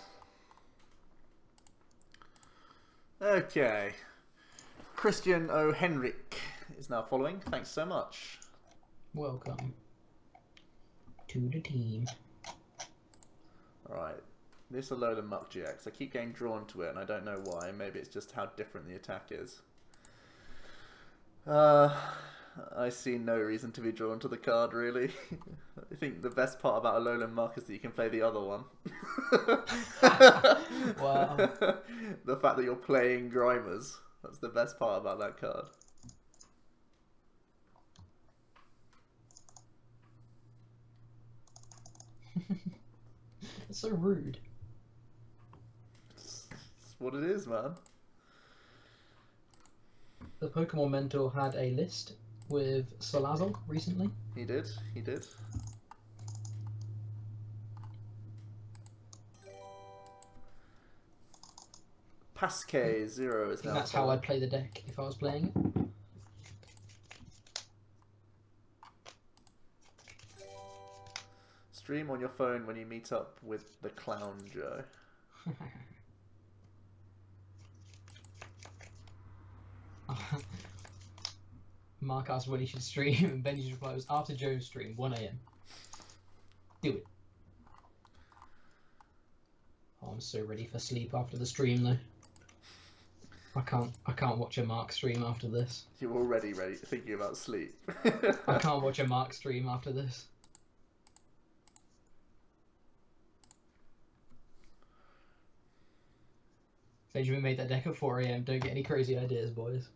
Okay. Christian O. Henrik is now following. Thanks so much. Welcome to the team. Alright. This is a load of Muck GX. I keep getting drawn to it and I don't know why. Maybe it's just how different the attack is. I see no reason to be drawn to the card, really. I think the best part about Alolan Muck is that you can play the other one. Wow. The fact that you're playing Grimers. That's the best part about that card. It's so rude. It's what it is, man. The Pokemon Mentor had a list with Salazzle recently. He did, he did. Pasque 0 is now. That's how I'd play the deck if I was playing it. Stream on your phone when you meet up with the Clown Joe. Mark asked when he should stream, and Benji's reply was after Joe's stream, 1 AM. Do it. Oh, I'm so ready for sleep after the stream, though. I can't watch a Mark stream after this. You're already ready, thinking about sleep. I can't watch a Mark stream after this. Benjamin made that deck at 4 AM. Don't get any crazy ideas, boys.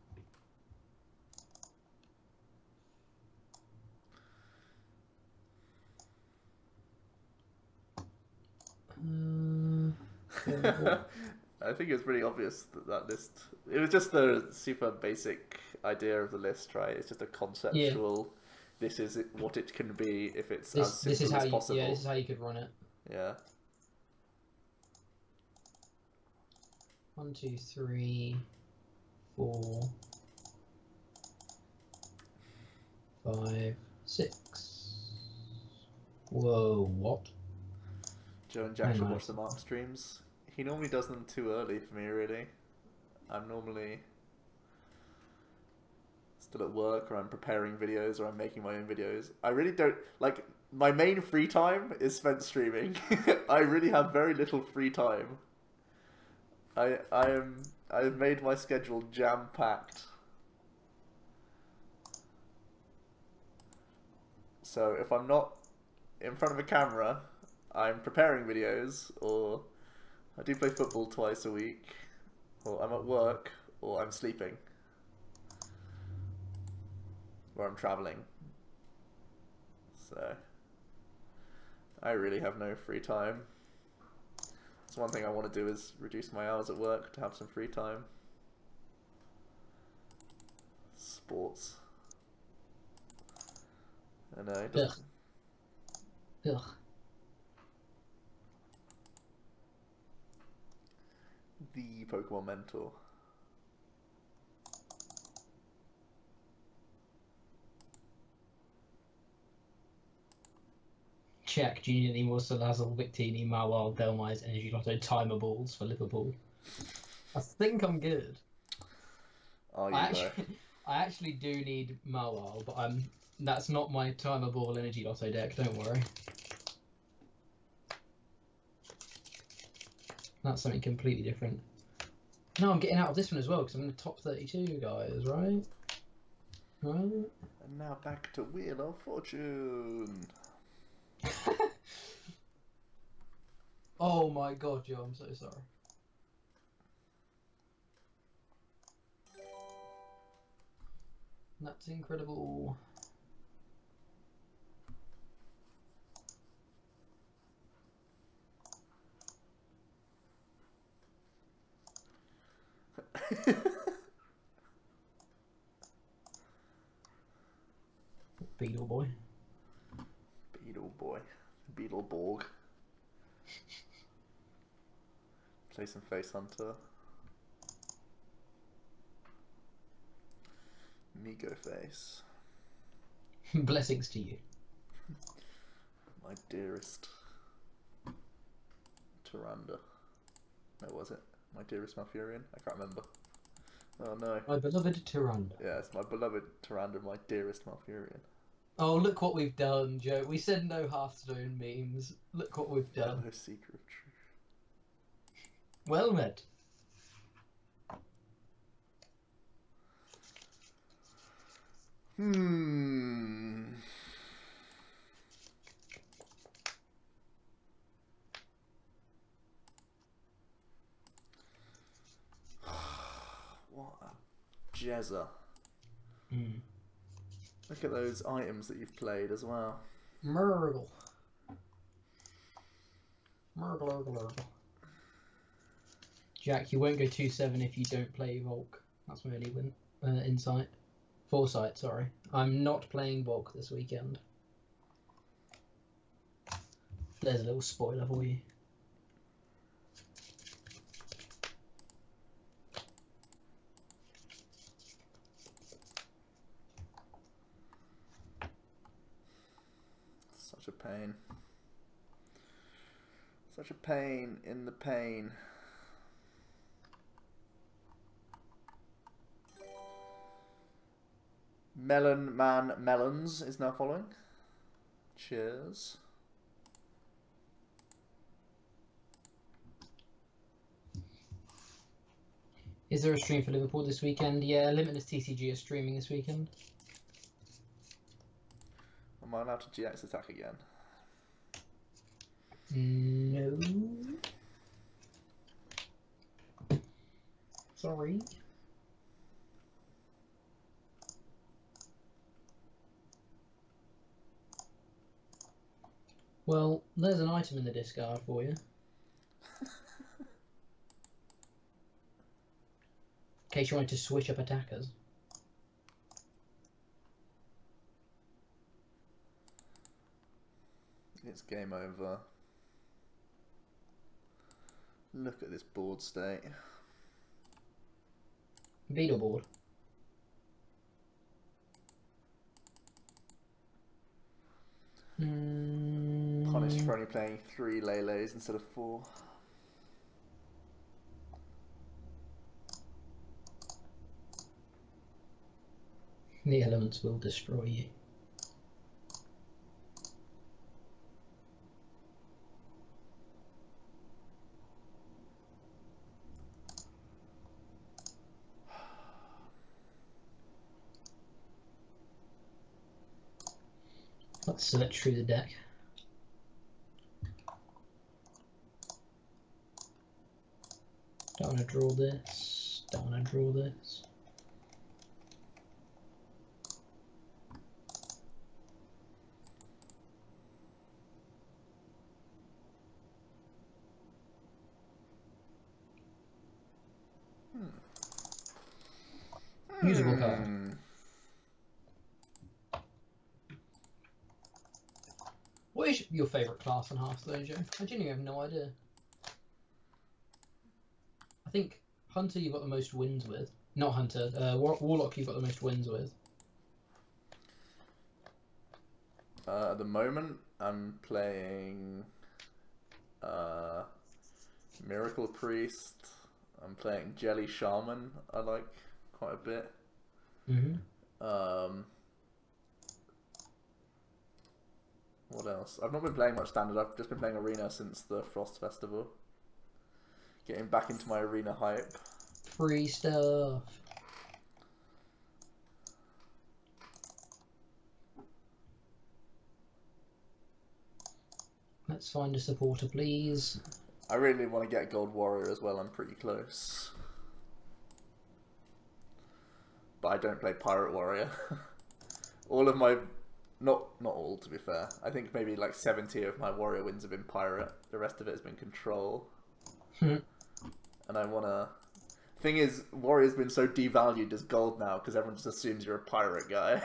I think it's pretty obvious that list. It was just a super basic idea of the list, right? It's just a conceptual. Yeah. This is what it can be if it's as simple as possible. Yeah, this is how you could run it. Yeah. 1, 2, 3, 4, 5, 6. Whoa, what? Joe and Jack should watch the Mark streams. He normally does them too early for me, really. I'm normally still at work, or I'm preparing videos, or I'm making my own videos. I really don't like my main free time is spent streaming. I really have very little free time. I've made my schedule jam-packed. So if I'm not in front of a camera, I'm preparing videos, or I do play football twice a week, or I'm at work, or I'm sleeping, or I'm traveling. So I really have no free time. So one thing I want to do is reduce my hours at work to have some free time. Sports. I know, it doesn't... Ugh. The Pokemon Mentor. Check. Do you need any more Salazzle, Victini, Mawile, Delmise, Energy Lotto timer balls for Liverpool? I think I'm good. Oh, I actually do need Mawile, but that's not my timer ball Energy Lotto deck. Don't worry. That's something completely different. No, I'm getting out of this one as well because I'm in the top 32, guys. Right? Right. And now back to Wheel of Fortune. Oh my god, Joe, I'm so sorry. That's incredible. Beetle boy. Beetle boy. Beetleborg. Play some Face Hunter. Migo Face. Blessings to you. My dearest Tyrande. No, was it? My dearest Malfurion? I can't remember. Oh no. My beloved Tyrande. Yeah, it's my beloved Tyrande, my dearest Malfurion. Oh, look what we've done, Joe. We said no Hearthstone memes. Look what we've done. No secret of truth. Well met. What a jezza. Look at those items that you've played as well. Murgle. Murgle. Jack, you won't go 2-7 if you don't play Volk. That's my only insight. Foresight, sorry. I'm not playing Volk this weekend. There's a little spoiler for you. pain. Such a pain in the pain. Melon Man Melons is now following. Cheers. Is there a stream for Liverpool this weekend? Yeah, Limitless TCG is streaming this weekend. Am I allowed to GX attack again? No. Sorry. Well, there's an item in the discard for you. In case you wanted to switch up attackers. It's game over. Look at this board state. Beetleborg. Punished for only playing 3 Lele's instead of 4. The elements will destroy you. Let's select through the deck. Don't want to draw this. Don't want to draw this. Usable card. What is your favourite class in Hearthstone, Joe? I genuinely have no idea. I think Hunter you've got the most wins with. Not Hunter, Warlock you've got the most wins with. At the moment, I'm playing Miracle Priest. I'm playing Jelly Shaman. I like quite a bit. What else? I've not been playing much standard. I've just been playing Arena since the Frost Festival. Getting back into my Arena hype. Free stuff. Let's find a supporter, please. I really want to get Gold Warrior as well. I'm pretty close. But I don't play Pirate Warrior. All of my... Not all, to be fair. I think maybe like 70 of my Warrior wins have been Pirate. The rest of it has been Control. And I want to... Thing is, Warrior's been so devalued as Gold now because everyone just assumes you're a Pirate guy.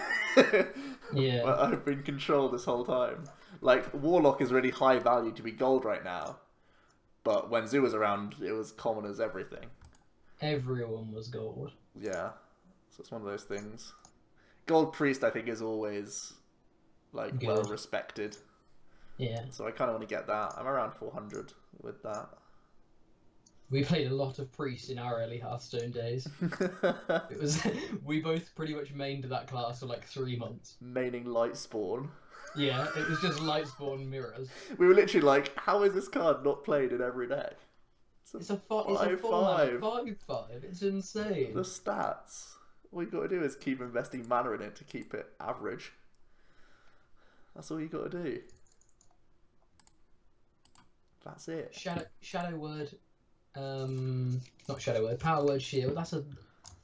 Yeah. But I've been Control this whole time. Like, Warlock is really high value to be Gold right now. But when Zoo was around, it was common as everything. Everyone was Gold. Yeah. So it's one of those things. Gold Priest, I think, is always... like Good. well respected. Yeah. So I kind of want to get that. I'm around 400 with that. We played a lot of Priests in our early Hearthstone days. It was we both pretty much mained that class for like 3 months. Maining Lightspawn. Yeah, it was just Lightspawn mirrors. We were literally like, how is this card not played in every deck? It's a 5/5. 5/5. It's insane. The stats. All you got to do is keep investing mana in it to keep it average. That's all you got to do. That's it. Shadow Word, not Shadow Word, Power Word Shield. That's a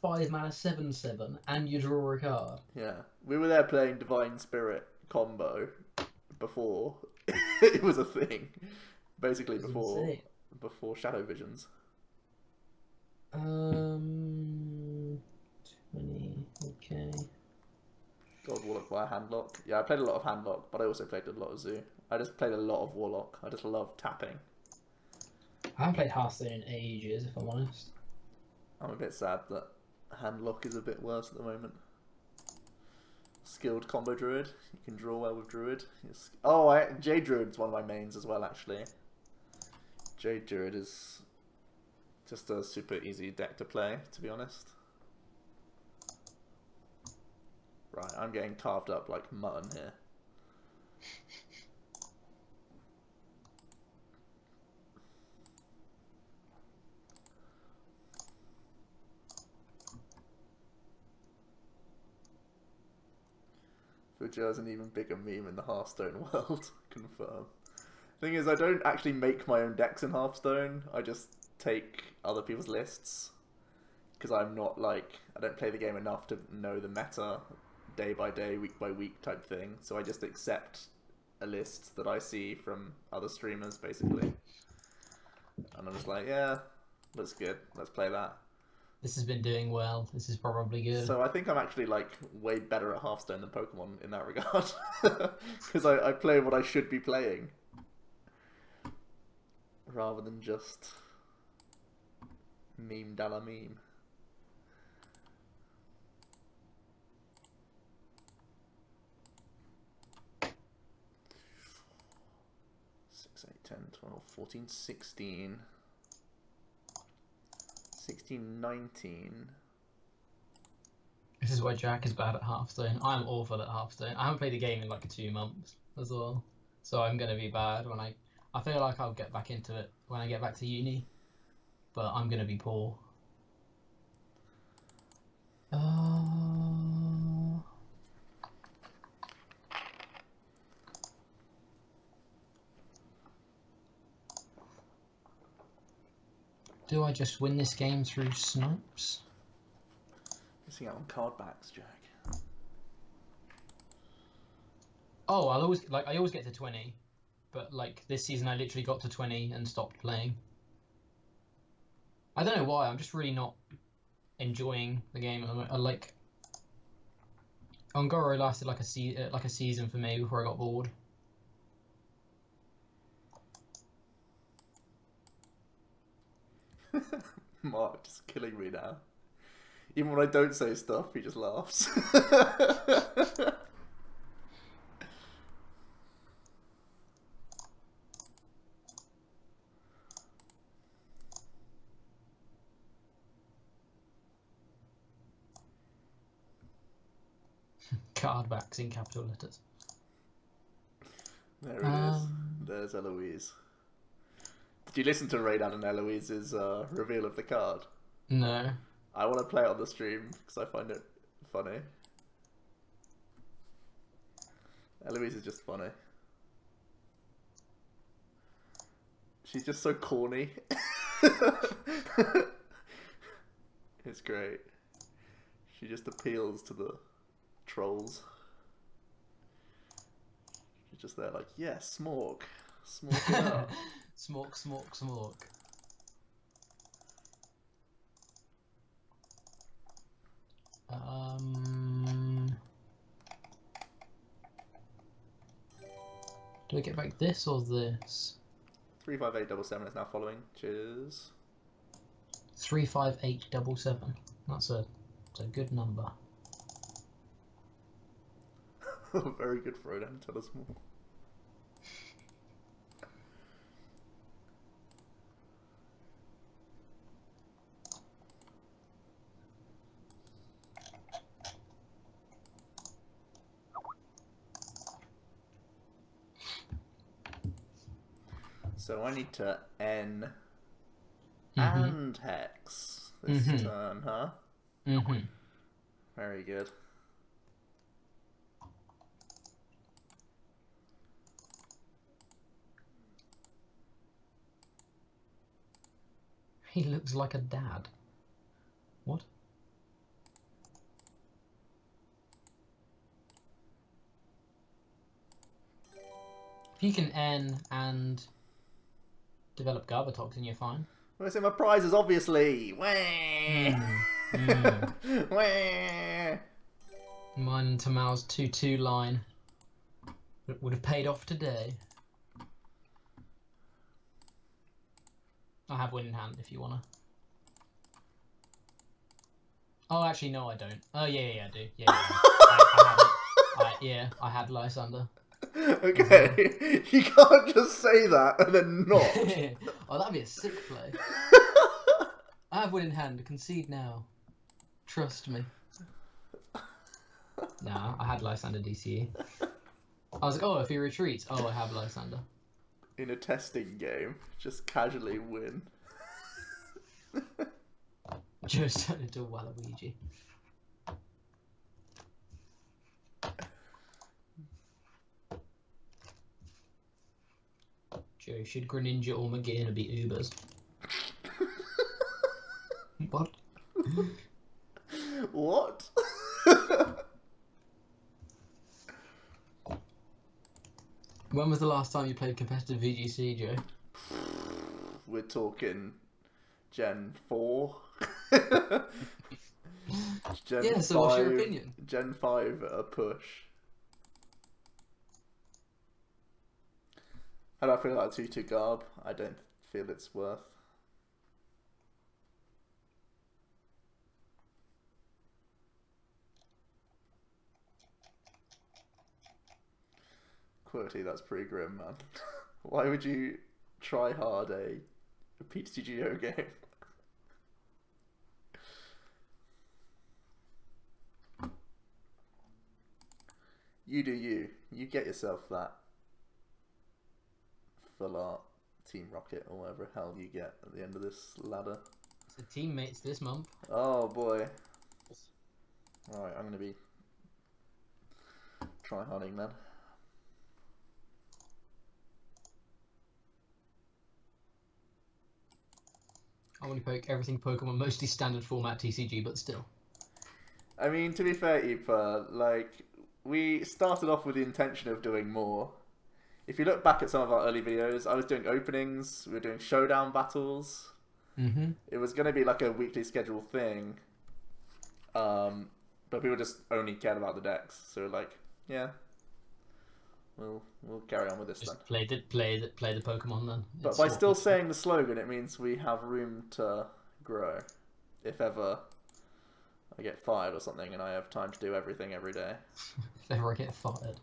5 mana 7/7, and you draw a card. Yeah, we were there playing Divine Spirit combo before it was a thing. Basically before Shadow Visions. 20. Okay. Gold Warlock via Handlock. Yeah, I played a lot of Handlock, but I also played a lot of Zoo. I just played a lot of Warlock. I just love tapping. I haven't played Hearthstone in ages, if I'm honest. I'm a bit sad that Handlock is a bit worse at the moment. skilled combo druid. You can draw well with druid. Jade Druid's one of my mains as well, actually. Jade Druid is just a super easy deck to play, to be honest. Right, I'm getting carved up like mutton here. Fujo is an even bigger meme in the Hearthstone world. Confirm. Thing is, I don't actually make my own decks in Hearthstone. I just take other people's lists. Because I'm not like... I don't play the game enough to know the meta day by day, week by week type thing. So I just accept a list that I see from other streamers, basically. And I'm just like, yeah, looks good. Let's play that. This has been doing well. This is probably good. So I think I'm actually like way better at Hearthstone than Pokemon in that regard. Because I play what I should be playing. Rather than just meme dalla meme. Six, 8, 10, 12, 14, 16. 16, 19. This is why Jack is bad at Hearthstone. I'm awful at Hearthstone. I haven't played the game in like 2 months as well. So I'm going to be bad when I feel like I'll get back into it when I get back to uni. But I'm going to be poor. Do I just win this game through snipes? Missing out on card backs, Jack. Oh, I always get to 20, but like this season I literally got to 20 and stopped playing. I don't know why. I'm just really not enjoying the game. I like Ongoro lasted like a season for me before I got bored. Mark just killing me now. Even when I don't say stuff, he just laughs. Card backs in capital letters. There it is. There's Eloise. Did you listen to Rayd and Eloise's reveal of the card? No. I want to play it on the stream because I find it funny. Eloise is just funny. She's just so corny. It's great. She just appeals to the trolls. She's just there like, yeah, smork. Smork it up. Smork, smork, smork. Do I get back this or this? 35877 is now following. Cheers. 35877. That's a good number. Very good, Frodan. Tell us more. So I need to N and Hex this turn, huh? Very good. He looks like a dad. What? If you can N and develop Garbatox, you're fine. Well, it's in my prizes, obviously. Wah! Wah! Mine and Tamal's 2-2 line would have paid off today. I have win in hand if you wanna. Oh, actually, no, I don't. Oh, yeah, I do. Yeah. I have it. I had Lysander. Okay, you can't just say that and then not. Oh, that'd be a sick play. I have win in hand. Concede now. Trust me. Nah, I had Lysander DCE. I was like, oh, if he retreats, oh, I have Lysander. In a testing game, just casually win. Just turned into a Waluigi. Joe, should Greninja or Magina be Ubers? What? What? When was the last time you played competitive VGC, Joe? We're talking Gen 4. Gen yeah, so 5, what's your opinion? Gen 5 at a push. How do I feel about 2-2 Garb? I don't feel it's worth. Quirty, that's pretty grim, man. Why would you try hard a PTGO game? You do you. You get yourself that full art Team Rocket or whatever the hell you get at the end of this ladder. It's the teammates this month. Oh boy. Alright, I'm gonna be try-harding then. OmniPoke, everything Pokemon, mostly standard format TCG, but still. I mean, to be fair, Epa, like, we started off with the intention of doing more. If you look back at some of our early videos, I was doing openings, we were doing showdown battles. It was going to be like a weekly scheduled thing. But people just only cared about the decks. So we're like, yeah, we'll carry on with this Just then. play the Pokemon then. But by still saying the slogan, it means we have room to grow. If ever I get fired or something and I have time to do everything every day. If ever I get fired.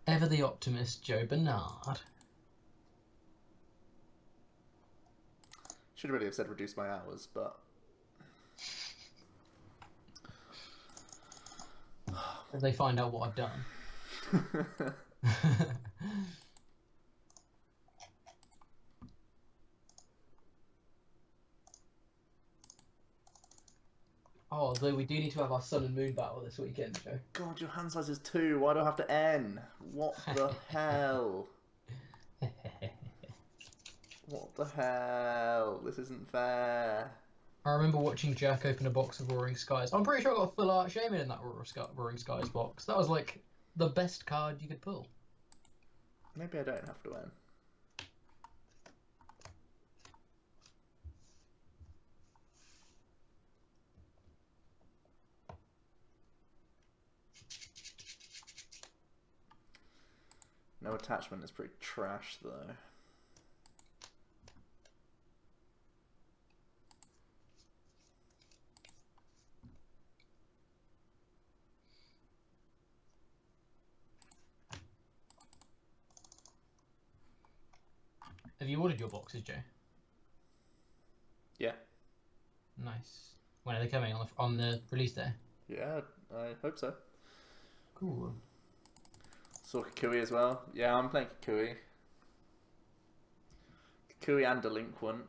Ever the optimist, Joe Bernard. Should really have said reduce my hours, but... If they find out what I've done. Oh, although we do need to have our Sun and Moon battle this weekend, Joe. God, your hand size is 2. Why do I have to N? What the hell? What the hell? This isn't fair. I remember watching Jack open a box of Roaring Skies. I'm pretty sure I got a full art Shaman in that Roaring Skies box. That was like the best card you could pull. Maybe I don't have to N. No attachment is pretty trash though. Have you ordered your boxes, Joe? Yeah. Nice. When are they coming? On the release day? Yeah, I hope so. Cool. Saw Kukui as well. Yeah, I'm playing Kukui. Kukui and Delinquent.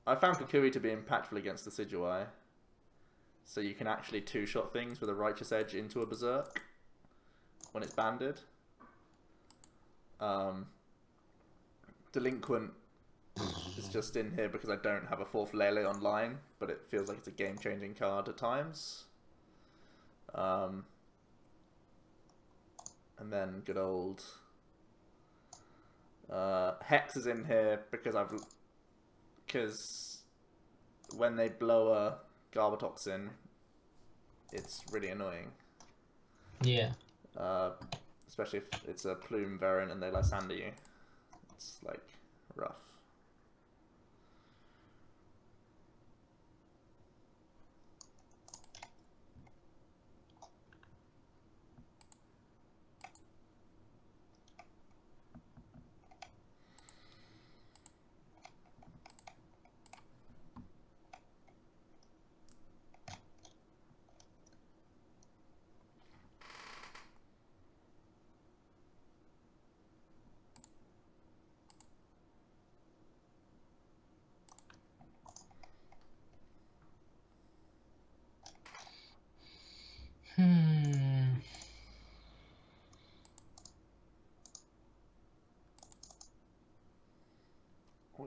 I found Kukui to be impactful against the Decidueye. So you can actually two-shot things with a Righteous Edge into a Berserk when it's banded. Delinquent is just in here because I don't have a 4th Lele online, but it feels like it's a game-changing card at times. And then good old Hex is in here because when they blow a Garbotoxin, it's really annoying. Yeah. Especially if it's a Plume variant and they Lysander you. It's like rough.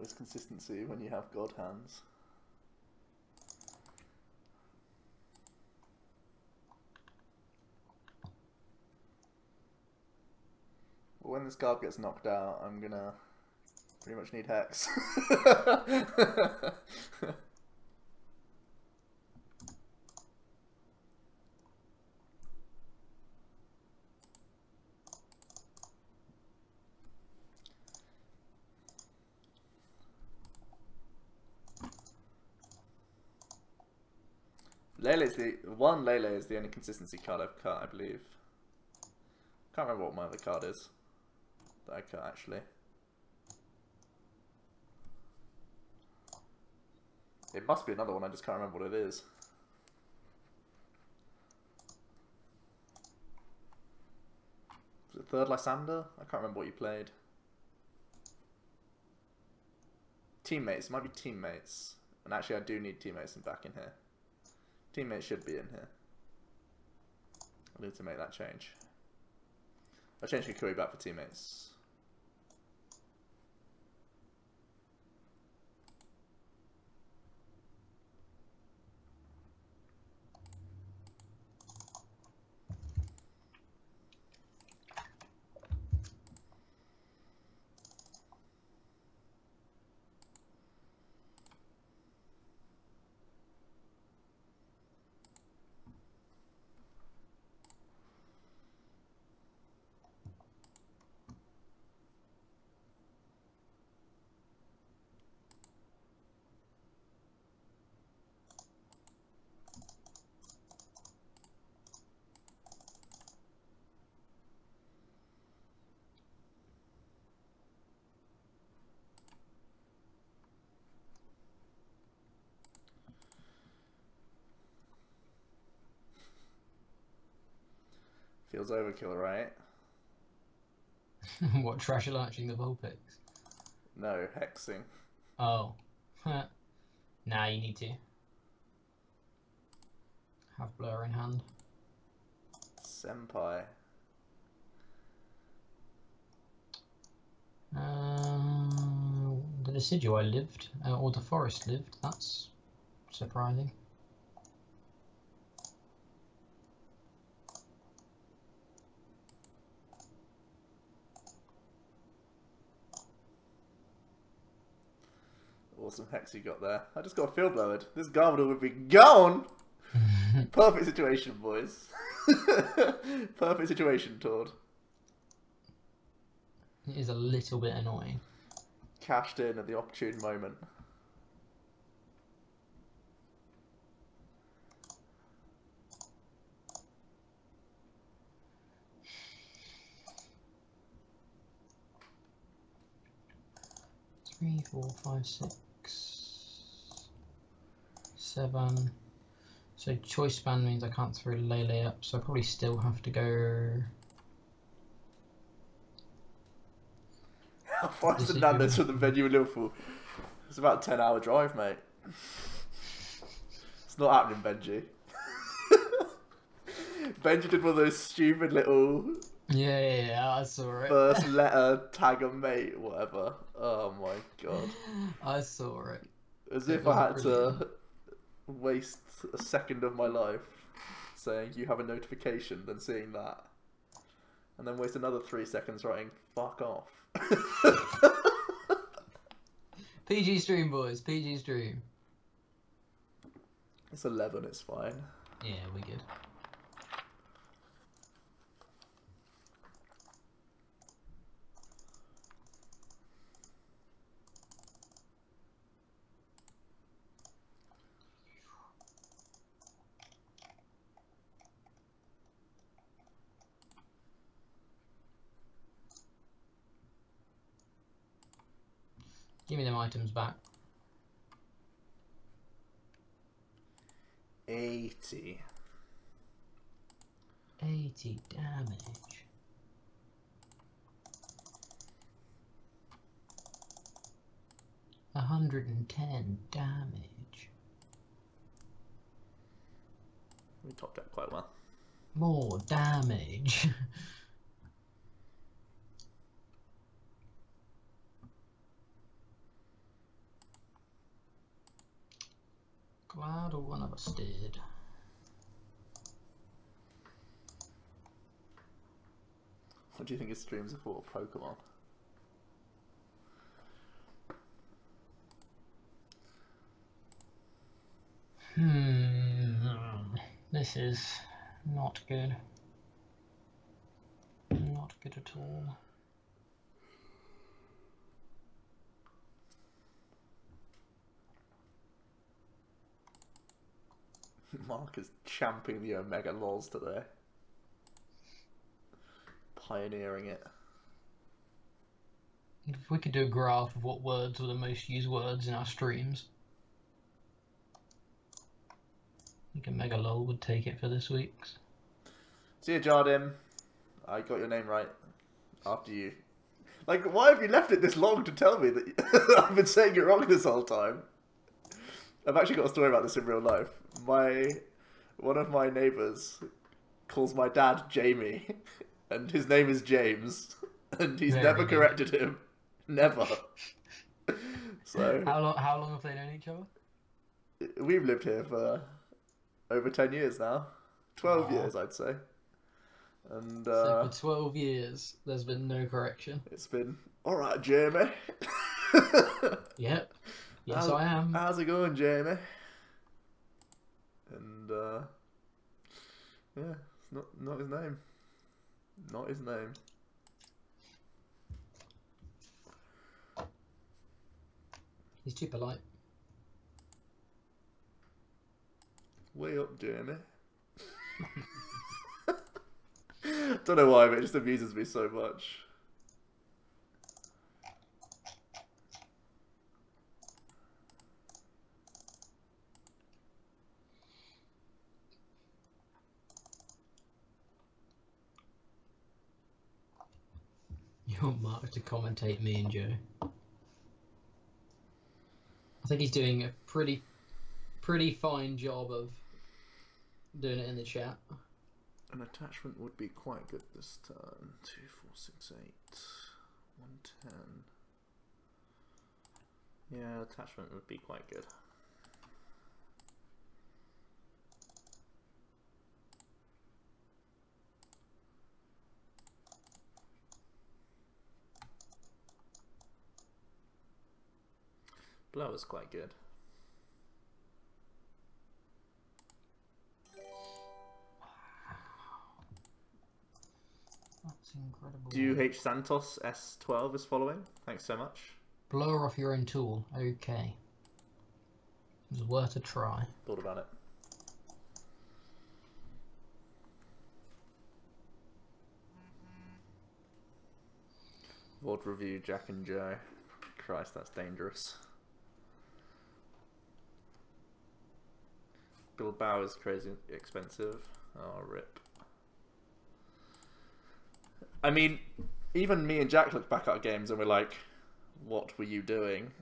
What is consistency when you have God hands? Well, when this card gets knocked out, I'm gonna pretty much need Hex. Lele's Lele is the only consistency card I've cut, I believe. Can't remember what my other card is that I cut actually. It must be another one, I just can't remember what it is. Was it third Lysander? I can't remember what you played. Teammates, it might be teammates. And actually I do need teammates back in here. Teammates should be in here. I need to make that change. I'll change Kukui back for teammates. Feels overkill, right? What, trash launching the Vulpix? No, hexing. Oh. Nah, you need to. Have Blur in hand. Senpai. The Decidueye lived, or the Forest lived. That's surprising. Awesome hex you got there. I just got field blowered. This Garmador would be gone! Perfect situation, boys. Perfect situation, Tord. It is a little bit annoying. Cashed in at the opportune moment. Three, 4, 5, 6, 7. So choice span means I can't throw Lele up, so I probably still have to go. How far is the Nando's from the venue in Liverpool? It's about a 10-hour drive, mate. It's not happening, Benji. Benji did one of those stupid little Yeah, I saw it. first letter tag a mate, whatever. Oh my god. I saw it. As if I had to waste a second of my life saying you have a notification, then seeing that. And then waste another 3 seconds writing fuck off. PG stream, boys. PG stream. It's 11, it's fine. Yeah, we good. Give me them items back. 80. 80 damage. 110 damage. We topped that quite well. More damage. Glad all one of us did. What do you think his streams are for? Pokemon? This is not good. Not good at all. Mark is champing the Omega Laws today. Pioneering it. If we could do a graph of what words were the most used words in our streams, I think a Mega Lol would take it for this week's. See you, Jardim. I got your name right after you. Like, why have you left it this long to tell me that I've been saying it wrong this whole time? I've actually got a story about this in real life. One of my neighbours calls my dad Jamie, and his name is James, and he's never corrected him. Never. So how long have they known each other? We've lived here for over 10 years now. 12 years, I'd say. And so for 12 years, there's been no correction. It's been, alright, Jamie. Yep. Yes, I am. How's it going, Jamie? And, yeah, it's not his name. Not his name. He's too polite. Way up, Jamie. Don't know why, but it just amuses me so much. You want Mark to commentate me and Joe? I think he's doing a pretty fine job of doing it in the chat. An attachment would be quite good this turn. 2, 4, 6, 8, 110. Yeah, attachment would be quite good. Blow is quite good. That's incredible. DUH Santos S12 is following. Thanks so much. Blower off your own tool. Okay. It's worth a try. Thought about it. VOD review Jack and Joe. Christ, that's dangerous. Bilbao is crazy expensive. Oh, rip. I mean, even me and Jack look back at our games and we're like, what were you doing?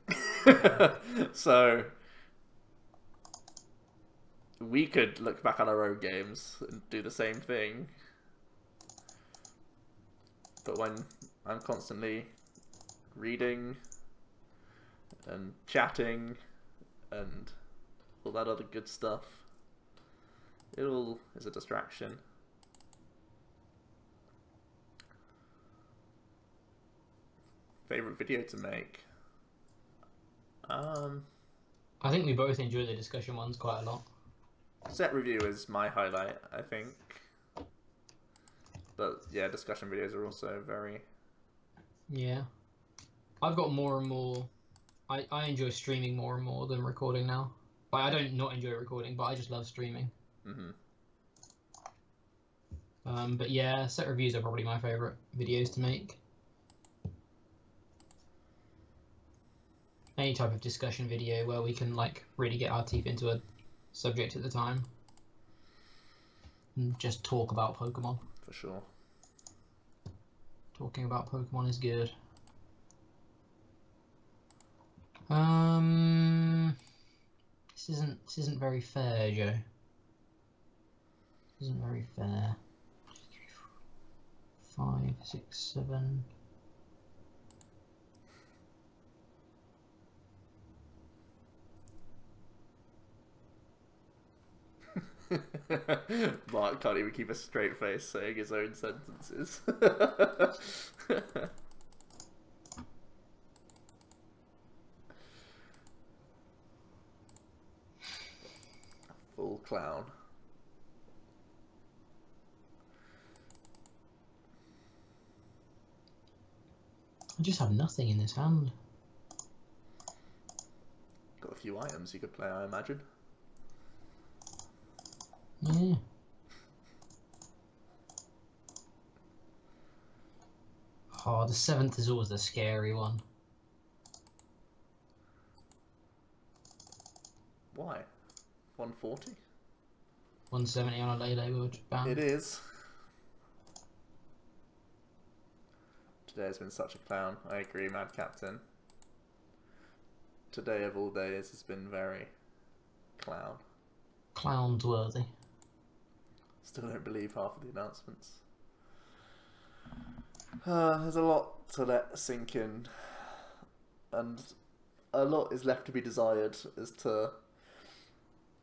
So, we could look back on our own games and do the same thing. But when I'm constantly reading and chatting and all that other good stuff, it all is a distraction. Favorite video to make? I think we both enjoy the discussion ones quite a lot. Set review is my highlight, I think. But yeah, discussion videos are also very... Yeah. I've got more and more... I enjoy streaming more and more than recording now. Like, I don't not enjoy recording, but I just love streaming. Mm-hmm. But yeah, set reviews are probably my favourite videos to make. Any type of discussion video where we can like really get our teeth into a subject at the time and just talk about Pokemon. For sure. Talking about Pokemon is good. This isn't very fair, Joe. This isn't very fair. 5, 6, 7. Mark can't even keep a straight face saying his own sentences. Full clown. I just have nothing in this hand. Got a few items you could play, I imagine. Yeah. Oh, the 7th is always the scary one. Why? 140? 170 on a Lele will ban. It is. Today has been such a clown. I agree, Mad Captain. Today of all days has been very clown. Clowns worthy. Still don't believe half of the announcements. There's a lot to let sink in, and a lot is left to be desired as to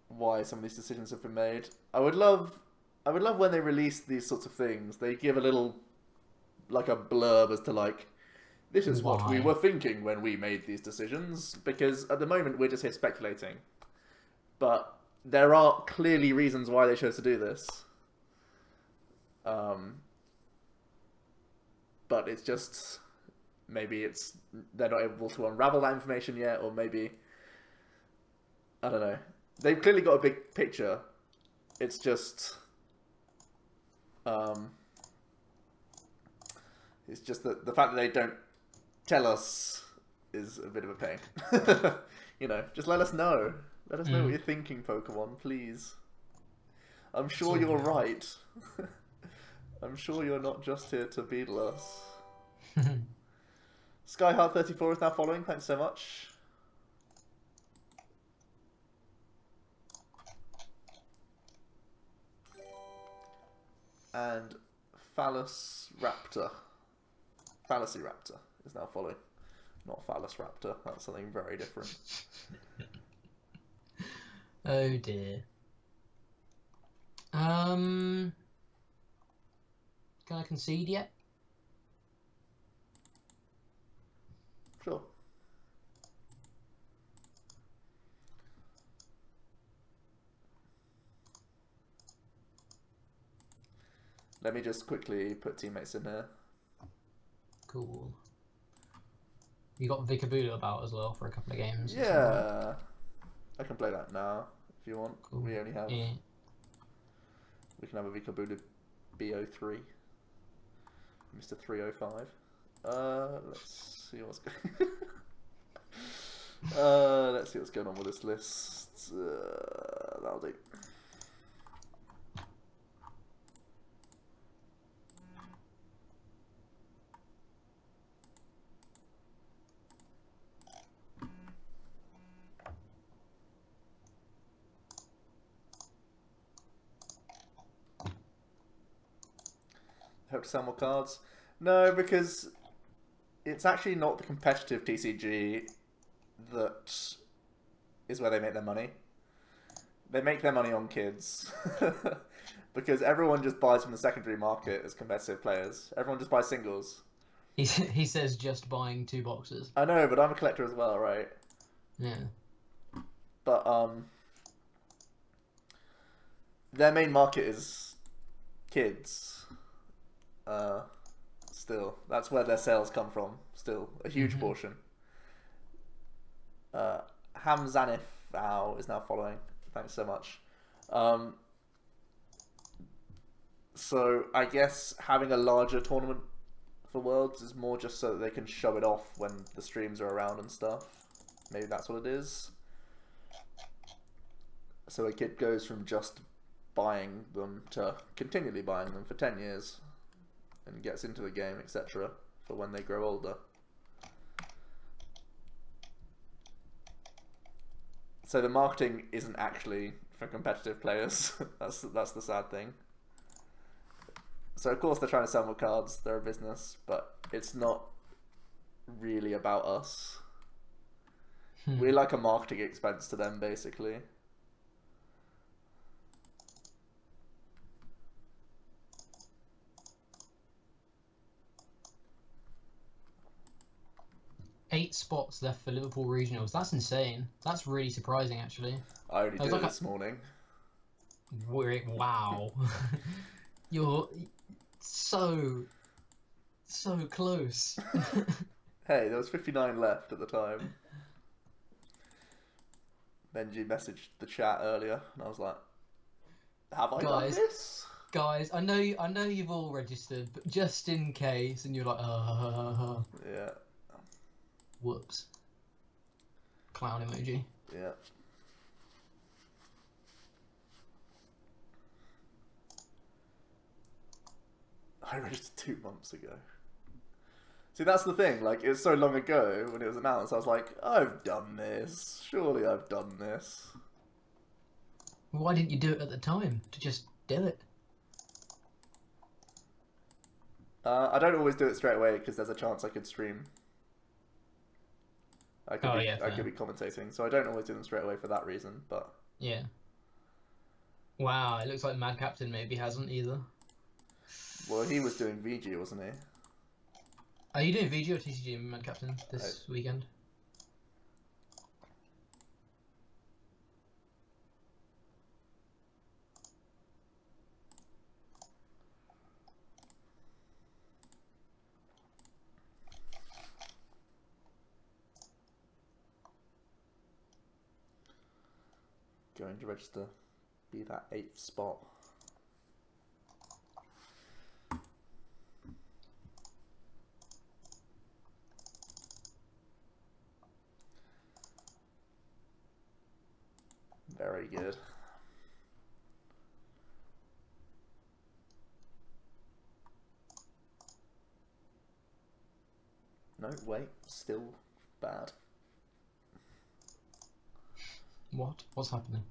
why some of these decisions have been made. I would love when they release these sorts of things, they give a little, like a blurb as to like, this is what we were thinking when we made these decisions, because at the moment we're just here speculating. But there are clearly reasons why they chose to do this. But it's just, maybe they're not able to unravel that information yet, or maybe, I don't know. They've clearly got a big picture. It's just, it's just that the fact that they don't tell us is a bit of a pain. You know, just let us know. Let us know what you're thinking, Pokemon, please. I'm sure you're right. I'm sure you're not just here to beadle us. Skyheart34 is now following. Thanks so much. And Fallacy Raptor is now following. Not Phallus Raptor. That's something very different. Oh dear. Can I concede yet? Sure. Let me just quickly put teammates in here. Cool. You got Vikabulu about as well for a couple of games. Yeah. I can play that now if you want. Cool. We only have... Yeah. We can have a Vikabulu B03. Mr. 305. Let's see what's going let's see what's going on with this list. That'll do. Hope to sell more cards. No, because it's actually not the competitive TCG that is where they make their money. They make their money on kids. Because everyone just buys from the secondary market as competitive players. Everyone just buys singles. He says just buying 2 boxes. I know, but I'm a collector as well, right? Yeah. But their main market is kids. Still, that's where their sales come from. Still, a huge portion. Hamzanif Ao is now following. Thanks so much. So I guess having a larger tournament for Worlds is more just so that they can show it off when the streams are around and stuff. Maybe that's what it is. So a kid goes from just buying them to continually buying them for 10 years. And gets into the game, etc. for when they grow older. So the marketing isn't actually for competitive players. that's the sad thing. So of course they're trying to sell more cards, they're a business, but it's not really about us. We're like a marketing expense to them, basically. 8 spots left for Liverpool regionals. That's insane. That's really surprising, actually. I only did it this morning. Wow. You're so close. Hey, there was 59 left at the time. Benji messaged the chat earlier, and I was like, "Have I done this?" Guys, I know you've all registered, but just in case, and you're like, yeah. Whoops. Clown emoji. Yeah. I registered 2 months ago. See, that's the thing. Like, it was so long ago when it was announced. I was like, I've done this. Surely I've done this. Why didn't you do it at the time? To just do it. I don't always do it straight away because there's a chance I could stream. I could be commentating, so I don't always do them straight away for that reason. But yeah. Wow, it looks like Mad Captain maybe hasn't either. Well, he was doing VG, wasn't he? Are you doing VG or TCG, Mad Captain, this weekend? Going to register, be that 8th spot. Very good. No, wait, still bad. What? What's happening?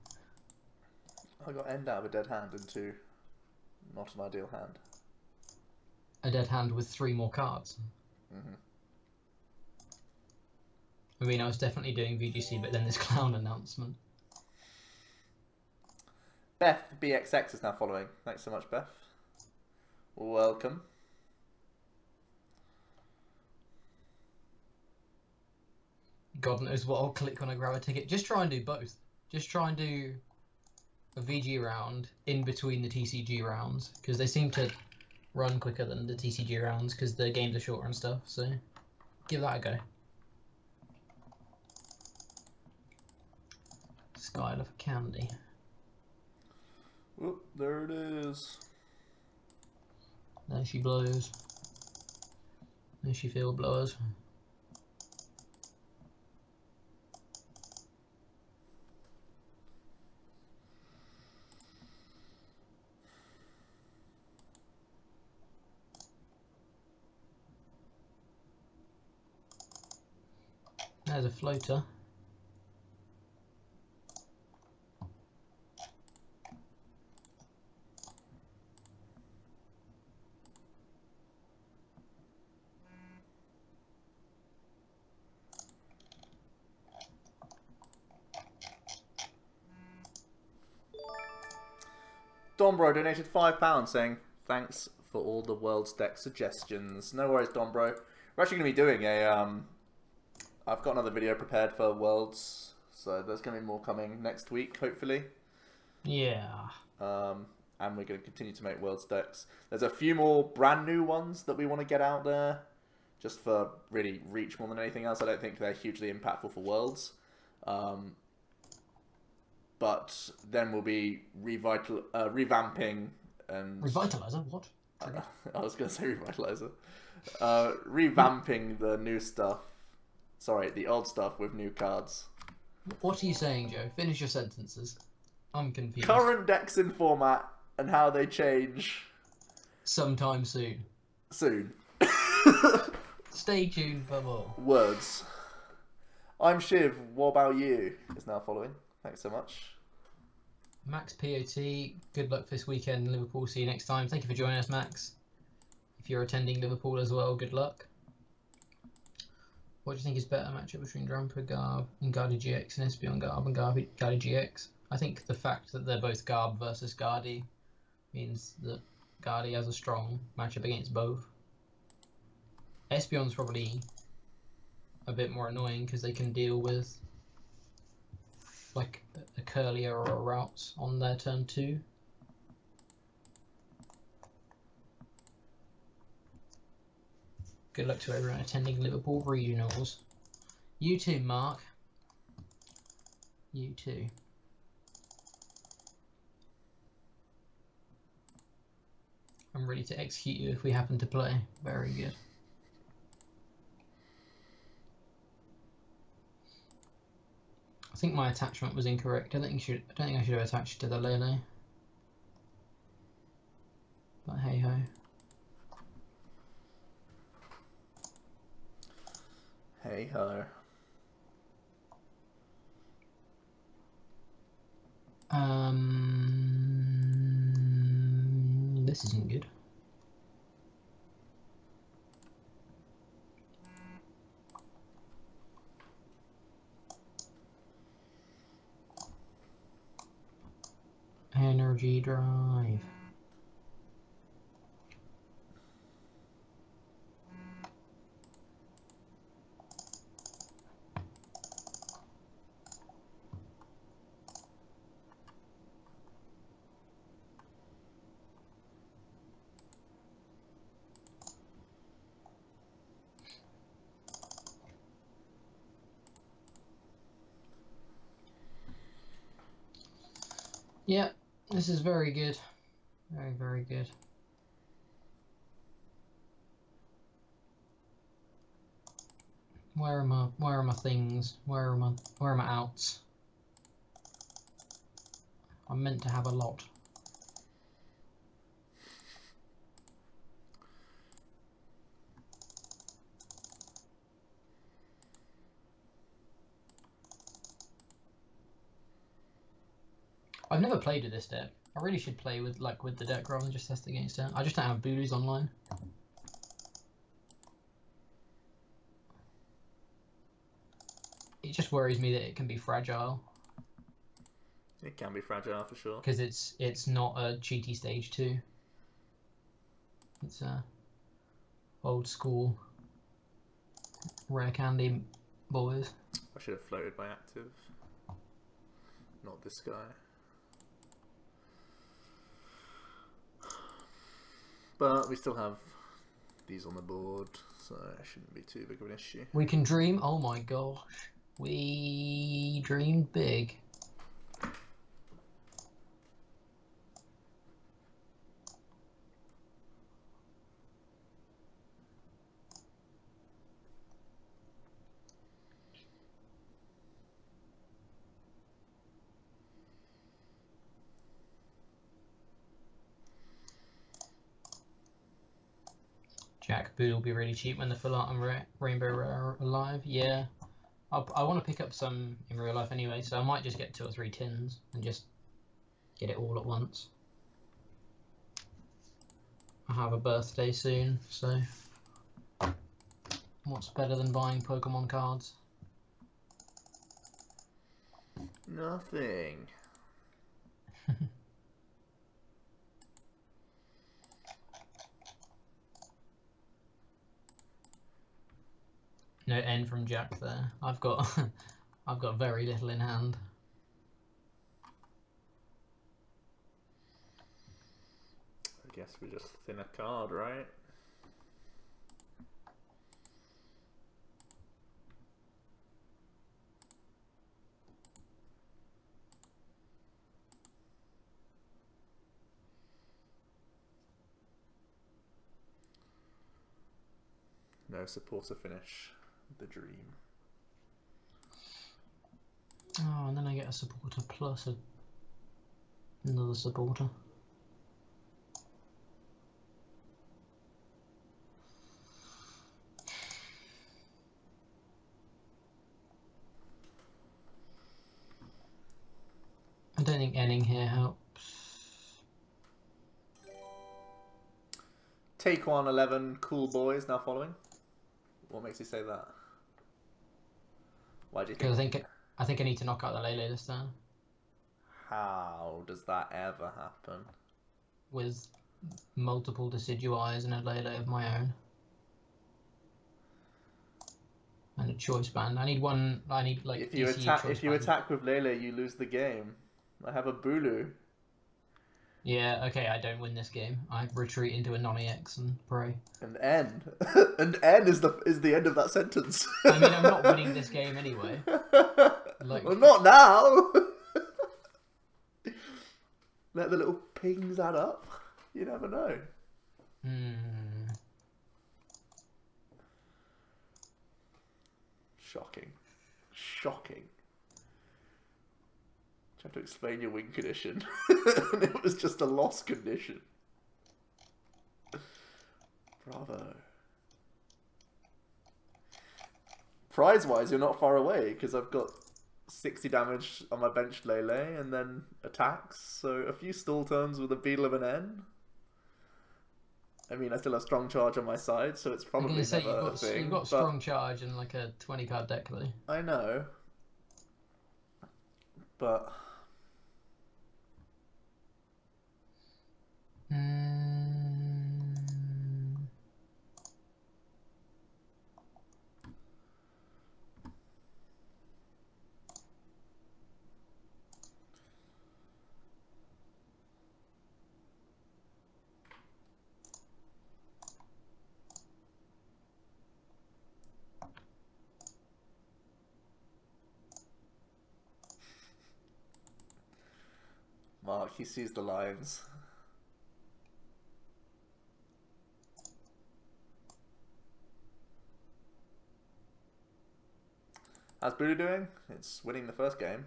I got end out of a dead hand into not an ideal hand. A dead hand with 3 more cards? Mm-hmm. I mean, I was definitely doing VGC, but then this clown announcement. Beth BXX is now following. Thanks so much, Beth. Welcome. God knows what I'll click when I grab a ticket. Just try and do both. Just try and do a VG round in between the TCG rounds, because they seem to run quicker than the TCG rounds because the games are shorter and stuff, so give that a go. Sky of candy. Whoop, there it is. There she blows. There she field blowers. There's a floater. Dombro donated £5 saying, thanks for all the World's Deck suggestions. No worries, Dombro. We're actually going to be doing a... I've got another video prepared for Worlds, so there's going to be more coming next week, hopefully. Yeah. And we're going to continue to make Worlds decks. There's a few more brand new ones that we want to get out there, just for really reach more than anything else. I don't think they're hugely impactful for Worlds. But then we'll be revamping and... Revitalizer? What? I was going to say Revitalizer. Revamping the new stuff. Sorry, the old stuff with new cards. What are you saying, Joe? Finish your sentences. I'm confused. Current decks in format and how they change. Sometime soon. Soon. Stay tuned for more. Words. I'm Shiv. What about you? Is now following. Thanks so much. Max POT, good luck this weekend in Liverpool. See you next time. Thank you for joining us, Max. If you're attending Liverpool as well, good luck. What do you think is better matchup between Drampa Garb and Guardi GX and Espeon Garb and Guardi GX? I think the fact that they're both Garb versus Guardi means that Guardi has a strong matchup against both. Espeon's probably a bit more annoying because they can deal with like a curlier or a routes on their turn 2. Good luck to everyone attending Liverpool regionals. You too, Mark. You too. I'm ready to execute you if we happen to play. Very good. I think my attachment was incorrect. I don't think I should have attached to the Lele. But hey ho. Hey ho. This isn't good. Energy drive. Yeah, this is very good. Very, very good. Where are my things? Where are my outs? I'm meant to have a lot. I've never played with this deck. I really should play with the deck rather than just test against it. I just don't have Boolies online. It just worries me that it can be fragile. It can be fragile for sure. Because it's not a cheaty stage 2. It's a old school rare candy boys. I should have floated my active. Not this guy. But we still have these on the board, so it shouldn't be too big of an issue. We can dream. Oh my gosh. We dreamed big. Jack Boot will be really cheap when the full art and rainbow are alive. Yeah, I want to pick up some in real life anyway, so I might just get 2 or 3 tins and just get it all at once. I have a birthday soon, so what's better than buying Pokemon cards? Nothing. No N from Jack there. I've got I've got very little in hand. I guess we just thin a card, right? No supporter finish. The dream. Oh, and then I get a supporter plus another supporter. I don't think ending here helps. Take 111, cool boys now following. What makes you say that? Why do you think? Because I think I need to knock out the Lele this turn. How does that ever happen? With multiple Decidueyes and a Lele of my own. And a choice band. I need one. I need like If you ECU attack, choice if you band. attack with Lele, you lose the game. I have a Bulu. Yeah. Okay. I don't win this game. I retreat into a non-EX and pray. An N. An N is the end of that sentence. I mean, I'm not winning this game anyway. Like, well, not now. Let the little pings add up. You never know. Shocking. Shocking. Tried to explain your win condition. And it was just a loss condition. Bravo. Prize-wise, you're not far away, because I've got 60 damage on my benched Lele, and then attacks, so a few stall turns with a Beetle of an N. I mean, I still have strong charge on my side, so it's probably never a thing. You've got strong charge and like a 20-card deck, though. I know. But... Mark, he sees the lines. How's Budu doing? It's winning the first game.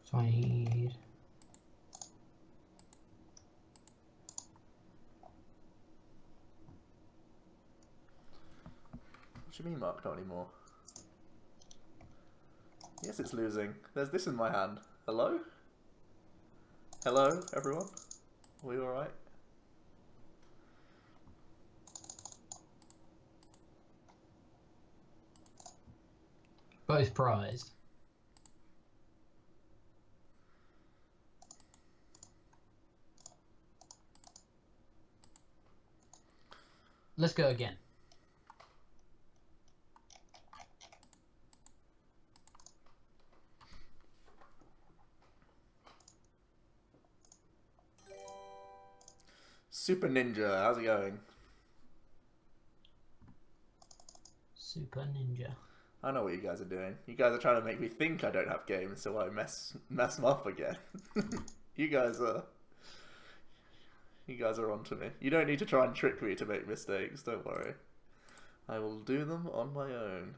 So I need... What do you mean, Mark? Not anymore. Yes, it's losing. There's this in my hand. Hello? Hello, everyone? Are we alright? Both prized. Let's go again. Super Ninja, how's it going? Super Ninja. I know what you guys are doing. You guys are trying to make me think I don't have games, so I mess them up again. You guys are onto me. You don't need to try and trick me to make mistakes, don't worry. I will do them on my own.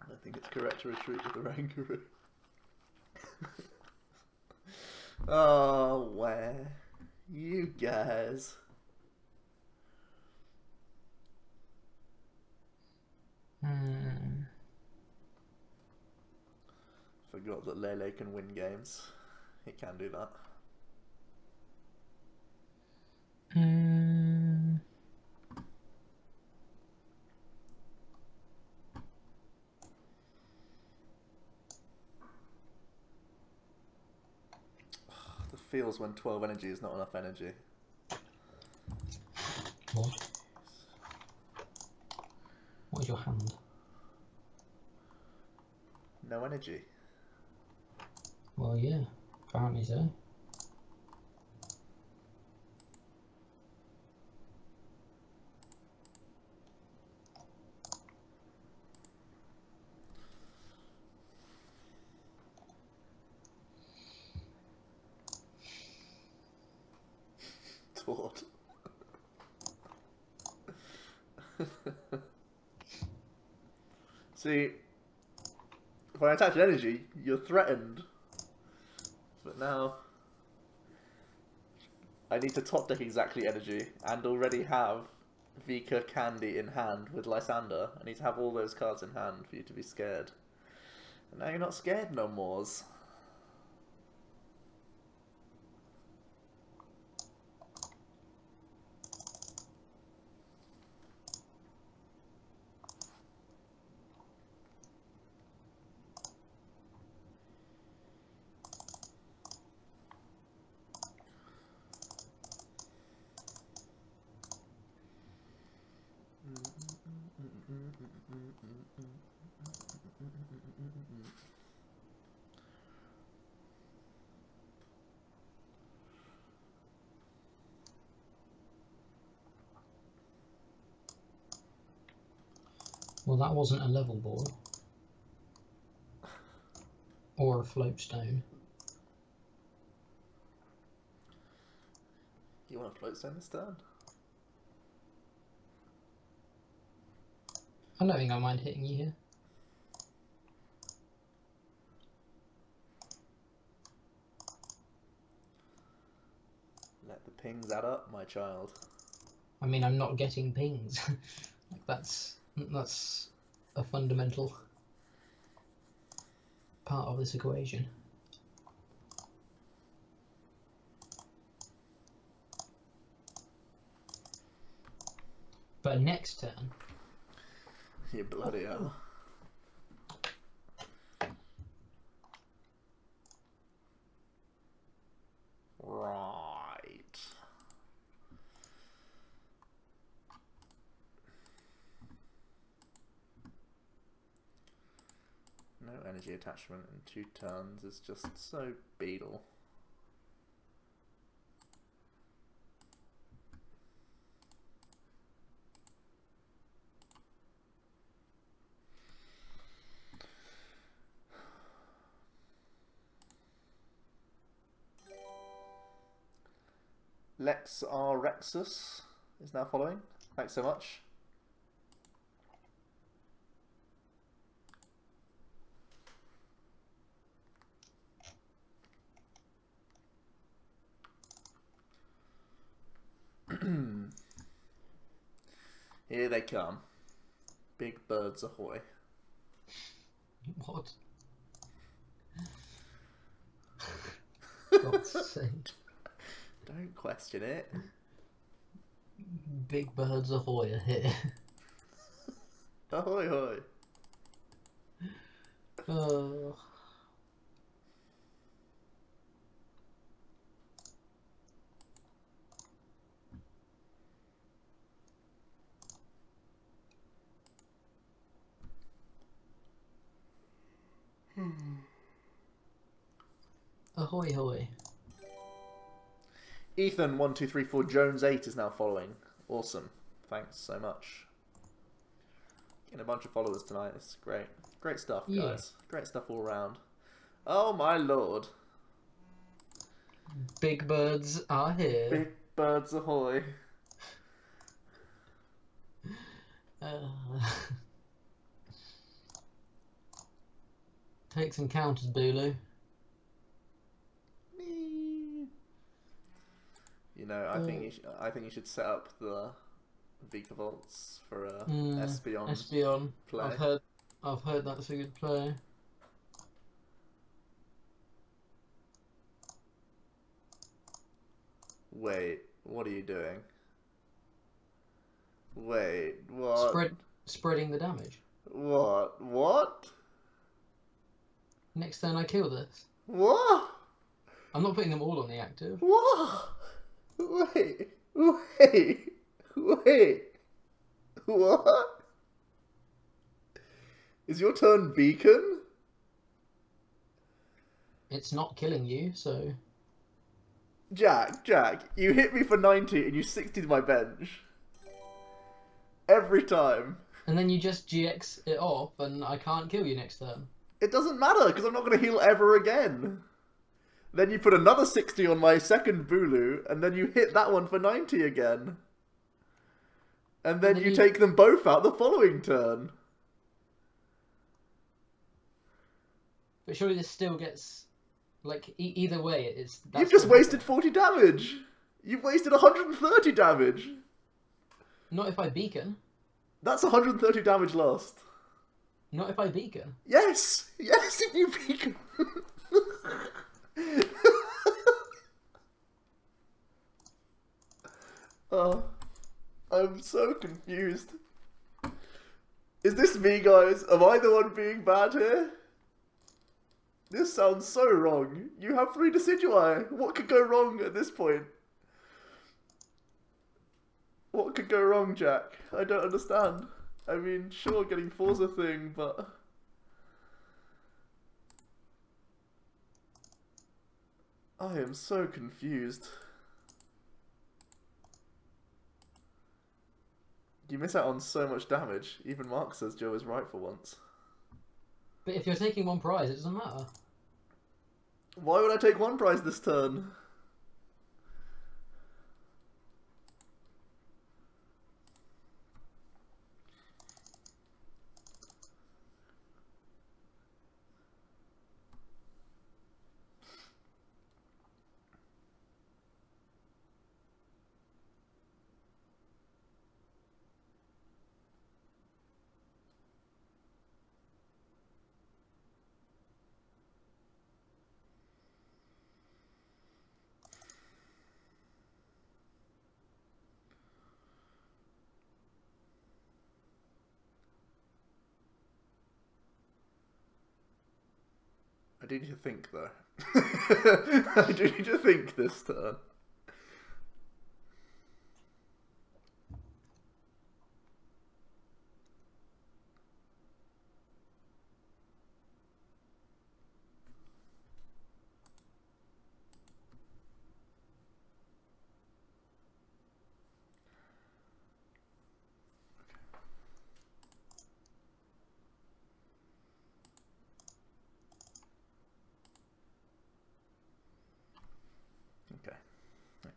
I think it's correct to retreat with the Rangaroo. Oh, where? You guys. Forgot that Lele can win games. He can do that. The feels when 12 energy is not enough energy. What? What is your hand? No energy. Well, yeah, apparently so. Taught. See, If I attach energy, you're threatened. But now... I need to top deck exactly energy, and already have Vika Candy in hand with Lysander. I need to have all those cards in hand for you to be scared. And now you're not scared no mores. Well, that wasn't a level board. Or a floatstone. You want a floatstone this turn? I don't think I mind hitting you here. Let the pings add up, my child. I mean, I'm not getting pings. Like, that's a fundamental part of this equation. But next turn... You bloody hell. Right. No energy attachment in 2 turns is just so beetle. Lex R. Rexus is now following. Thanks so much. Here they come. Big birds ahoy. What? God's sake. Don't question it. Big birds ahoy are here. Ahoy hoy. Oh. Ahoy hoy. Ethan 1234 Jones 8 is now following. Awesome. Thanks so much. Getting a bunch of followers tonight. It's great. Great stuff, guys. Yeah. Great stuff all around. Oh my lord. Big birds are here. Big birds ahoy. Take some counters, Bulu. You know, I think you should set up the Vika Vaults for a Espeon play. I've heard that's a good play. Wait, what are you doing? Wait, what? Spreading the damage. What? What? Next turn I kill this. What? I'm not putting them all on the active. What? Wait. What? Is your turn beacon? It's not killing you, so... Jack, you hit me for 90 and you 60'd my bench. Every time. And then you just GX it off and I can't kill you next turn. It doesn't matter, because I'm not going to heal ever again. Then you put another 60 on my second Bulu, and then you hit that one for 90 again. And then you take them both out the following turn. But surely this still gets like either way. You've just wasted 40 damage. You've wasted 130 damage. Not if I beacon. That's 130 damage lost. Not if I beacon. Yes, yes, if you beacon. Oh, I'm so confused. Is this me, guys? Am I the one being bad here? This sounds so wrong. You have 3 Decidui. What could go wrong at this point? What could go wrong, Jack? I don't understand. I mean, sure, getting 4's a thing, but... I am so confused. You miss out on so much damage. Even Mark says Joe is right for once. But if you're taking 1 prize, it doesn't matter. Why would I take 1 prize this turn? I do need to think, though. I do need to think this turn.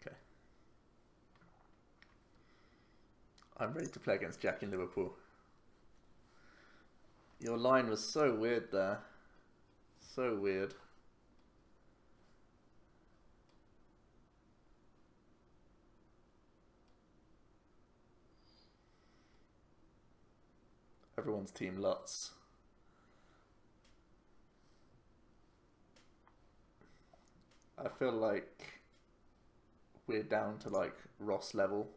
Okay. I'm ready to play against Jack in Liverpool. Your line was so weird there. So weird. Everyone's team Lutz. I feel like we're down to like Ross level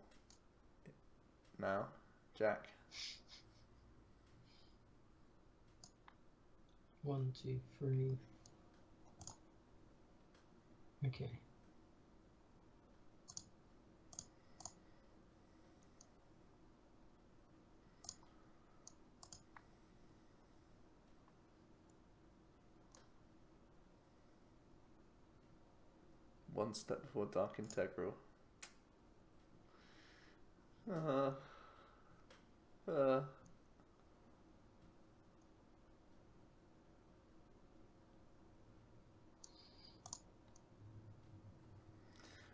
now, Jack. 1, 2, 3. Okay. One step before Dark Integral.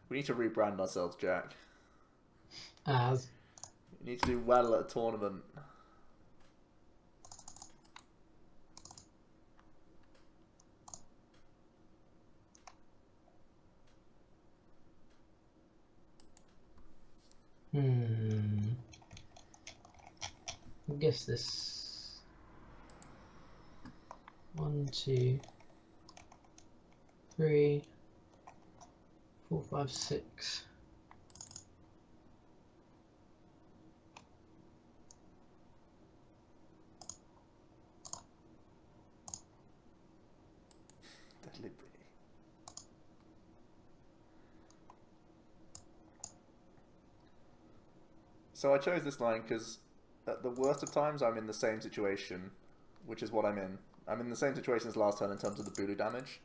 We need to rebrand ourselves, Jack. As? We need to do well at a tournament. I guess this 1, 2, 3, 4, 5, 6. Deadly B. So I chose this line because at the worst of times I'm in the same situation, which is what I'm in. I'm in the same situation as last turn in terms of the Bulu damage.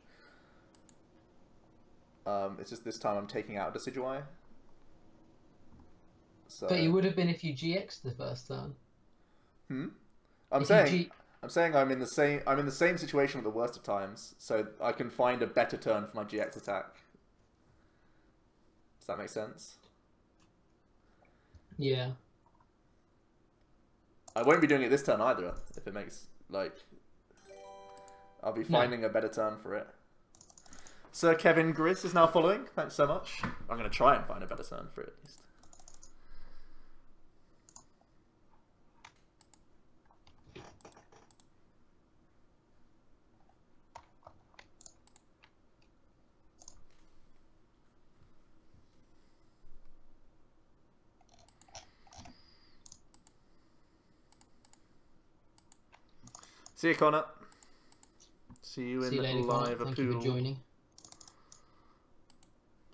It's just this time I'm taking out a Decidui. So... But you would have been if you GX'd the first turn. I'm saying I'm in the same situation at the worst of times, so I can find a better turn for my GX attack. Does that make sense? Yeah. I won't be doing it this turn either, if it makes, like... I'll be finding a better term for it. Sir Kevin Grizz is now following. Thanks so much. I'm going to try and find a better term for it at least. See you, Connor. See you in later, live Thank you for joining.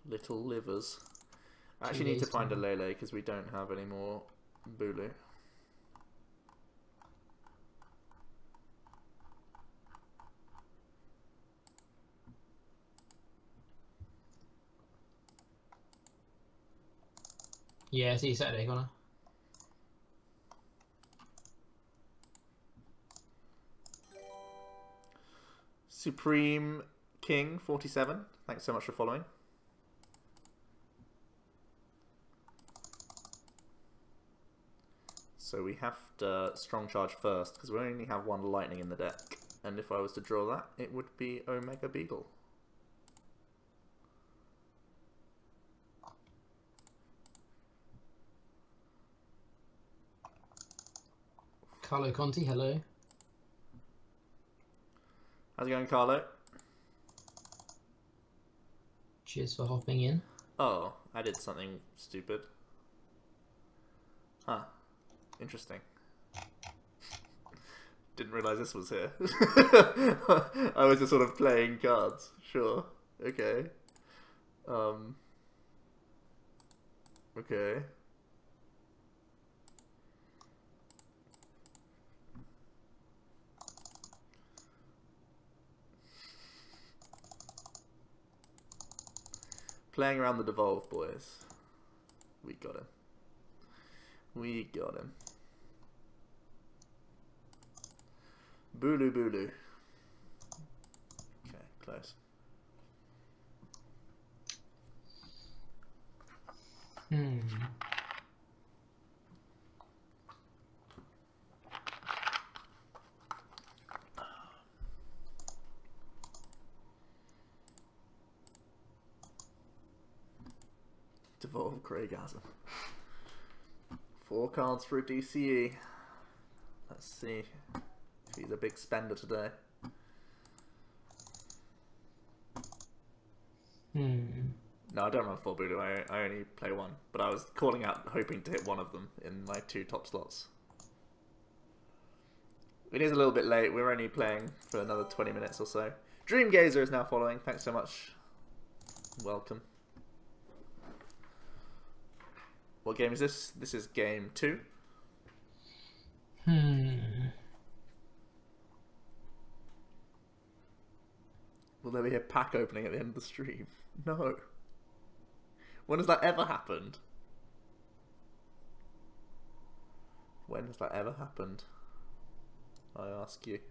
Little livers. I actually need to find a Lele because we don't have any more Bulu. Yeah, see you Saturday, Connor. Supreme King 47. Thanks so much for following. So we have to strong charge first because we only have one lightning in the deck. And if I was to draw that, it would be Omega Beagle. Carlo Conti, hello. How's it going, Carlo? Cheers for hopping in. Oh, I did something stupid. Huh. Interesting. Didn't realise this was here. I was just sort of playing cards. Sure. Okay. Okay. Playing around the Devolve, boys. We got him. We got him. Bulu Bulu. Okay, close. Devolve Craigasm. 4 cards for a DCE. Let's see if he's a big spender today. No, I don't run 4 Bulu. I only play 1. But I was calling out hoping to hit one of them in my 2 top slots. It is a little bit late. We're only playing for another 20 minutes or so. Dreamgazer is now following. Thanks so much. Welcome. What game is this? This is game 2. Will there be a pack opening at the end of the stream? No. When has that ever happened? When has that ever happened? I ask you.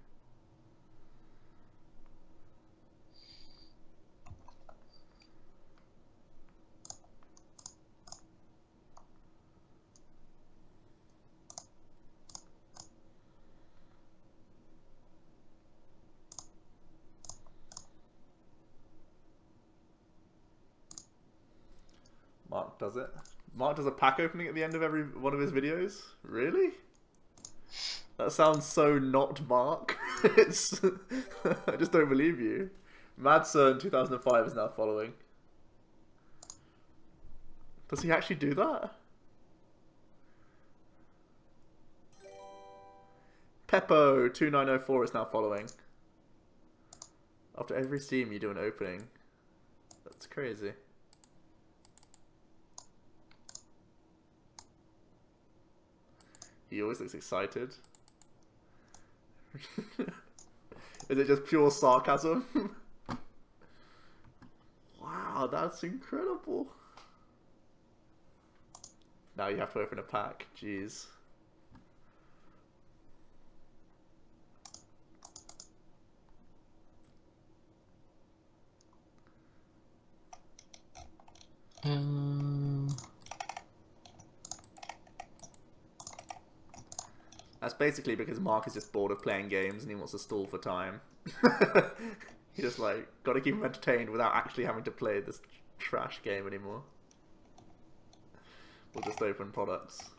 Mark does it. Mark does a pack opening at the end of every one of his videos? Really? That sounds so not Mark. It's I just don't believe you. Madson 2005 is now following. Does he actually do that? Peppo 2904 is now following. After every stream you do an opening. That's crazy. He always looks excited. Is it just pure sarcasm? Wow, that's incredible. Now you have to open a pack. Jeez. That's basically because Mark is just bored of playing games and he wants to stall for time. He just like got to keep him entertained without actually having to play this trash game anymore. We'll just open products.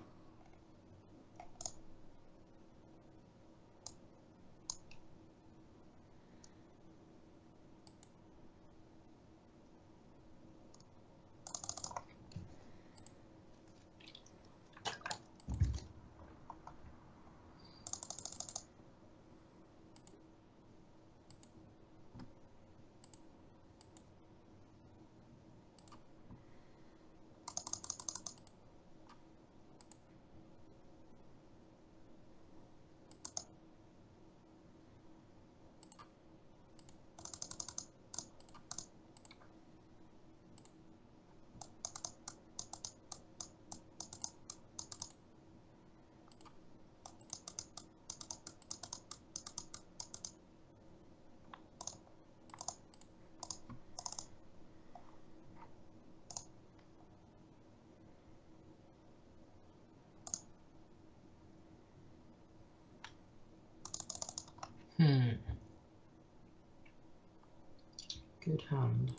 Good hand.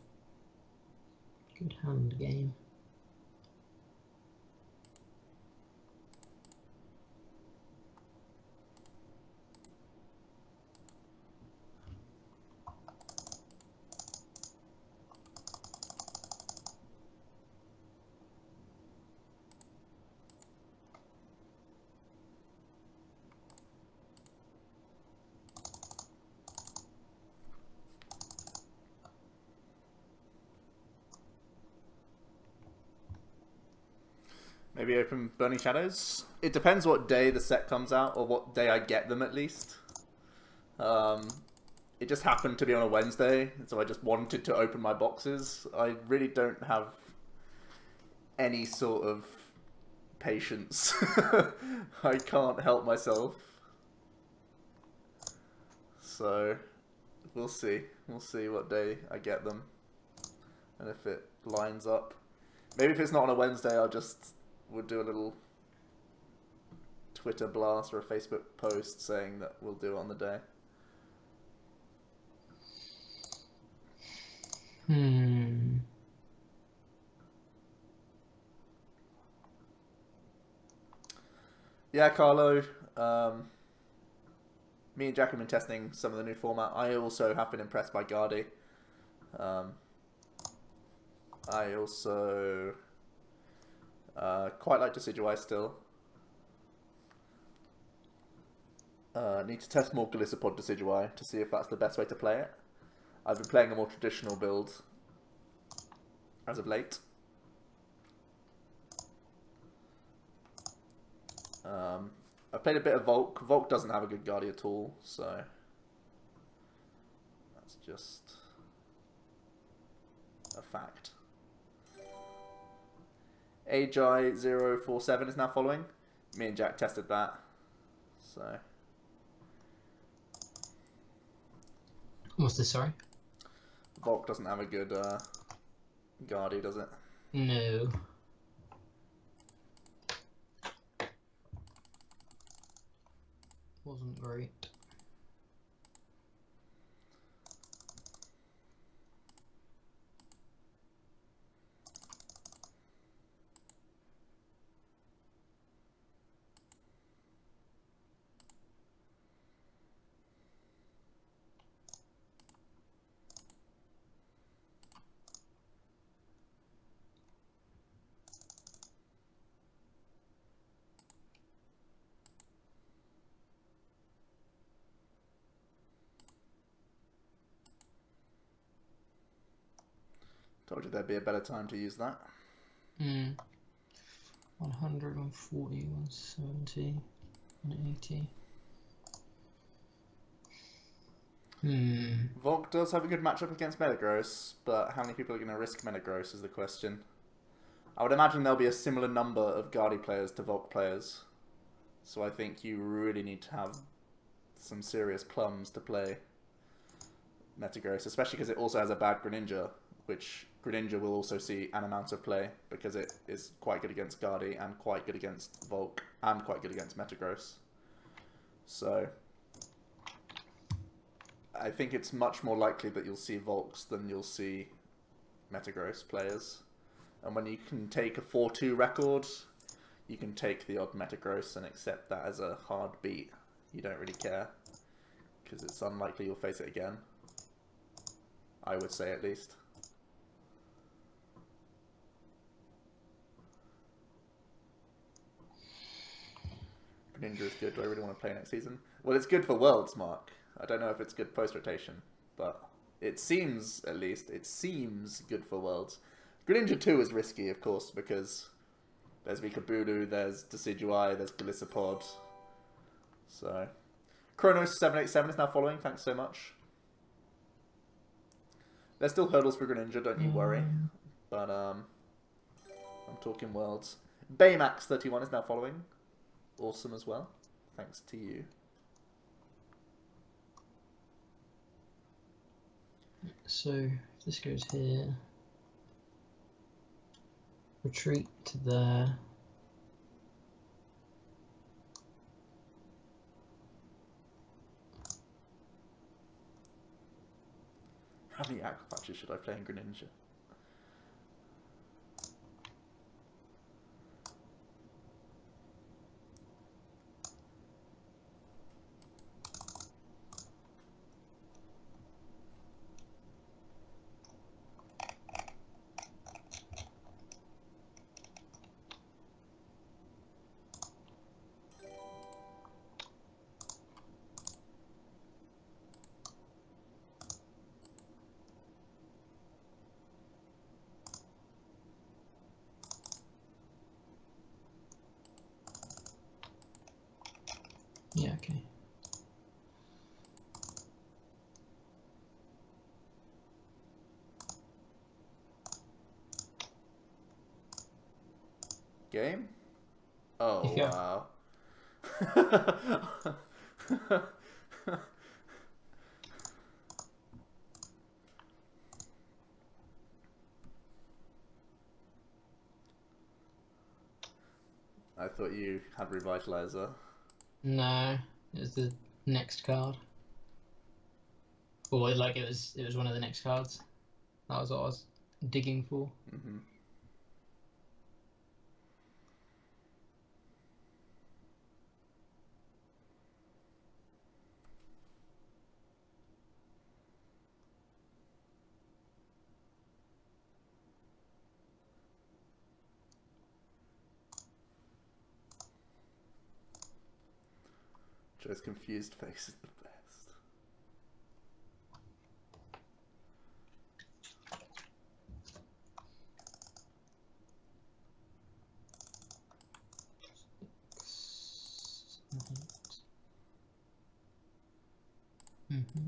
Good hand game. Maybe open Burning Shadows. It depends what day the set comes out, or what day I get them at least. It just happened to be on a Wednesday, so I just wanted to open my boxes. I really don't have any sort of patience. I can't help myself. So, we'll see. We'll see what day I get them. And if it lines up. Maybe if it's not on a Wednesday, we'll do a little Twitter blast or a Facebook post saying that we'll do it on the day. Yeah, Carlo. Me and Jack have been testing some of the new format. I also have been impressed by Guardi. I also quite like Decidueye still. Need to test more Galissapod Decidueye to see if that's the best way to play it. I've been playing a more traditional build as of late. I've played a bit of Volk. Volk doesn't have a good Guardi at all, so that's just a fact. AGI047 is now following. Me and Jack tested that, so. What's this, sorry? Volk doesn't have a good Guardi, does it? No. Wasn't great. Told you there'd be a better time to use that. 140, 170, 180. Volk does have a good matchup against Metagross, but how many people are going to risk Metagross is the question. I would imagine there'll be a similar number of Guardi players to Volk players. So I think you really need to have some serious plums to play Metagross, especially because it also has a bad Greninja, which Greninja will also see an amount of play because it is quite good against Guardi and quite good against Volk and quite good against Metagross. So I think it's much more likely that you'll see Volks than you'll see Metagross players. And when you can take a 4-2 record, you can take the odd Metagross and accept that as a hard beat. You don't really care, because it's unlikely you'll face it again. I would say, at least. Greninja is good. Do I really want to play next season? Well, it's good for Worlds, Mark. I don't know if it's good post-rotation, but it seems, at least, it seems good for Worlds. Greninja 2 is risky, of course, because there's Vikabulu, there's Decidueye, there's Golisopod. So, Chronos787 is now following, thanks so much. There's still hurdles for Greninja, don't you worry. But, I'm talking Worlds. Baymax31 is now following. Awesome as well. Thanks to you. So, if this goes here, retreat to there. How many Aqua Patches should I play in Greninja? Yeah, okay. Game? Oh, Yeah. wow. I thought you had Revitalizer. No, it was the next card. Or like it was one of the next cards. That was what I was digging for. Mm-hmm. Joe's confused face is the best. Mm-hmm.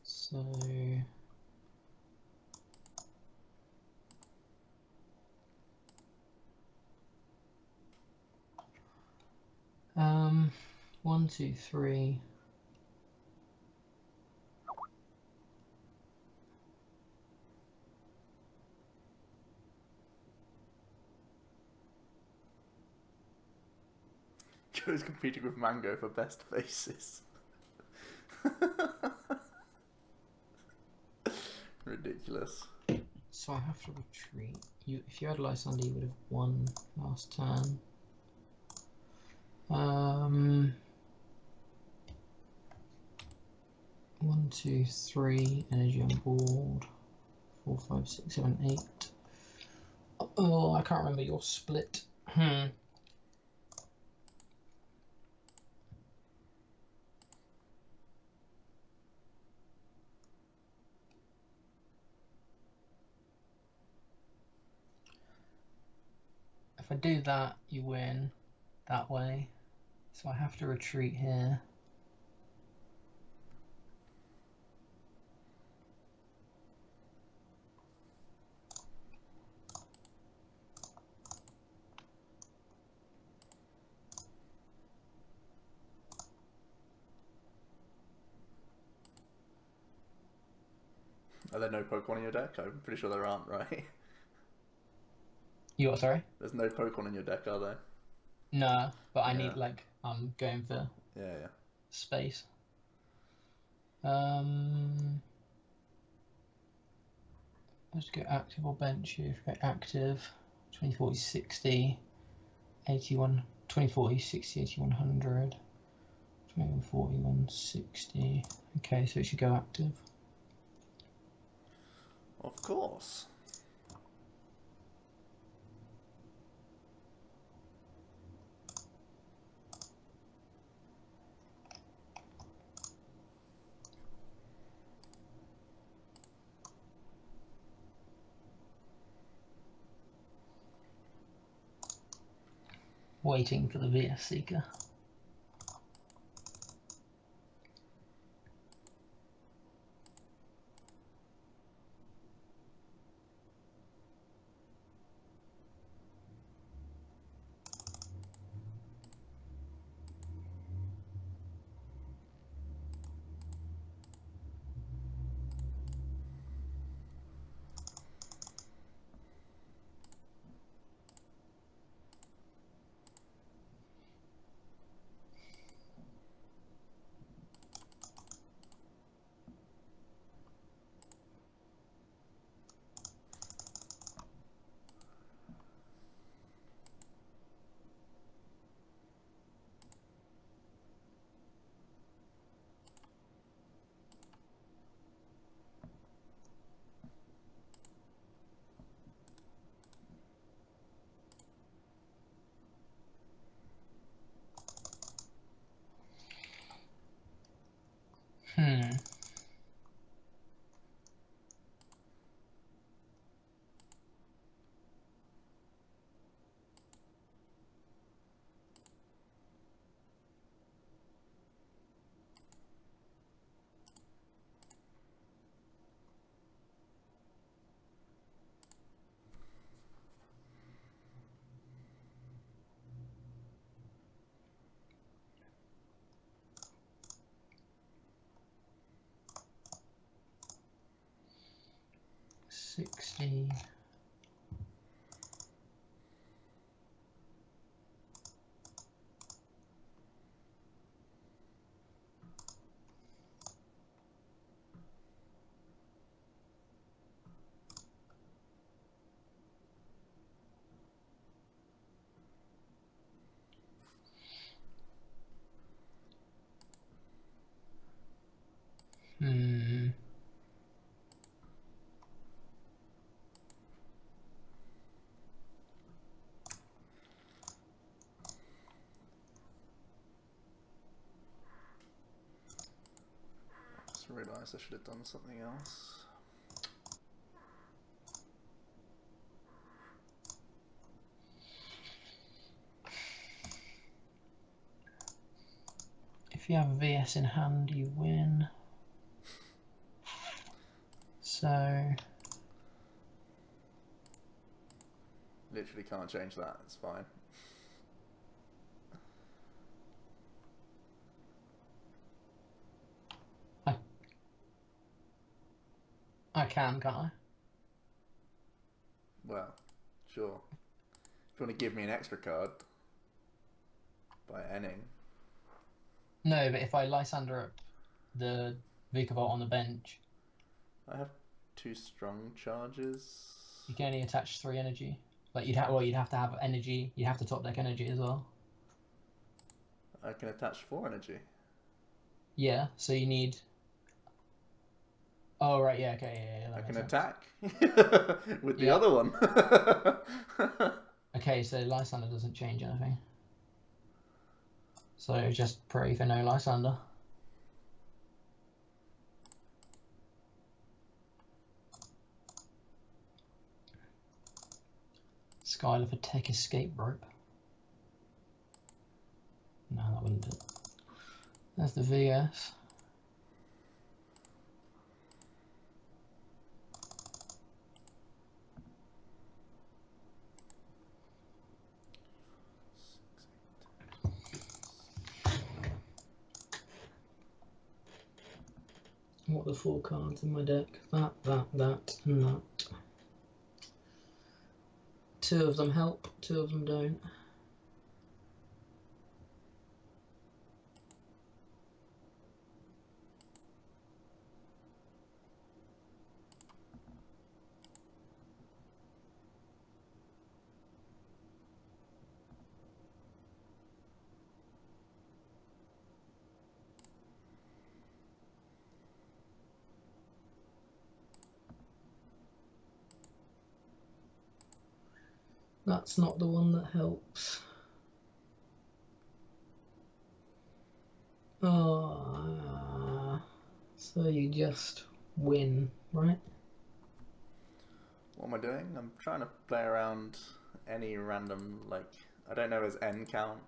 So 1, 2, 3. Joe's competing with Mango for best faces. Ridiculous. So I have to retreat. If you had Lysander, you would have won last turn. 1, 2, 3. Energy on board. 4, 5, 6, 7, 8. Oh, I can't remember your split. If I do that, you win that way. So I have to retreat here. Are there no Pokemon in your deck? I'm pretty sure there aren't, right? You what, sorry? There's no Pokemon in your deck, are there? No, but I Yeah. need like I'm going for Yeah. space. Let's go active or bench here. Go active. 2040 60 81 2040 60 8100 2140 160. Okay, so it should go active. Of course. Waiting for the VS Seeker. $60. Just realised I should have done something else. If you have a VS in hand, you win. So Literally can't change that, it's fine. I can, can't I? Well, sure. If you want to give me an extra card by ending. No, but if I Lysander up the Vikavolt on the bench, I have 2 strong charges. you can only attach 3 energy. Like you'd have to have energy. You'd have to top deck energy as well. I can attach 4 energy. Yeah, so you need. Oh right, yeah, okay, yeah. I can sense. attack with the other one. Okay, so Lysander doesn't change anything. So just pray for no Lysander. Skylar for tech escape rope. No, that wouldn't do it. There's the VS. What are the 4 cards in my deck? That, and that. 2 of them help, 2 of them don't. That's not the one that helps. Oh, so you just win, right? What am I doing? I'm trying to play around any random, like, I don't know his N count.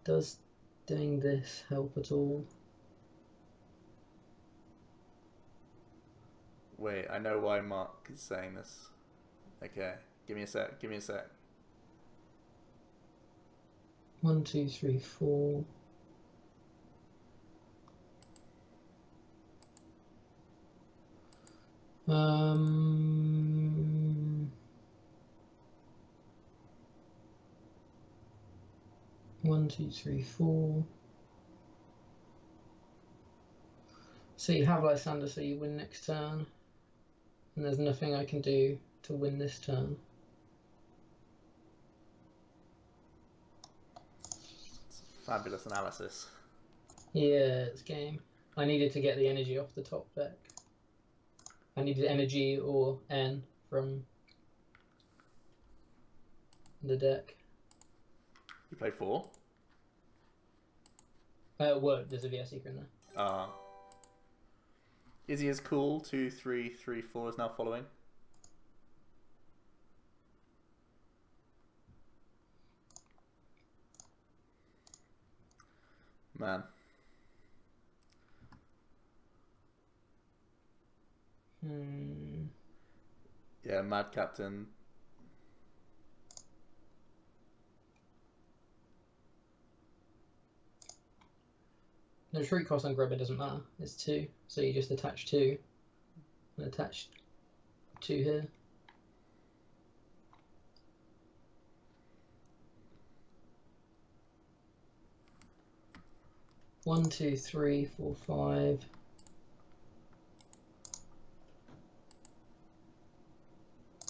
Does doing this help at all? Wait, I know why Mark is saying this. Okay, give me a sec, give me a sec. 1, 2, 3, 4. One, two, three, 4. So you have Lysander, so you win next turn. And there's nothing I can do to win this turn. Fabulous analysis. Yeah, it's game. I needed to get the energy off the top deck. I needed energy or N from the deck. You play 4? Word, there's a VS Seeker in there. Izzy is cool. 2, 3, 3, 4 is now following. Man. Yeah, Mad Captain. No, Shriek Cross on Grubber doesn't matter. It's 2, so you just attach 2 and attach 2 here. One, 2, 3, 4, 5.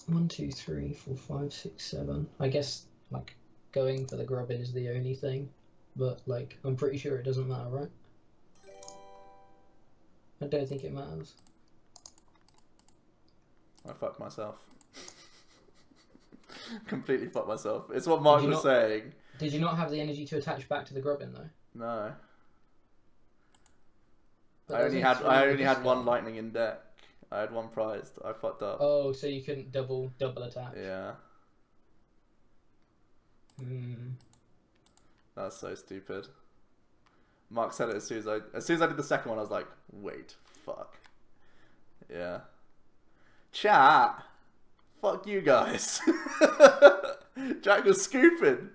One, 2, 3, 4, 5, 6, 7. I guess like going for the Grubbin is the only thing, but like I'm pretty sure it doesn't matter, right? I don't think it matters. I fucked myself. Completely fucked myself. It's what Mark was saying. Did you not have the energy to attach back to the Grubbin though? No. But I only had one lightning in deck. I had one prized. I fucked up. Oh, so you couldn't double attack. Yeah. That's so stupid. Mark said it as soon as I did the second one. I was like, wait, fuck. Yeah. Chat. Fuck you guys. Jack was scooping.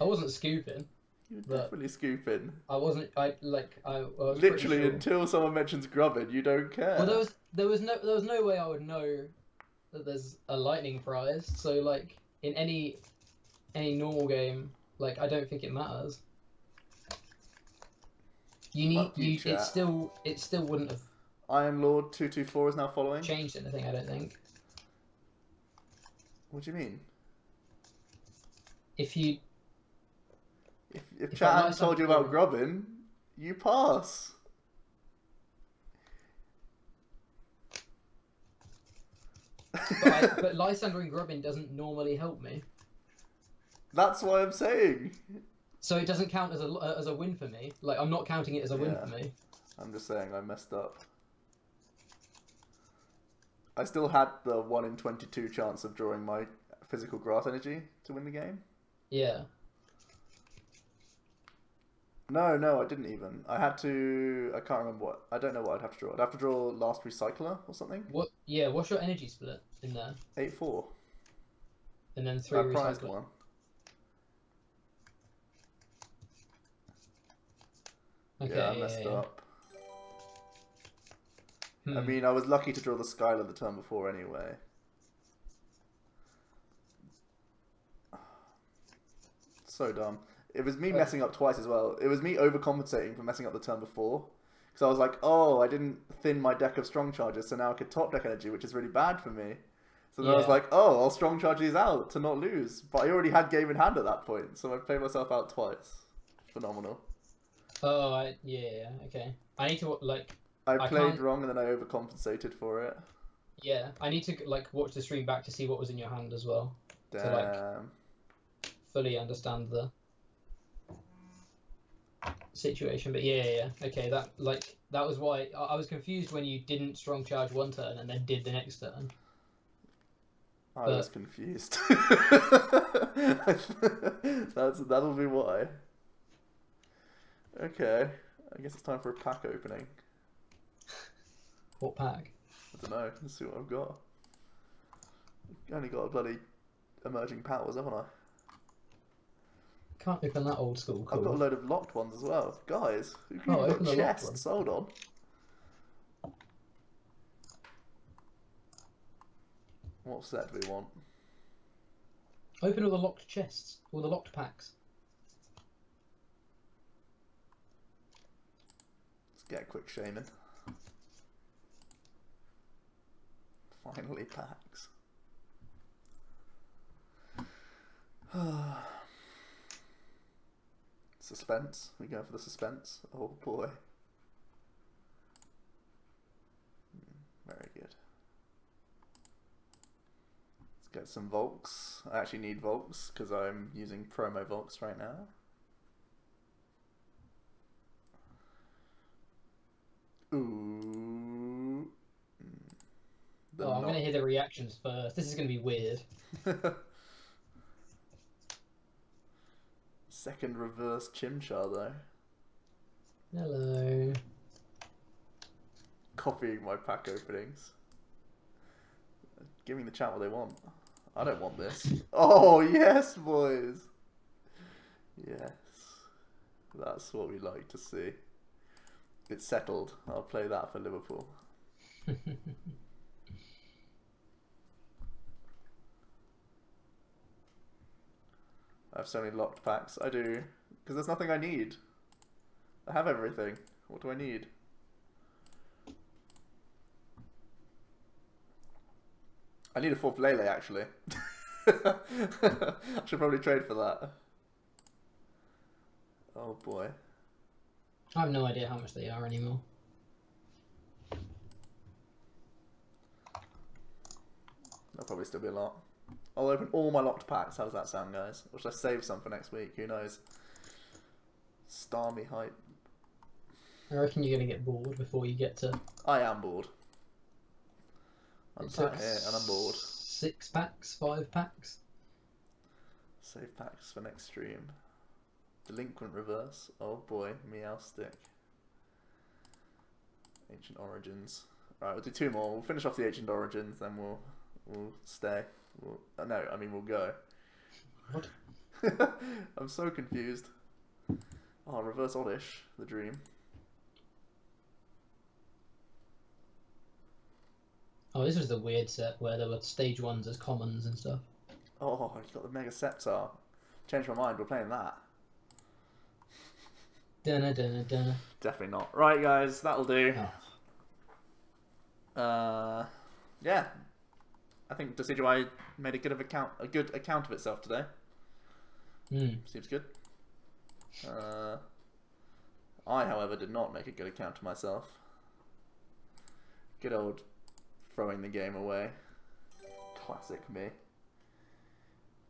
I wasn't scooping. You were definitely scooping. I wasn't. I was literally sure. Until someone mentions grubbing, you don't care. Well, there was no way I would know that there's a lightning prize. So like in any normal game, like I don't think it matters. You need it still wouldn't have. Iron Lord 224 is now following. Changed anything? I don't think. What do you mean? If chat hadn't told you about grubbing, you pass. But Lysander and Grubbin doesn't normally help me. That's what I'm saying. So it doesn't count as a win for me. Like I'm not counting it as a win for me. I'm just saying I messed up. I still had the 1 in 22 chance of drawing my physical grass energy to win the game. Yeah. No, I didn't even. I had to. I can't remember what. I don't know what I'd have to draw. I'd have to draw Last Recycler or something. What? Yeah. What's your energy split in there? 8-4. And then 3 I prized recycler. one. Okay. Yeah, I messed up. I Hmm. mean, I was lucky to draw the Skylar the turn before anyway. So dumb. It was me messing up twice as well. It was me overcompensating for messing up the turn before. Because I was like, oh, I didn't thin my deck of strong charges, so now I could top deck energy, which is really bad for me. So then I was like, oh, I'll strong charge these out to not lose. But I already had game in hand at that point, so I played myself out twice. Phenomenal. Oh, yeah, okay. I need to, like... I played wrong and then I overcompensated for it. Yeah, I need to, like, watch the stream back to see what was in your hand as well. Damn. To, like, fully understand the situation. But yeah. Okay, that was why... I was confused when you didn't strong charge one turn and then did the next turn. I was confused. That'll be why. Okay, I guess it's time for a pack opening. What pack? I don't know. Let's see what I've got. I only got a bloody emerging powers, haven't I? Can't open that old school. Cool. I've got a load of locked ones as well, guys. Who can open got the locked chests? Hold on. What set do we want? Open all the locked chests, all the locked packs. Let's get a quick shaman. Finally, packs. Suspense. We go for the suspense. Oh boy. Very good. Let's get some Volks. I actually need Volks because I'm using promo Volks right now. Ooh. Oh, I'm going to hear the reactions first. This is going to be weird. Second reverse Chimchar though. Hello. Copying my pack openings. Giving the chat what they want. I don't want this. Oh yes, boys. Yes. That's what we like to see. It's settled. I'll play that for Liverpool. I have so many locked packs. I do. Because there's nothing I need. I have everything. What do I need? I need a fourth Lele, actually. I should probably trade for that. Oh boy. I have no idea how much they are anymore. There'll probably still be a lot. I'll open all my locked packs. How does that sound, guys? Or should I save some for next week? Who knows? Starmie hype. I reckon you're going to get bored before you get to... I am bored. I'm sat here and I'm bored. 6 packs, 5 packs. Save packs for next stream. Delinquent reverse. Oh boy, Meowstick. Ancient Origins. Right, we'll do 2 more. We'll finish off the Ancient Origins, then we'll stay. No, I mean we'll go. What? I'm so confused. Oh, reverse Oddish, the dream. Oh, this was the weird set where there were stage 1s as commons and stuff. Oh, you got the Mega Scepter. Changed my mind, we're playing that. Dunna, dunna, dunna. Definitely not. Right, guys, that'll do. Oh. Yeah. I think Decidueye made a good account of itself today. Seems good. I, however, did not make a good account of myself. Good old throwing the game away. Classic me.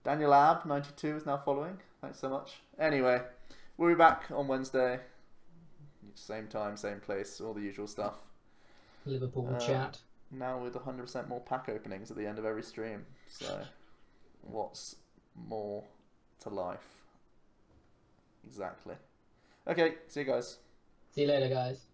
Daniel Ab 92 is now following. Thanks so much. Anyway, we'll be back on Wednesday. Same time, same place, all the usual stuff. Liverpool chat. Now with 100% more pack openings at the end of every stream. So, what's more to life? Exactly. Okay, see you guys. See you later, guys.